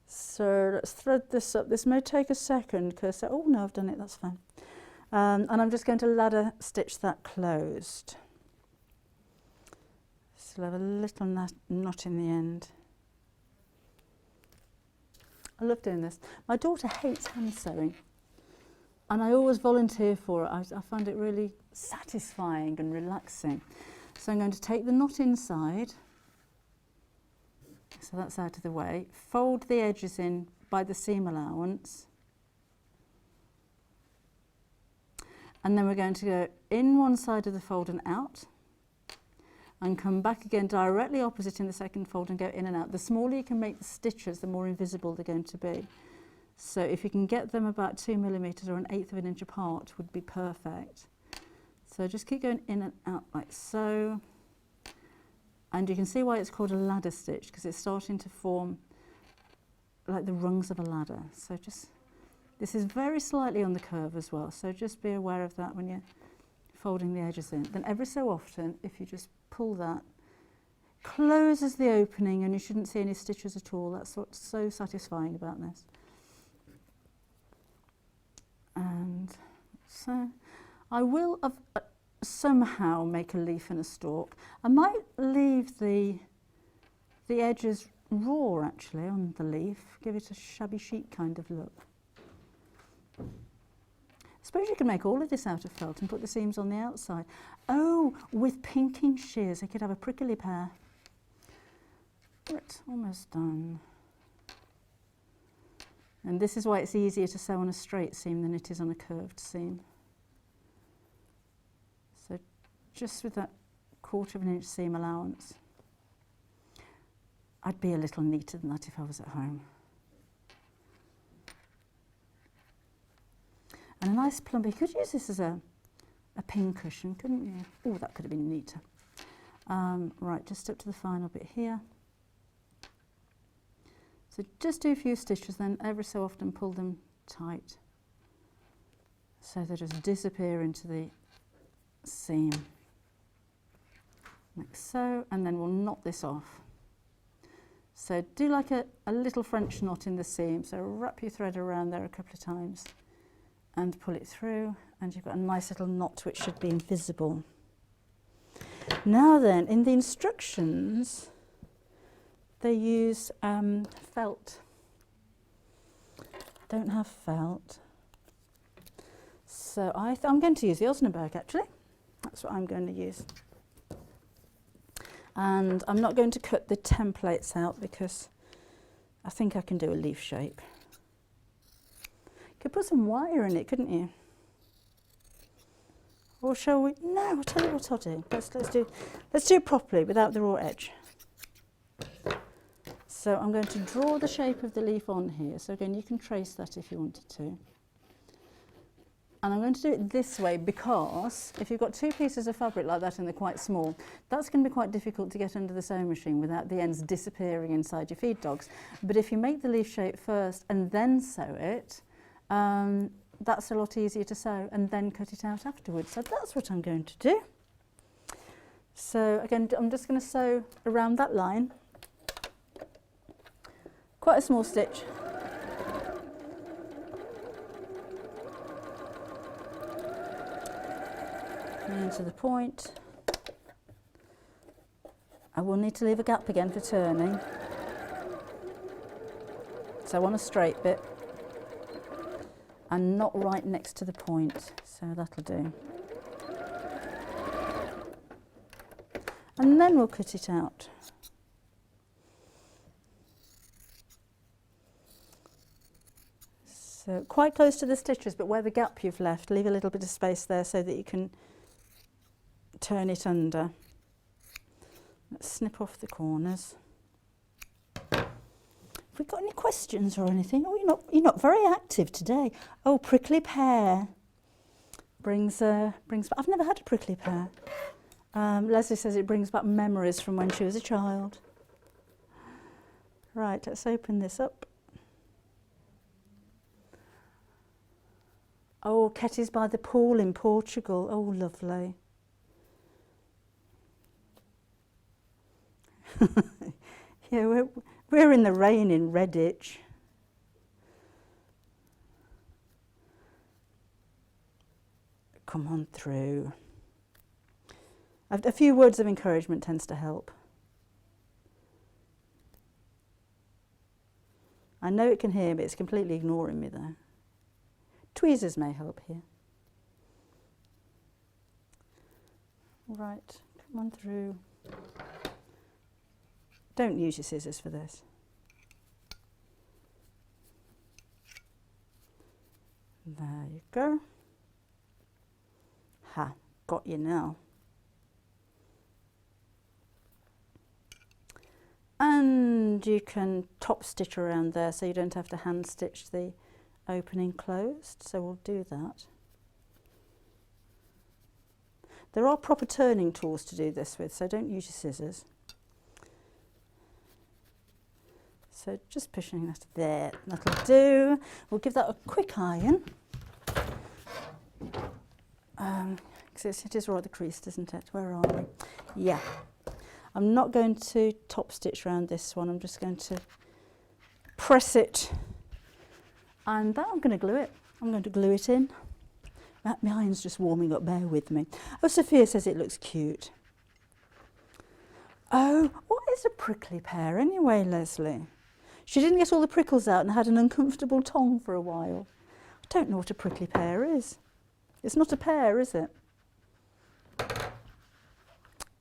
So let's thread this up. This may take a second because, oh no, I've done it, that's fine. And I'm just going to ladder stitch that closed. Still have a little knot in the end. I love doing this. My daughter hates hand sewing, and I always volunteer for it. I find it really satisfying and relaxing. So I'm going to take the knot inside So that's out of the way. Fold the edges in by the seam allowance. And then we're going to go in one side of the fold and out, and come back again directly opposite in the second fold and go in and out. The smaller you can make the stitches, the more invisible they're going to be. So if you can get them about 2 millimeters or 1/8 of an inch apart would be perfect. So just keep going in and out like so. And you can see why it's called a ladder stitch, because it's starting to form like the rungs of a ladder. So just, this is very slightly on the curve as well, so just be aware of that when you're folding the edges in. Then every so often, if you just pull that, closes the opening and you shouldn't see any stitches at all. That's what's so satisfying about this. And so I will somehow make a leaf and a stalk. I might leave the edges raw actually on the leaf, give it a shabby chic kind of look. I suppose you could make all of this out of felt and put the seams on the outside. Oh, with pinking shears, I could have a prickly pear. Right, almost done. And this is why it's easier to sew on a straight seam than it is on a curved seam. So just with that 1/4 of an inch seam allowance. I'd be a little neater than that if I was at home. And a nice plump, you could use this as a pin cushion, couldn't you? Oh, that could have been neater. Right, just up to the final bit here. So just do a few stitches, then every so often pull them tight, so they just disappear into the seam, like so, and then we'll knot this off. So do like a little French knot in the seam, so wrap your thread around there a couple of times and pull it through, and you've got a nice little knot which should be invisible. Now then, in the instructions, they use felt. Don't have felt. So I'm going to use the Osnaburg actually. That's what I'm going to use. And I'm not going to cut the templates out because I think I can do a leaf shape. You could put some wire in it, couldn't you? Or shall we? No, I'll tell you what I'll do. Let's do it properly without the raw edge. So I'm going to draw the shape of the leaf on here. So again, you can trace that if you wanted to. And I'm going to do it this way because if you've got 2 pieces of fabric like that and they're quite small, that's going to be quite difficult to get under the sewing machine without the ends disappearing inside your feed dogs. But if you make the leaf shape first and then sew it, that's a lot easier to sew and then cut it out afterwards. So that's what I'm going to do. So again, I'm just going to sew around that line. Quite a small stitch. Into the point. I will need to leave a gap again for turning. So I want a straight bit and not right next to the point, so that'll do. And then we'll cut it out. So quite close to the stitches, but where the gap you've left, leave a little bit of space there so that you can turn it under. Let's snip off the corners. Have we got any questions or anything? Oh, you're not very active today. Oh, prickly pear brings. I've never had a prickly pear. Leslie says it brings back memories from when she was a child. Right, let's open this up. Oh, Ketty's by the pool in Portugal. Oh, lovely. Yeah, we're in the rain in Redditch. Come on through. A few words of encouragement tends to help. I know it can hear me, it's completely ignoring me there. Tweezers may help here. Right, come on through. Don't use your scissors for this. There you go. Ha, got you now. And you can top stitch around there so you don't have to hand stitch the opening closed, so we'll do that. There are proper turning tools to do this with, so don't use your scissors. So just pushing that there, that'll do. We'll give that a quick iron. Because it is rather creased, isn't it? Where are we? Yeah. I'm not going to top stitch around this one, I'm just going to press it. And that I'm going to glue it. I'm going to glue it in. My iron's just warming up, bear with me. Oh, Sophia says it looks cute. Oh, what is a prickly pear anyway, Leslie? She didn't get all the prickles out and had an uncomfortable tongue for a while. I don't know what a prickly pear is. It's not a pear, is it?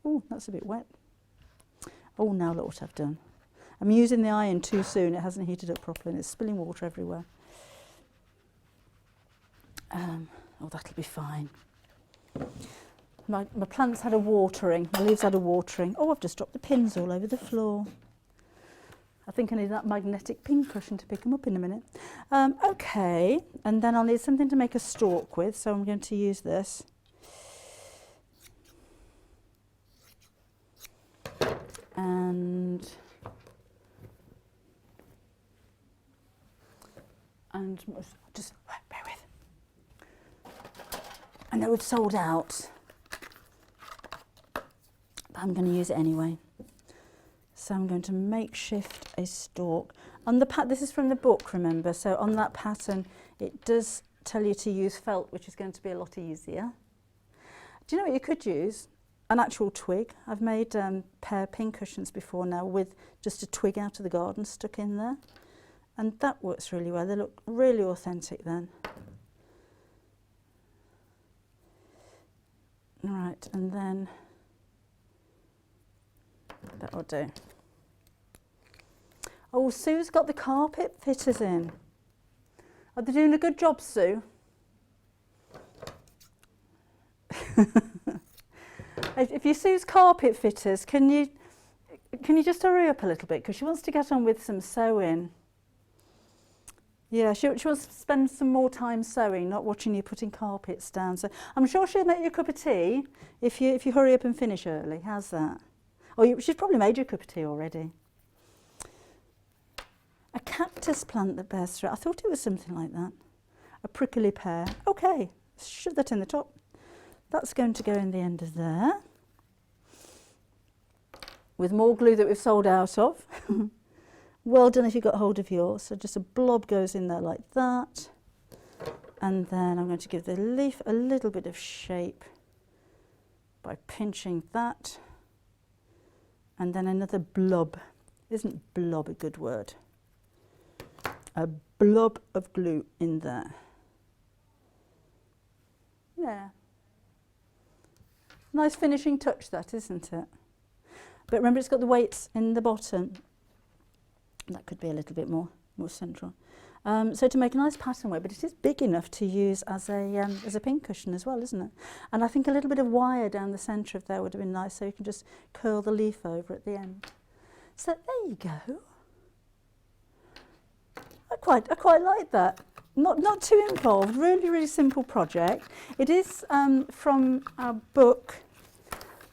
Oh, that's a bit wet. Oh, now look what I've done. I'm using the iron too soon. It hasn't heated up properly and it's spilling water everywhere. Oh, that'll be fine. My plants had a watering. My leaves had a watering. Oh, I've just dropped the pins all over the floor. I think I need that magnetic pin cushion to pick them up in a minute. Okay, and then I'll need something to make a stalk with, so I'm going to use this. And just bear with. I know it's sold out, but I'm going to use it anyway. So I'm going to makeshift a stalk. On the this is from the book, remember, so on that pattern it does tell you to use felt, which is going to be a lot easier. Do you know what you could use? An actual twig. I've made pear pin cushions before now with just a twig out of the garden stuck in there, and that works really well. They look really authentic then. Right, and then that'll do. Oh, Sue's got the carpet fitters in. Are they doing a good job, Sue? If you Sue's carpet fitters, can you just hurry up a little bit, because she wants to get on with some sewing. Yeah, she wants to spend some more time sewing, not watching you putting carpets down. So I'm sure she'll make you a cup of tea if you hurry up and finish early. How's that? Oh, she's probably made you a cup of tea already. A cactus plant that bears through. I thought it was something like that. A prickly pear. Okay, shove that in the top. That's going to go in the end of there. With more glue that we've sold out of. Well done if you got hold of yours. So just a blob goes in there like that. And then I'm going to give the leaf a little bit of shape by pinching that. And then another blob. Isn't blob a good word? A blob of glue in there. Yeah. Nice finishing touch that, isn't it? But remember, it's got the weights in the bottom. That could be a little bit more central. So to make a nice pattern weight, but it is big enough to use as a pin cushion as well, isn't it? And I think a little bit of wire down the centre of there would have been nice, so you can just curl the leaf over at the end. So there you go. I quite like that. Not too involved. Really, really simple project. It is from our book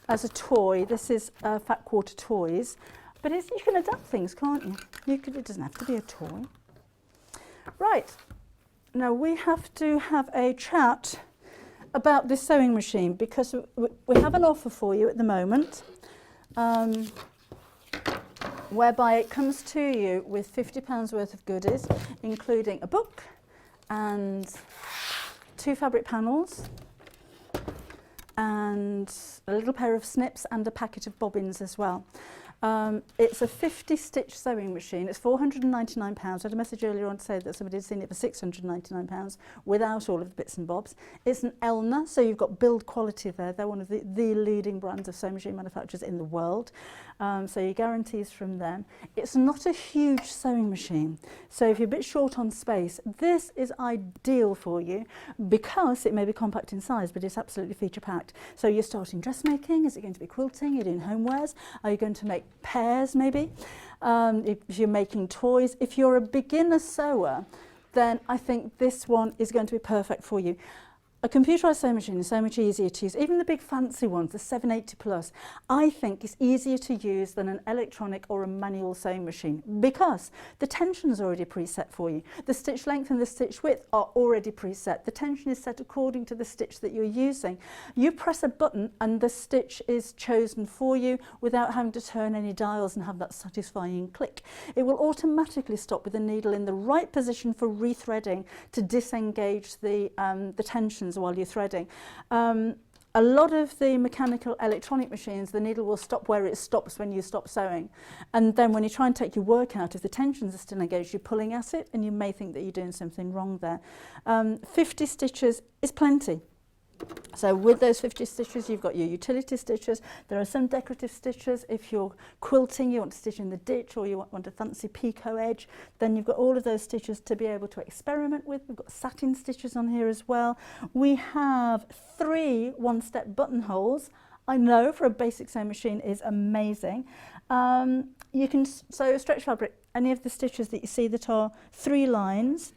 as a toy. This is Fat Quarter Toys. But you can adapt things, can't you? It doesn't have to be a toy. Right, now we have to have a chat about this sewing machine, because we have an offer for you at the moment, whereby it comes to you with £50 worth of goodies, including a book and 2 fabric panels and a little pair of snips and a packet of bobbins as well. It's a 50 stitch sewing machine. It's £499. I had a message earlier on to say that somebody had seen it for £699 without all of the bits and bobs. It's an Elna, so you've got build quality there. They're one of the leading brands of sewing machine manufacturers in the world. So your guarantees from them. It's not a huge sewing machine. So if you're a bit short on space, this is ideal for you because it may be compact in size, but it's absolutely feature packed. So you're starting dressmaking. Is it going to be quilting? You're doing homewares? Are you going to make pairs maybe? If you're making toys, if you're a beginner sewer, then I think this one is going to be perfect for you. A computerised sewing machine is so much easier to use. Even the big fancy ones, the 780 plus, I think is easier to use than an electronic or a manual sewing machine because the tension is already preset for you. The stitch length and the stitch width are already preset. The tension is set according to the stitch that you're using. You press a button and the stitch is chosen for you without having to turn any dials and have that satisfying click. It will automatically stop with the needle in the right position for rethreading to disengage the tensions while you're threading. A lot of the mechanical electronic machines, the needle will stop where it stops when you stop sewing. And then when you try and take your work out, if the tensions are still engaged, you're pulling at it and you may think that you're doing something wrong there. 50 stitches is plenty. So with those 50 stitches, you've got your utility stitches. There are some decorative stitches. If you're quilting, you want to stitch in the ditch or you want a fancy picot edge, then you've got all of those stitches to be able to experiment with. We've got satin stitches on here as well. We have 3 one-step buttonholes. I know for a basic sewing machine is amazing. You can sew stretch fabric. Any of the stitches that you see that are 3 lines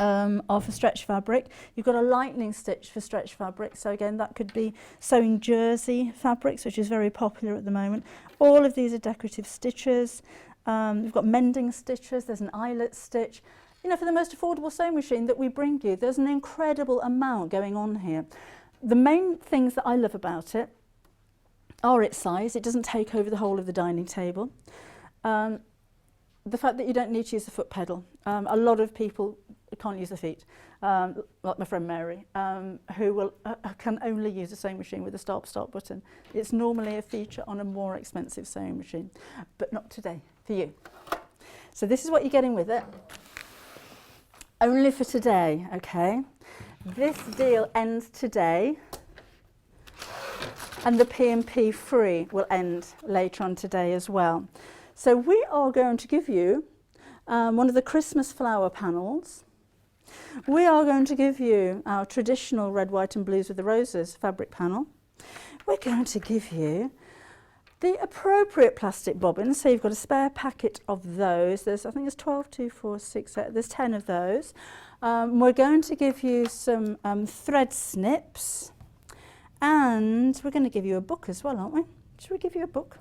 are for stretch fabric. You've got a lightning stitch for stretch fabric, so again that could be sewing jersey fabrics, which is very popular at the moment. All of these are decorative stitches. You've got mending stitches, there's an eyelet stitch. You know, for the most affordable sewing machine that we bring you, there's an incredible amount going on here. The main things that I love about it are its size. It doesn't take over the whole of the dining table. The fact that you don't need to use the foot pedal. A lot of people can't use their feet, like my friend Mary, who can only use a sewing machine with a start button. It's normally a feature on a more expensive sewing machine, but not today, for you. So this is what you're getting with it. Only for today, okay? This deal ends today, and the P&P free will end later on today as well. So we are going to give you one of the Christmas flower panels. We are going to give you our traditional red, white and blues with the roses fabric panel. We're going to give you the appropriate plastic bobbins. So you've got a spare packet of those. There's, I think there's 12, 2, 4, 6, 8, there's 10 of those. We're going to give you some thread snips, and we're going to give you a book as well, aren't we? Should we give you a book?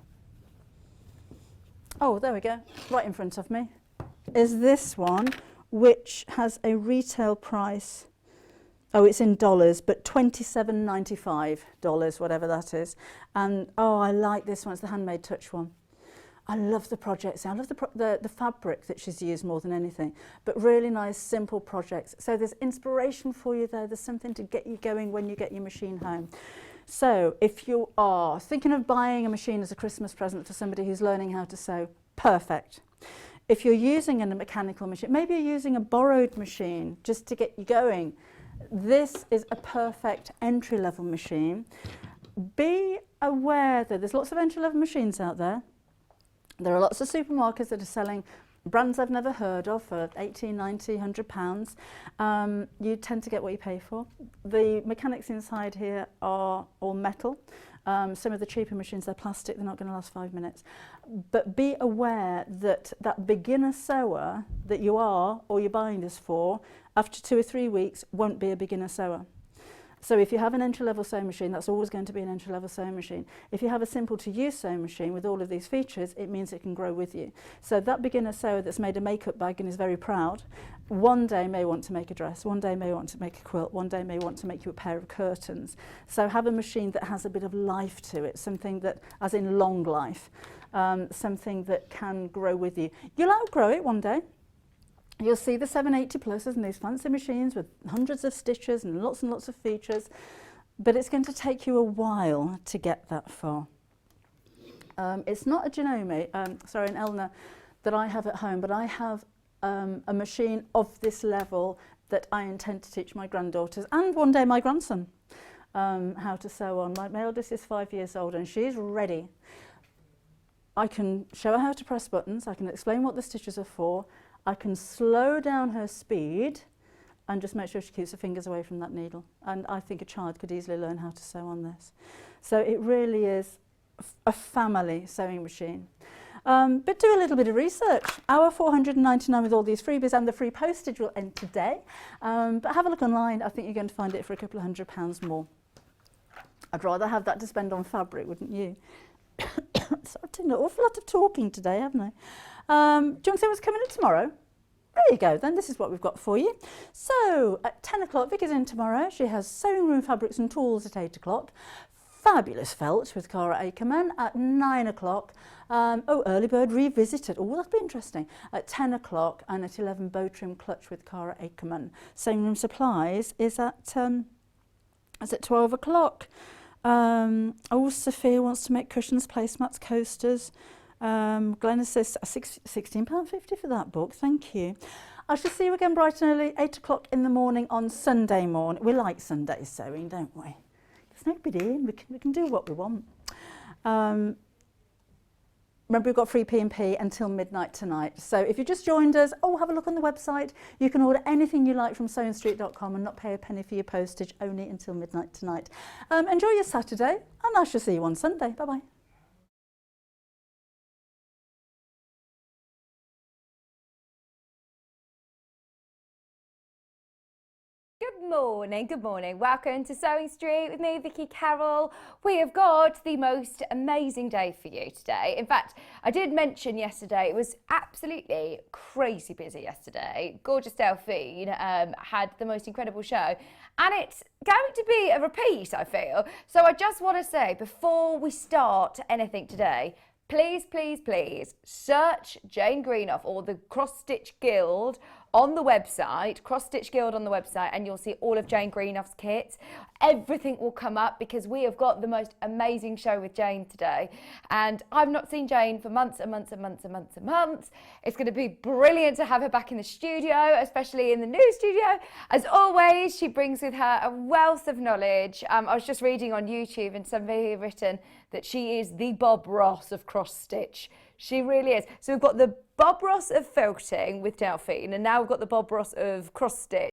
Oh, there we go, right in front of me is this one, which has a retail price, oh, it's in dollars, but $27.95, whatever that is. And oh, I like this one, it's the Handmade Touch one. I love the projects. I love the fabric that she's used more than anything, but really nice, simple projects. So there's inspiration for you there. There's something to get you going when you get your machine home. So if you are thinking of buying a machine as a Christmas present for somebody who's learning how to sew, perfect. If you're using a mechanical machine, maybe you're using a borrowed machine just to get you going, this is a perfect entry-level machine. Be aware that there's lots of entry-level machines out there. There are lots of supermarkets that are selling brands I've never heard of for 80, 90, 100 pounds. You tend to get what you pay for. The mechanics inside here are all metal. Some of the cheaper machines, they're plastic, they're not going to last 5 minutes. But be aware that that beginner sewer that you are, or you're buying this for, after 2 or 3 weeks, won't be a beginner sewer. So if you have an entry-level sewing machine, that's always going to be an entry-level sewing machine. If you have a simple-to-use sewing machine with all of these features, it means it can grow with you. So that beginner sewer that's made a makeup bag and is very proud, one day may want to make a dress, one day may want to make a quilt, one day may want to make you a pair of curtains. So have a machine that has a bit of life to it, something that, as in long life, something that can grow with you. You'll outgrow it one day. You'll see the 780 pluses and these fancy machines with hundreds of stitches and lots of features, but it's going to take you a while to get that far. It's not a Janome, sorry, an Elna that I have at home, but I have a machine of this level that I intend to teach my granddaughters and one day my grandson how to sew on. My eldest is 5 years old and she's ready. I can show her how to press buttons, I can explain what the stitches are for, I can slow down her speed and just make sure she keeps her fingers away from that needle. And I think a child could easily learn how to sew on this. So it really is a family sewing machine. But do a little bit of research. Our $499 with all these freebies and the free postage will end today. But have a look online. I think you're going to find it for a couple of £100 more. I'd rather have that to spend on fabric, wouldn't you? So I've done an awful lot of talking today, haven't I? Do you want to say what's coming in tomorrow? There you go, then this is what we've got for you. So at 10 o'clock, Vicky's in tomorrow. She has sewing room fabrics and tools at 8 o'clock. Fabulous felt with Cara Akerman at 9 o'clock. Early bird revisited. Oh, that'd be interesting. At 10 o'clock and at 11, bow trim clutch with Cara Akerman. Sewing room supplies is at 12 o'clock. Sophia wants to make cushions, placemats, coasters. Glenna says £16.50 for that book, thank you. I shall see you again bright and early, 8 o'clock in the morning on Sunday morning. We like Sunday sewing, don't we? There's nobody in, we can do what we want. Remember, we've got free P&P until midnight tonight. So if you just joined us, have a look on the website. You can order anything you like from sewingstreet.com and not pay a penny for your postage, only until midnight tonight. Enjoy your Saturday, and I shall see you on Sunday. Bye-bye. Good morning. Welcome to Sewing Street with me, Vicky Carroll. We have got the most amazing day for you today. In fact, I did mention yesterday, it was absolutely crazy busy yesterday. Gorgeous Delphine had the most incredible show, and it's going to be a repeat, I feel. So I just want to say, before we start anything today, please, please, please search Jane Greenough or the Cross Stitch Guild on the website, Cross Stitch Guild on the website, and you'll see all of Jane Greenough's kits. Everything will come up because we have got the most amazing show with Jane today. And I've not seen Jane for months and months and months and months and months. It's going to be brilliant to have her back in the studio, especially in the new studio. As always, she brings with her a wealth of knowledge. I was just reading on YouTube and somebody had written that she is the Bob Ross of cross stitch. She really is. So we've got the Bob Ross of felting with Delphine, and now we've got the Bob Ross of cross stitch.